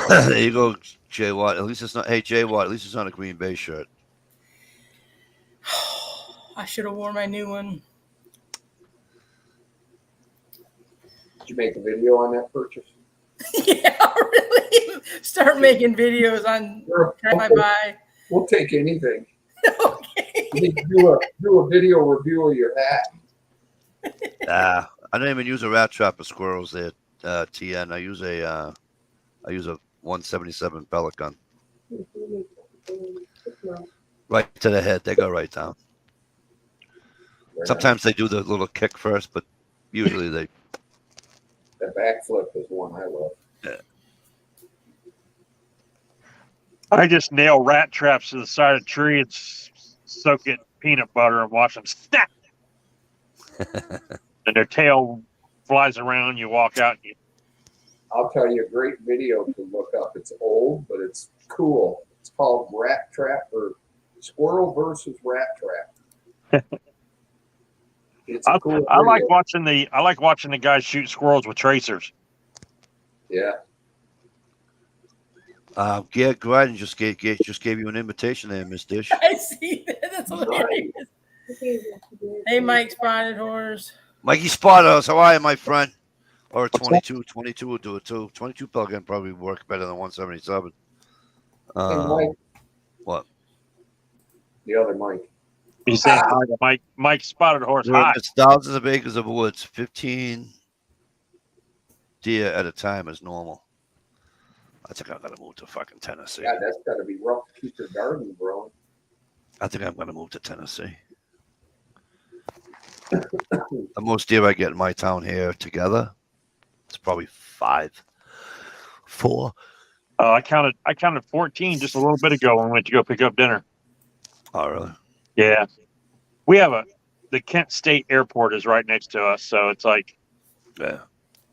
There you go, Jay Watt. At least it's not. Hey, Jay Watt. At least it's not a Green Bay shirt. I should have worn my new one. Did you make a video on that purchase? Yeah, really. Start making videos on time I buy. We'll take anything. Okay. You need to do a video review of your hat. I don't even use a rat trap for squirrels there, TN. I use a 177 pellet gun. Right to the head. They go right down. Sometimes they do the little kick first, but usually they. The backflip is one I love. Yeah. I just nail rat traps to the side of a tree and soak it in peanut butter and watch them snap. And their tail flies around. You walk out. And I'll tell you a great video to look up. It's old, but it's cool. It's called Rat Trap or Squirrel versus Rat Trap. It's a cool I like video. watching the guys shoot squirrels with tracers. Yeah. Garrett Gryden just gave you an invitation there, Miss Dish. I see that. That's hilarious. Hey, Mike Spotted Horse. Mikey Spottos, how are you, my friend? Or 22 will do it too. 22 plug-in probably work better than 177. Hey, Mike. What? The other Mike. He's saying Mike Spotted Horse. Hi. It's thousands of acres of woods. 15 deer at a time is normal. I think I'm gonna move to fucking Tennessee. Yeah, that's got to be rough to keep your garden growing. I think I'm gonna move to Tennessee. The most deer I get in my town here together, it's probably 4. I counted 14 just a little bit ago when we went to go pick up dinner. Oh, really? Yeah, we have the Kent State Airport is right next to us, so it's like, Yeah.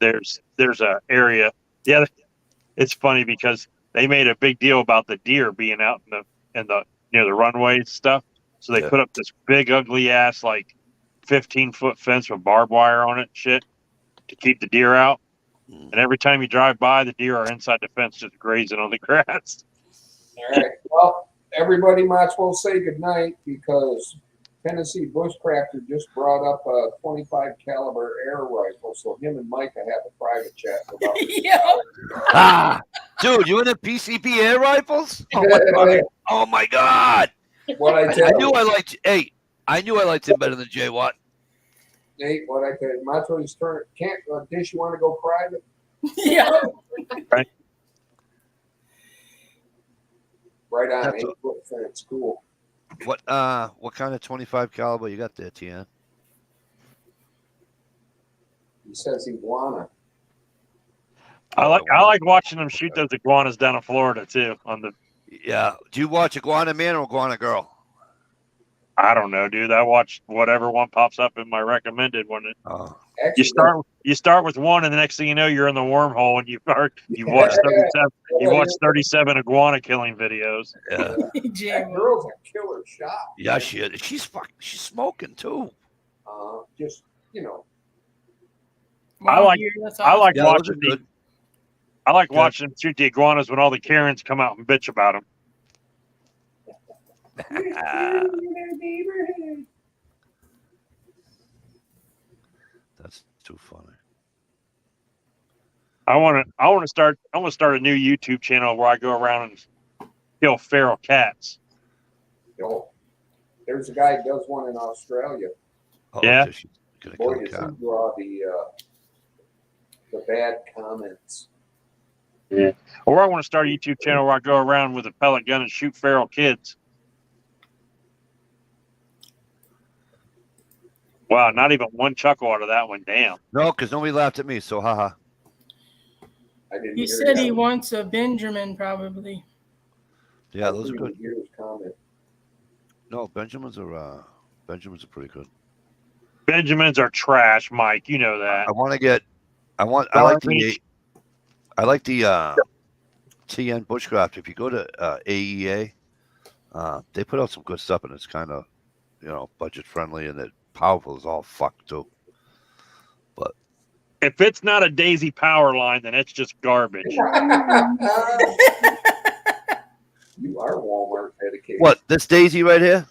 There's a area. Yeah, it's funny because they made a big deal about the deer being out in the near the runway and stuff. So they put up this big ugly ass 15-foot fence with barbed wire on it, and shit, to keep the deer out. And every time you drive by, the deer are inside the fence just grazing on the grass. All right. Well, everybody might as well say goodnight because Tennessee Bushcrafter just brought up a 25 caliber air rifle, so him and Micah have a private chat about it. Yeah. Dude, you into PCP air rifles? Oh my god! What I tell I knew you, I liked. Hey, I knew I liked him better than Jay Watt. Nate, what I tell you, Macho's turn. Can't Dish, you want to go private? Yeah. Right on, That's 8-foot fence, cool. What kind of 25 caliber you got there, TN? He says iguana. I like watching them shoot those iguanas down in Florida too. Yeah. Do you watch Iguana Man or Iguana Girl? I don't know, dude. I watch whatever one pops up in my recommended one. Oh. Actually, You start with one, and the next thing you know, you're in the wormhole, and you watch 37. You watch 37 iguana killing videos. Yeah. that girl's a killer shot. Yeah, she is. She's smoking too. Just I like Yeah, watching those are good. I like watching them shoot the iguanas when all the Karens come out and bitch about them. That's too funny. I want to start a new YouTube channel where I go around and kill feral cats. There's a guy who does one in Australia. Yeah. Boy, does he draw the bad comments. Yeah. Or I want to start a YouTube channel where I go around with a pellet gun and shoot feral kids. Wow, not even one chuckle out of that one. Damn. No, because nobody laughed at me, so haha. I didn't He hear said that. he wants a Benjamin, probably. Yeah, those are good. Hear his comment. No, Benjamins are pretty good. Benjamins are trash, Mike. You know that. I like the TN Bushcraft. If you go to AEA, they put out some good stuff, and it's kind of budget friendly, and it powerful as all fuck too. But if it's not a Daisy power line, then it's just garbage. You are Walmart dedicated. what? This Daisy right here?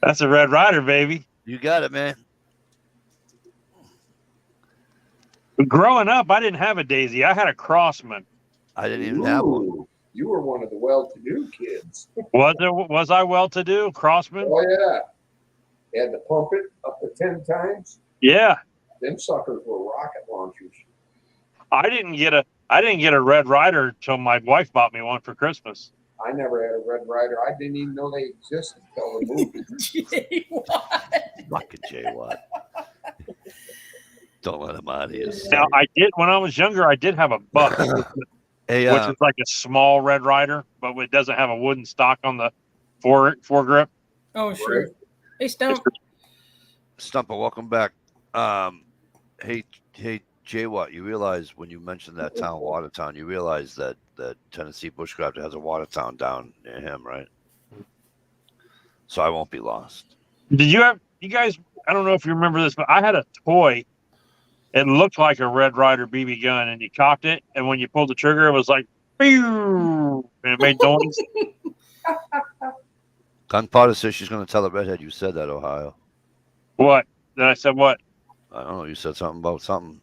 That's a Red Ryder, baby. You got it, man. Growing up, I didn't have a Daisy. I had a Crossman. I didn't even have one. You were one of the well-to-do kids. Was I well-to-do, Crossman? Oh yeah. Had to pump it up to 10 times. Yeah, Them suckers were rocket launchers. I didn't get a Red Ryder till my wife bought me one for Christmas. I never had a Red Ryder. I didn't even know they existed until the movie. Gee, what? Fucking J Watt. Don't let him out of here. Now I did when I was younger. I did have a Buck, Hey, which is like a small Red Rider, but it doesn't have a wooden stock on the foregrip. Oh, sure. Hey, Stump. Stumper, welcome back. Hey, J Watt, you realize when you mentioned that town, Watertown, you realize that Tennessee Bushcrafter has a Watertown down near him, right? So I won't be lost. Did you guys? I don't know if you remember this, but I had a toy. It looked like a Red Ryder BB gun, and you cocked it, and when you pulled the trigger, it was like, pew, and it made noise. Gunpowder says she's going to tell the redhead you said that, Ohio. What? Then I said what? I don't know. You said something about something.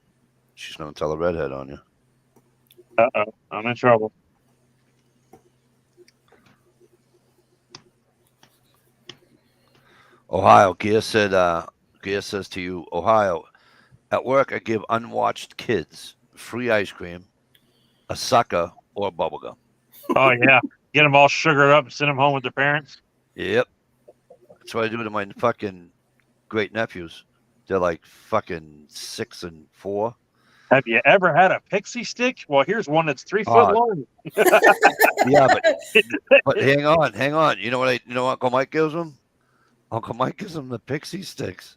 She's going to tell the redhead on you. Uh-oh, I'm in trouble. Ohio, Gear says to you, Ohio, at work I give unwatched kids free ice cream, a sucker, or bubblegum. Oh yeah, get them all sugared up and send them home with their parents. Yep. That's what I do to my fucking great nephews. They're like fucking 6 and 4. Have you ever had a pixie stick? Well, here's one that's 3 foot long. Yeah, but hang on. You know what Uncle Mike gives them? Uncle Mike gives them the pixie sticks,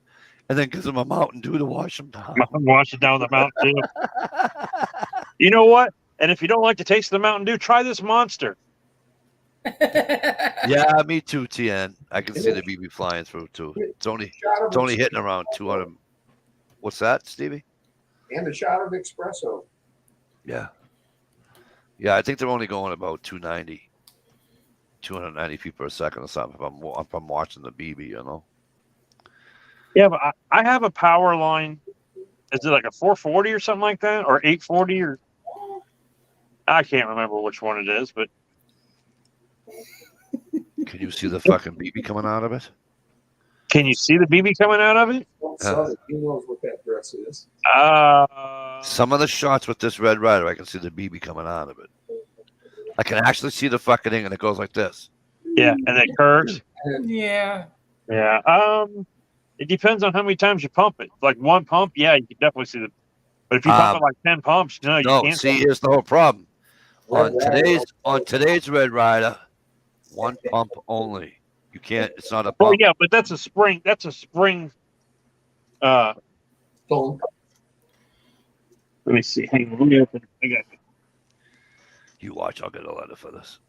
and then gives them a Mountain Dew to wash them down. Wash it down with the Mountain Dew. You know what? And if you don't like the taste of the Mountain Dew, try this Monster. Yeah, me too, TN. I can see the BB flying through too. It's only hitting around 200. What's that, Stevie? And a shot of espresso. Yeah. Yeah, I think they're only going about 290 feet per second or something if I'm watching the BB, you know. Yeah, but I have a power line. Is it like a 440 or something like that? Or 840 or I can't remember which one it is, but Can you see the fucking BB coming out of it? can you see the BB coming out of it? He knows what that dress is. Some of the shots with this Red Ryder, I can see the BB coming out of it. I can actually see the fucking thing, and it goes like this. Yeah, and it curves. Yeah. Yeah. It depends on how many times you pump it. Like one pump, yeah, you can definitely see the. But if you pump it like 10 pumps, no, you can't. See, here's the whole problem. On today's Red Ryder, one pump only. You can't. It's not a pump. Oh yeah, but that's a spring. That's a spring. Don't. Let me see. Hang on. Let me open. I got it. You watch. I'll get a letter for this.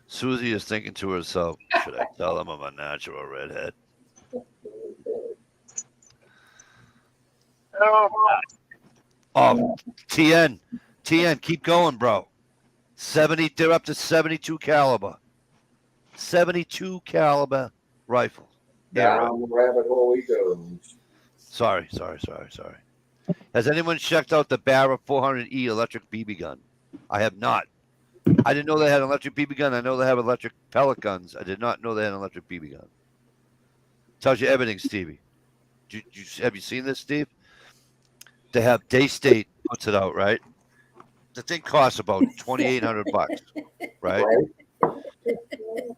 Susie is thinking to herself, should I tell him I'm a natural redhead? Oh, TN, keep going, bro. 70, they're up to 72 caliber. 72 caliber rifle. Down the rabbit hole he goes. Sorry. Has anyone checked out the Barra 400E electric BB gun? I have not. I didn't know they had an electric BB gun. I know they have electric pellet guns. I did not know they had an electric BB gun. Tells you everything, Stevie. Have you seen this, Steve? They have Daystate puts it out, right? The thing costs about $2,800, right?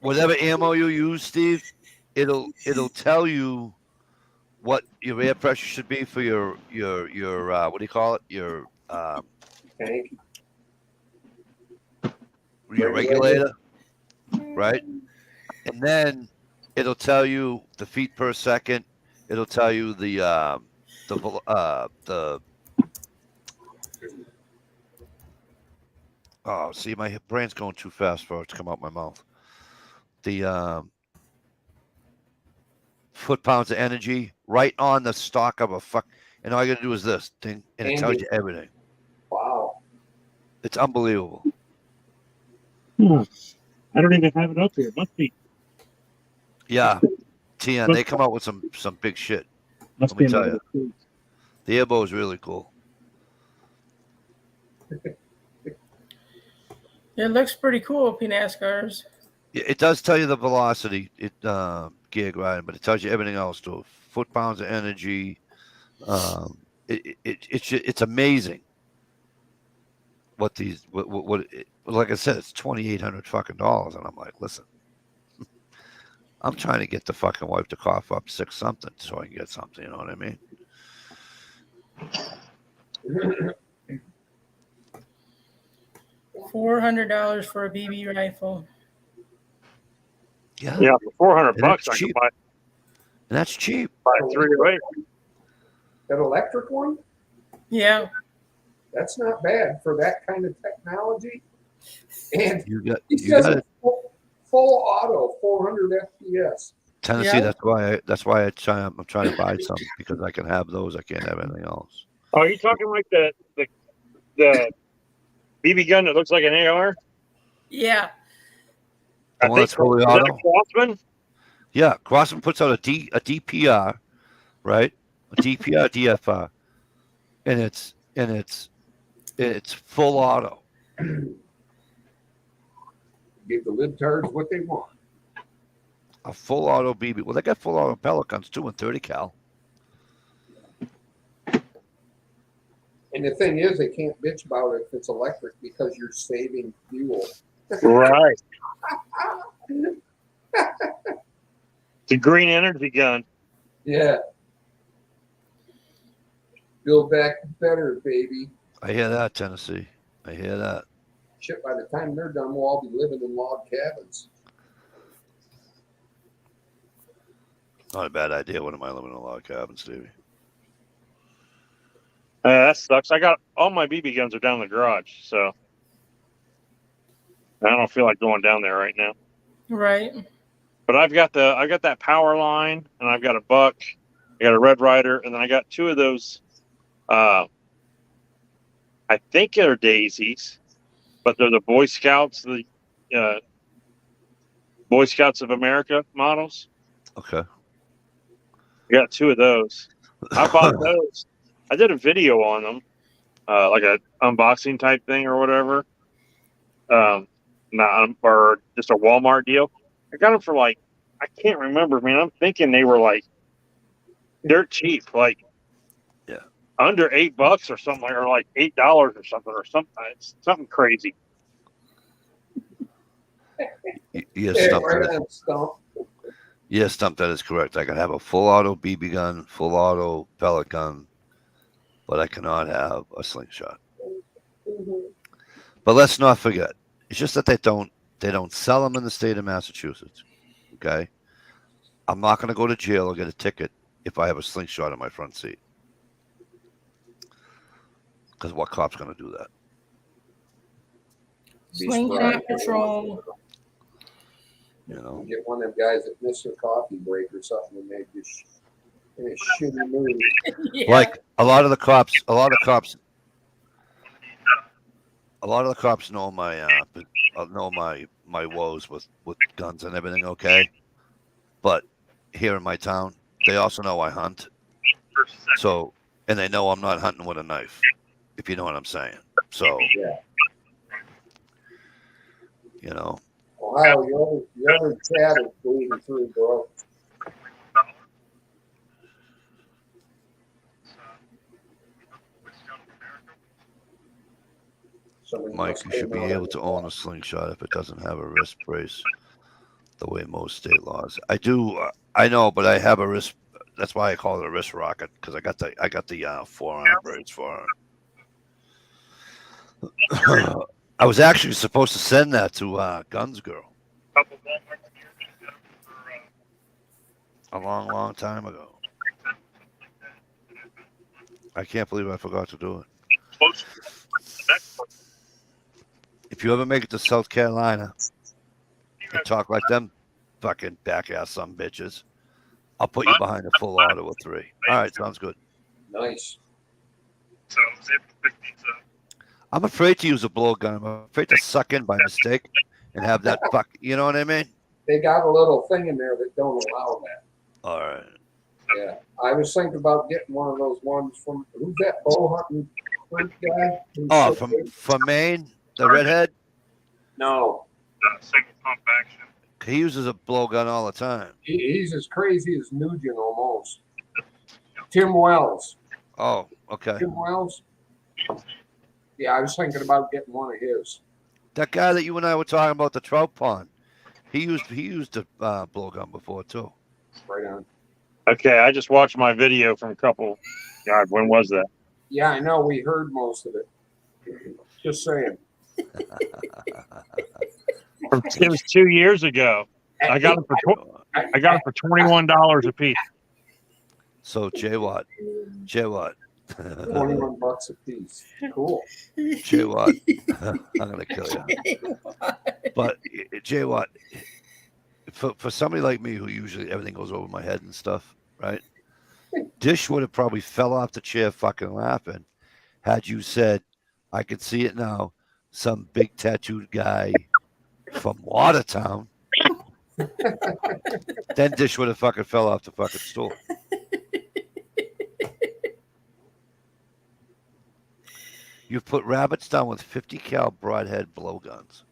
Whatever ammo you use, Steve, it'll tell you what your air pressure should be for your what do you call it? Your Tank. Your regulator, right? And then it'll tell you the feet per second. It'll tell you the oh, see, my brain's going too fast for it to come out my mouth. The foot-pounds of energy right on the stock of a fuck, and all you gotta do is this thing, and it tells you everything. Wow, it's unbelievable. I don't even have it up here. It must be. Yeah, TN, they come out with some big shit. Let me tell you, the airbow is really cool. It looks pretty cool, P-NASCARs. It does tell you the velocity, gig riding, but it tells you everything else too. Foot-pounds of energy. It's amazing what these like I said, it's $2,800 fucking dollars, and I'm like, listen, I'm trying to get the fucking wife to cough up 6 something so I can get something. You know what I mean? $400 for a BB rifle. Yeah, Yeah, for $400 And I that's could cheap. buy and that's cheap. 308. That electric one, Yeah. that's not bad for that kind of technology. And You got he you says got it's it. full auto, 400 FPS. Tennessee. Yeah. That's why I'm trying to buy some because I can have those. I can't have anything else. Oh, are you talking like the BB gun that looks like an AR? Yeah. The one that's fully Is that auto. a Crossman? Yeah, Crossman puts out a DPR, right? A DPR DFR, and it's full auto. Give the libtards what they want. A full auto BB. Well, they got full auto pellet guns too in 30 cal. And the thing is, they can't bitch about it if it's electric because you're saving fuel. Right. It's a green energy gun. Yeah. Build back better, baby. I hear that, Tennessee. I hear that. Shit, by the time they're done, we'll all be living in log cabins. Not a bad idea. What am I living in a log cabin, Stevie? That sucks. I got all my BB guns are down in the garage, so I don't feel like going down there right now. Right. But I've got that power line, and I've got a buck, I got a Red Ryder, and then I got 2 of those. I think they're daisies, but they're the Boy Scouts, the Boy Scouts of America models. Okay. I got 2 of those. I bought those. I did a video on them, like an unboxing type thing or whatever. Or just a Walmart deal. I got them for like, I can't remember, man. I'm thinking they were like dirt cheap, like under $8 or something, or like $8 or something. It's something crazy. Yes, Yeah, Stump. right on stump. Yes, Stump. That is correct. I can have a full auto BB gun, full auto pellet gun, but I cannot have a slingshot. Mhm. But let's not forget, it's just that they don't sell them in the state of Massachusetts. Okay, I'm not going to go to jail or get a ticket if I have a slingshot in my front seat. Because what cop's going to do that? Be Slingshot surprised. patrol. You know, Get one of them guys that missed their coffee break or something and they just in a shitty mood. Yeah. like a lot of the cops know my woes with guns and everything. Okay, but here in my town, they also know I hunt. So, and they know I'm not hunting with a knife, if you know what I'm saying. So, Yeah. you know, Ohio, your other chat is bleeding through, bro. Somebody Mike, must you have should be known able that. to own a slingshot if it doesn't have a wrist brace, the way most state laws. I do. I know, but I have a wrist. That's why I call it a wrist rocket because I got the forearm brace for it. I was actually supposed to send that to Guns Girl a long time ago. I can't believe I forgot to do it. If you ever make it to South Carolina and talk like them fucking back ass some bitches, I'll put you behind a full auto of 3. All right, sounds good. Nice. I'm afraid to use a blowgun. I'm afraid to suck in by mistake and have that fuck. You know what I mean? They got a little thing in there that don't allow that. All right. Yeah, I was thinking about getting one of those ones from who's that bow hunting fruit guy? Who's Oh, so big? from Maine, the redhead. No, Single pump action. He uses a blowgun all the time. he's as crazy as Nugent almost. Tim Wells. Oh, okay. Tim Wells. Yeah, I was thinking about getting one of his. That guy that you and I were talking about, the trout pond. He used a blowgun before too. Right on. Okay, I just watched my video from a couple. God, when was that? Yeah, I know. We heard most of it. Just saying. It was 2 years ago. I got it for I got it for $21 a piece. So Jay Watt, 21 bucks a piece. Cool. Jay Watt, I'm gonna kill you. But Jay Watt, for somebody like me who usually everything goes over my head and stuff, right? Dish would have probably fell off the chair fucking laughing had you said, I could see it now, some big tattooed guy from Watertown. Then Dish would have fucking fell off the fucking stool. You've put rabbits down with 50 cal broadhead blowguns.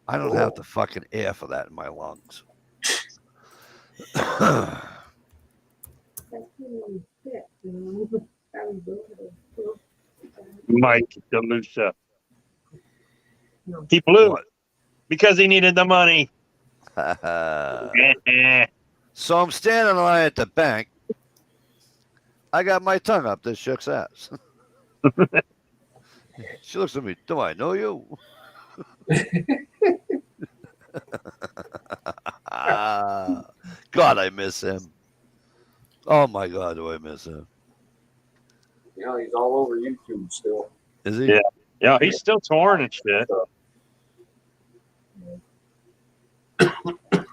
I don't have the fucking air for that in my lungs. Mike DeLucia. He blew What? because he needed the money. So I'm standing in line at the bank. I got my tongue up this chick's ass. She looks at me. Do I know you? God, I miss him. Oh my God, do I miss him? You know, he's all over YouTube still. Is he? Yeah. Yeah, he's still touring and shit.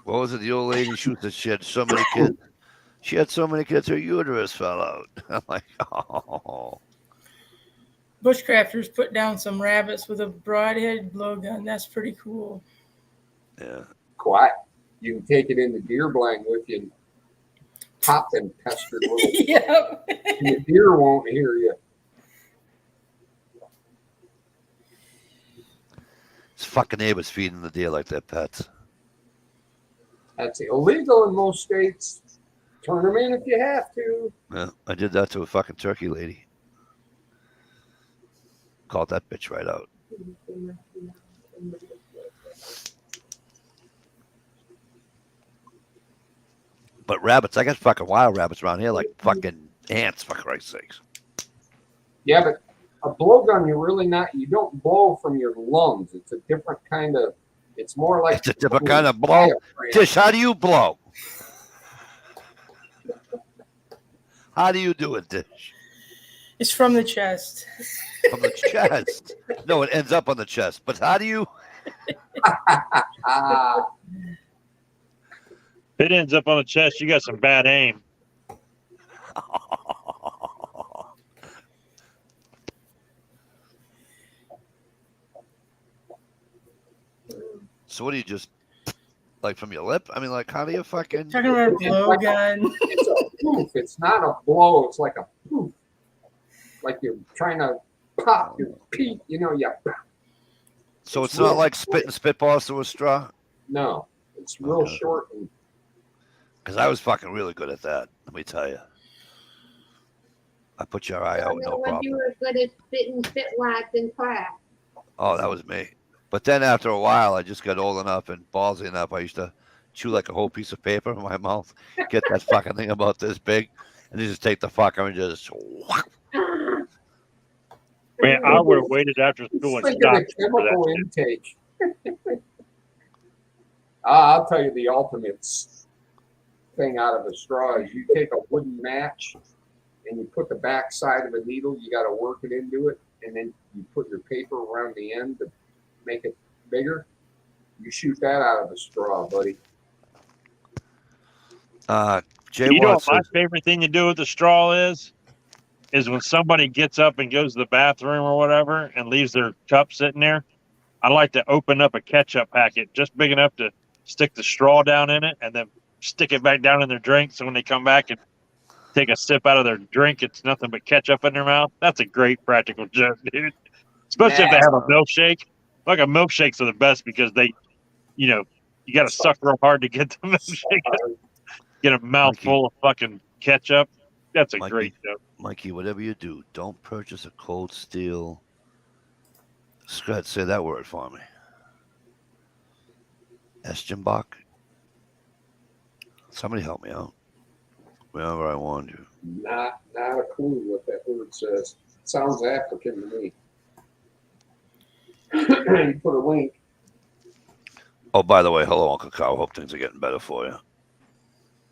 What was it? The old lady shoots that she had so many kids. She had so many kids, her uterus fell out. I'm like, oh. Bushcrafters put down some rabbits with a broadhead blowgun. That's pretty cool. Yeah. Quiet. You can take it in the deer blind with you and pop them pestered little. Yep. And the deer won't hear you. It's fucking neighbors feeding the deer like they're pets. That's illegal in most states. Turn them in if you have to. Yeah, I did that to a fucking turkey lady. Called that bitch right out. But rabbits, I got fucking wild rabbits around here like fucking ants, for Christ's sakes. Yeah, but a blowgun, you don't blow from your lungs. It's a different kind of, it's more like. It's a different kind of blow. Dish, how do you blow? How do you do it, Dish? It's from the chest. From the chest. No, it ends up on the chest. But how do you? If it ends up on the chest, you got some bad aim. So what do you just like from your lip? I mean, like how do you fucking? Talking about a blowgun. It's a poof. It's not a blow. It's like a poof. Like you're trying to pop your pee. You know, yeah. So it's not like spitting spitballs through a straw. No, it's real short. And Because I was fucking really good at that. Let me tell you. I put your eye out, no when problem. you were good at spitting spitlights in class. Oh, that was me. But then after a while, I just got old enough and ballsy enough. I used to chew like a whole piece of paper in my mouth, get that fucking thing about this big, and then just take the fucker and just. Man, I would have waited after school and think of stopped the for that chemical shit. intake. I'll tell you the ultimate thing out of a straw is you take a wooden match and you put the back side of a needle. You got to work it into it, and then you put your paper around the end to make it bigger. You shoot that out of a straw, buddy. Jay You know what Watson. my favorite thing to do with the straw is when somebody gets up and goes to the bathroom or whatever and leaves their cup sitting there. I like to open up a ketchup packet just big enough to stick the straw down in it and then stick it back down in their drink. So when they come back and take a sip out of their drink, it's nothing but ketchup in their mouth. That's a great practical joke, dude. Especially if they have a milkshake. Like a milkshakes are the best because they, you got to suck real hard to get the milkshake. Get a mouthful of fucking ketchup. That's a great joke. Mikey, whatever you do, don't purchase a Cold Steel. Scott, say that word for me. Eschenbach? Somebody help me out. Wherever I warned you. Not a clue what that word says. Sounds African to me. You put a link. Oh, by the way, hello, Uncle Kyle. Hope things are getting better for you.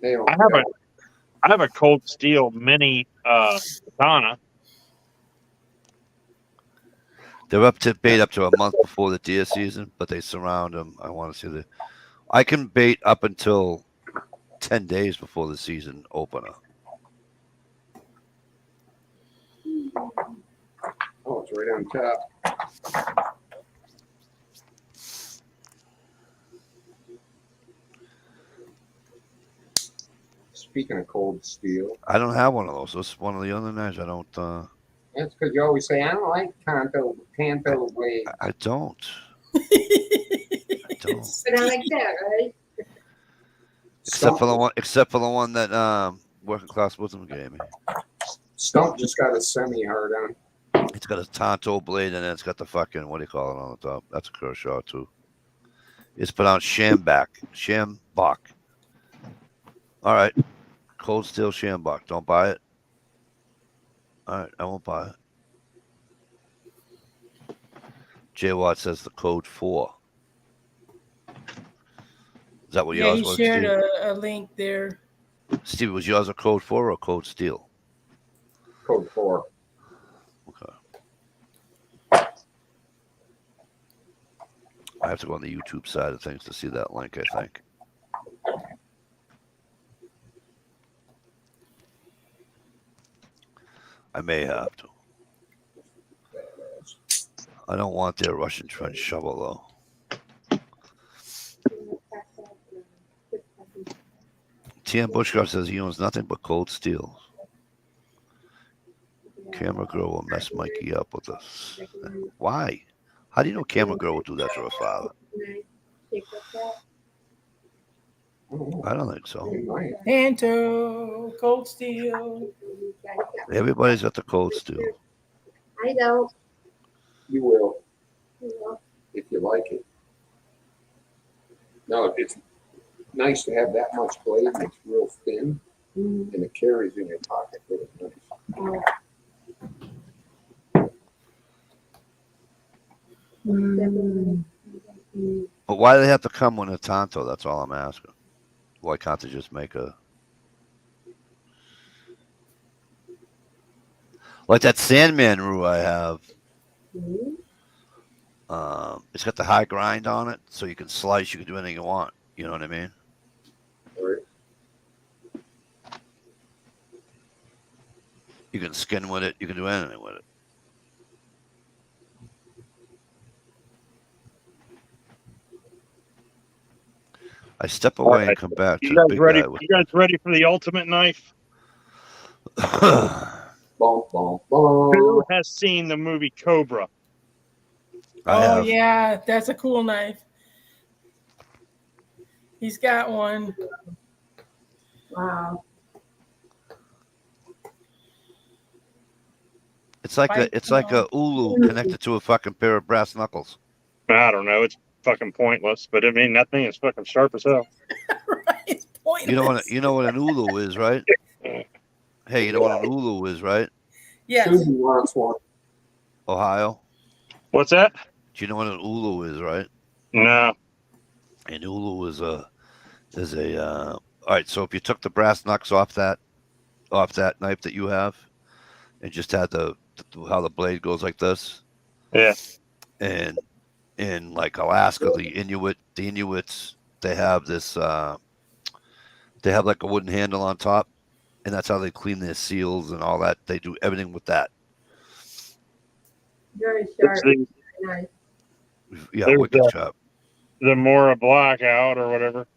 I have a Cold Steel mini katana. They're up to bait up to a month before the deer season, but they surround them. I want to see the. I can bait up until 10 days before the season opener. Oh, it's right on top. Speaking of Cold Steel, I don't have one of those. This is one of the other knives. I don't. That's because you always say, I don't like Tanto blades. I don't. But I like that, right? Except for the one that Working Class Wisdom gave me. Stump just got a semi-hard on. It's got a Tonto blade and then it's got the fucking, what do you call it on the top? That's a Kershaw too. It's pronounced Shambach. Shambach. All right. Cold Steel Shambach. Don't buy it. All right. I won't buy it. Jay Watt says the code 4. Is that what yours was? He shared a link there. Steve, was yours a code 4 or code Steel? Code 4. Okay. I have to go on the YouTube side of things to see that link, I think. I may have to. I don't want their Russian trench shovel, though. TM Bushcraft says he owns nothing but Cold Steel. Camera Girl will mess Mikey up with us. Why? How do you know Camera Girl would do that to her father? I don't think so. Panto, Cold Steel. Everybody's got the Cold Steel. I don't. You will. If you like it. No, it's nice to have that much blade. It's real thin. And it carries in your pocket really nice. But why do they have to come with a Tonto? That's all I'm asking. Why can't they just make a... Like that Sandman Rue I have. It's got the high grind on it, so you can slice, you can do anything you want. You know what I mean? Right. You can skin with it, you can do anything with it. I step away and come back to the big guy. You guys ready for the ultimate knife? Bum, bum, bum. Who has seen the movie Cobra? Oh, yeah. That's a cool knife. He's got one. Wow. It's like a ulu connected to a fucking pair of brass knuckles. I don't know. It's fucking pointless, but I mean that thing is fucking sharp as hell. Right, it's pointless. You know what an ulu is, right? Hey, you know what an ulu is, right? Yes. Susie wants one. Ohio. What's that? Do you know what an ulu is, right? No. An ulu is a all right, so if you took the brass knucks off that knife that you have and just had how the blade goes like this. Yeah. And in like Alaska, the Inuits, they have this they have like a wooden handle on top, and that's how they clean their seals and all that. They do everything with that. Very sharp. Very nice. Yeah, wicked sharp. The Mora Blackout or whatever.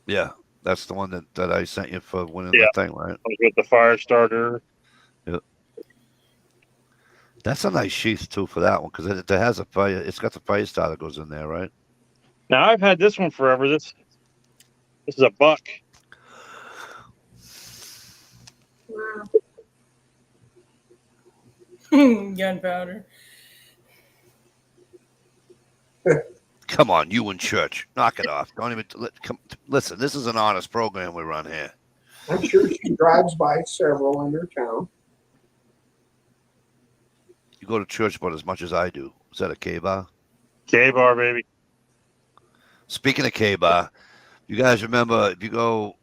Yeah. That's the one that I sent you for winning Yeah. the thing, right? With the fire starter. That's a nice sheath too for that one because it has a fire. It's got the fire starter goes in there, right? Now I've had this one forever. This is a buck. Wow. Gunpowder. Come on, you in church, knock it off. Don't even listen. This is an honest program we run here. I'm sure she drives by several in her town. You go to church about as much as I do. Is that a K-bar? K-bar, baby. Speaking of K-bar, you guys remember if you go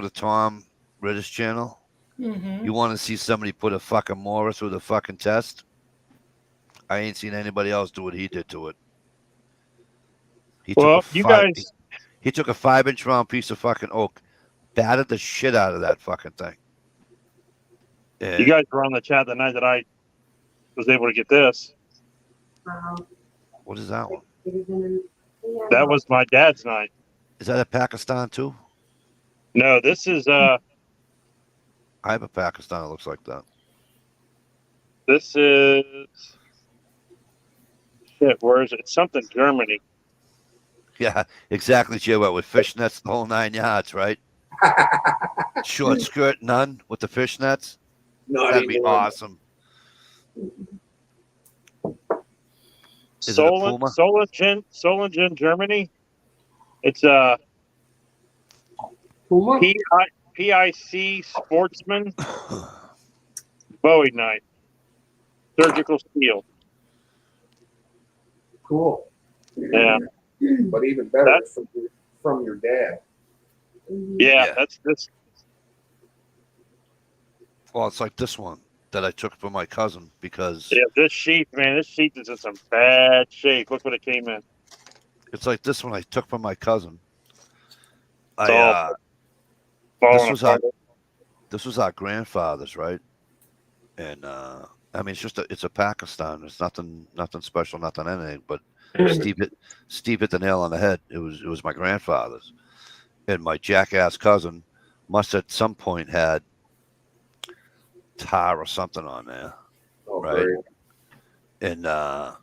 to Tom Ritter's channel, Mm-hmm. you want to see somebody put a fucking molar through the fucking test? I ain't seen anybody else do what he did to it. He Well, took you guys, he took a 5-inch round piece of fucking oak, battered the shit out of that fucking thing. And you guys were on the chat the night that I was able to get this. Wow. what is that one? It is in yeah. That was my dad's night. Is that a Pakistan too? No, this is I have a Pakistan that looks like that. this is shit. Where is it? It's something Germany. Yeah, exactly, Jay. What with fishnets, the whole 9 yards, right? Short skirt, none with the fishnets. Not That'd be even. awesome. Is it a Puma? Solingen, Germany. It's Puma? PIC Sportsman Bowie knife, surgical steel. Cool. Yeah, But even better, it's from your dad. yeah. Yeah. That's this. Well, it's like this one that I took from my cousin because Yeah, this sheath, man. This sheath is in some bad shape. Look what it came in. it's like this one I took from my cousin. It's I all falling this was our apart. this was our grandfather's, right? And I mean, it's a Pakistan. It's nothing special, nothing anything. But Steve hit the nail on the head. It was my grandfather's, and my jackass cousin must at some point had tar or something on there, Oh, right? great. And I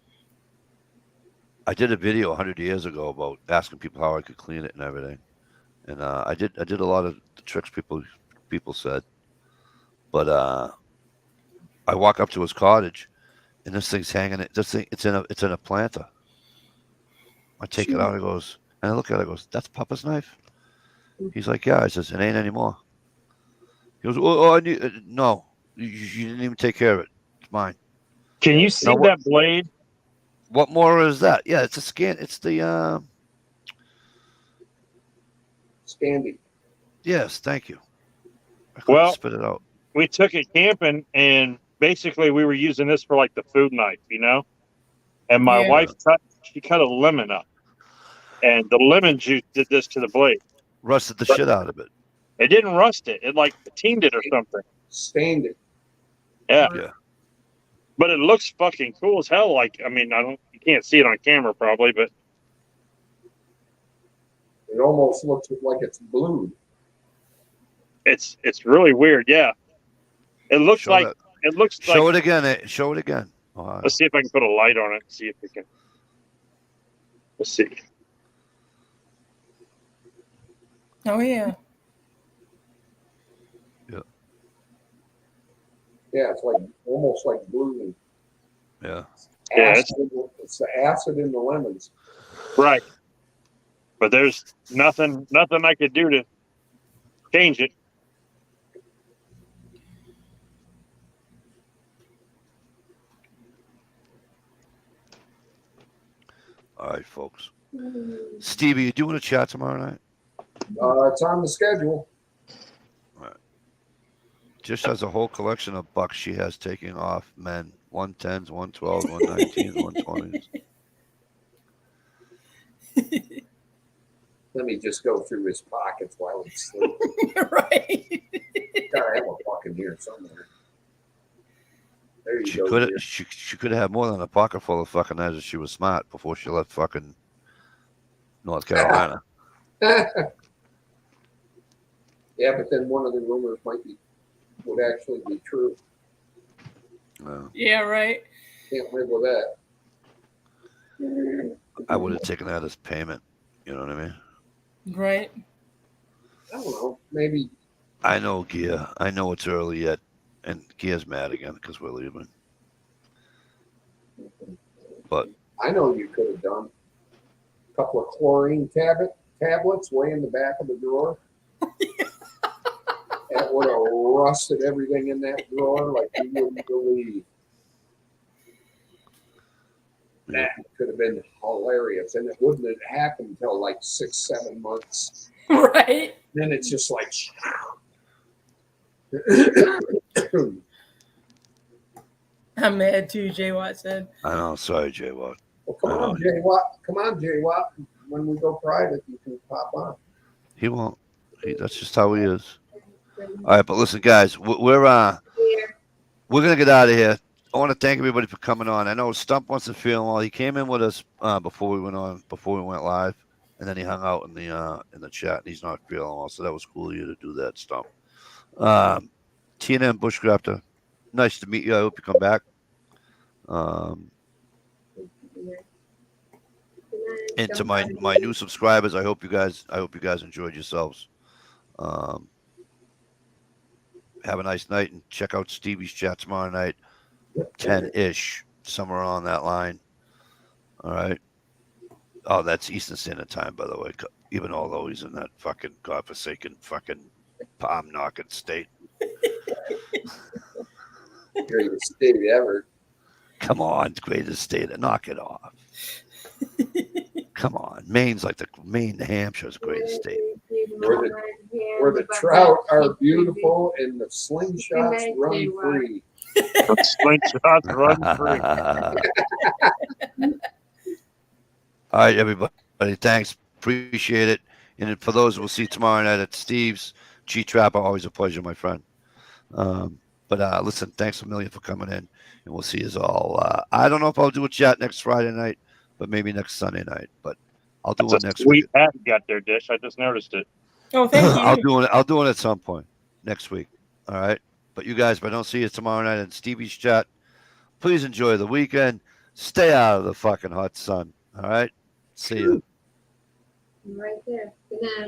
did a video 100 years ago about asking people how I could clean it and everything. And I did a lot of the tricks people said, but I walk up to his cottage, and this thing's hanging. It's in a planter. I take it out. He goes, and I look at it. I goes, "That's Papa's knife." He's like, "Yeah." I says, "It ain't anymore." He goes, "Oh, I need no. You didn't even take care of it. It's mine." Can you see Now, that blade? What more is that? Yeah, it's a scan. It's the Standy. yes. Thank you. I couldn't Well, spit it out. we took it camping, and basically we were using this for like the food knife, you know. And my Yeah. wife cut a lemon up, and the lemon juice did this to the blade. Rusted the shit out of it. It didn't rust it. It like patined it or something. Stained it. Yeah. Yeah. But it looks fucking cool as hell. Like, I mean, you can't see it on camera probably, but It almost looks like it's blued. it's really weird. Yeah. It looks Show like that. it looks Show like. it again. Show it again. Oh, Let's see if I can put a light on it. See if we can. Let's see. Oh yeah. Yeah, it's like almost like blue. yeah. Yeah, It's the acid in the lemons. Right. But there's nothing I could do to change it. All right, folks. Stevie, you doing a chat tomorrow night? It's on the schedule. Just has a whole collection of bucks she has taking off men. 110s, 112s, 119s, 120s. Let me just go through his pockets while he's sleeping. Right. Gotta have a buck in here somewhere. There you She go. could dear. she could have had more than a pocket full of fucking knives if she was smart before she left fucking North Carolina. Yeah, but then one of the rumors would actually be true. Yeah, right. Can't live with that. I would have taken that as payment. You know what I mean? Right. I don't know. Maybe I know Gia. I know it's early yet, and Gia's mad again because we're leaving. But I know you could have done a couple of chlorine tablets way in the back of the drawer. That would have rusted everything in that drawer like you wouldn't believe. That could have been hilarious, and it wouldn't have happened until like 6-7 months. Right. Then it's just like. I'm mad too, Jay Watt said. I know. Sorry, Jay Watt. Well, come on, Jay Watt. Come on, Jay Watt. When we go private, you can pop on. He won't. That's just how he is. All right, but listen, guys, we're gonna get out of here. I want to thank everybody for coming on. I know Stump wasn't feeling well. He came in with us before we went live, and then he hung out in the chat. And he's not feeling well, so that was cool of you to do that, Stump. TNM Bushcrafter, nice to meet you. I hope you come back. And to my new subscribers, I hope you guys enjoyed yourselves. Have a nice night, and check out Stevie's chat tomorrow night, 10-ish, somewhere on that line. All right. Oh, that's Eastern Standard Time, by the way. Even although he's in that fucking godforsaken fucking palm knocking state. Greatest state ever. Come on, greatest state. Knock it off. Come on. Maine, New Hampshire's the greatest state. Where the trout are beautiful and the slingshots run free. Slingshots run free. All right, everybody. Thanks. Appreciate it. And for those we'll see tomorrow night at Steve's G-Trapper, always a pleasure, my friend. But listen, thanks a million for coming in, and we'll see you all. I don't know if I'll do a chat next Friday night, but maybe next Sunday night. But I'll do it next week. Sweet hat you got there, Dish. I just noticed it. Oh, thank you. I'll do it at some point next week. All right. But you guys, if I don't see you tomorrow night in Stevie's chat, please enjoy the weekend. Stay out of the fucking hot sun. All right. See you. Right there. Good night.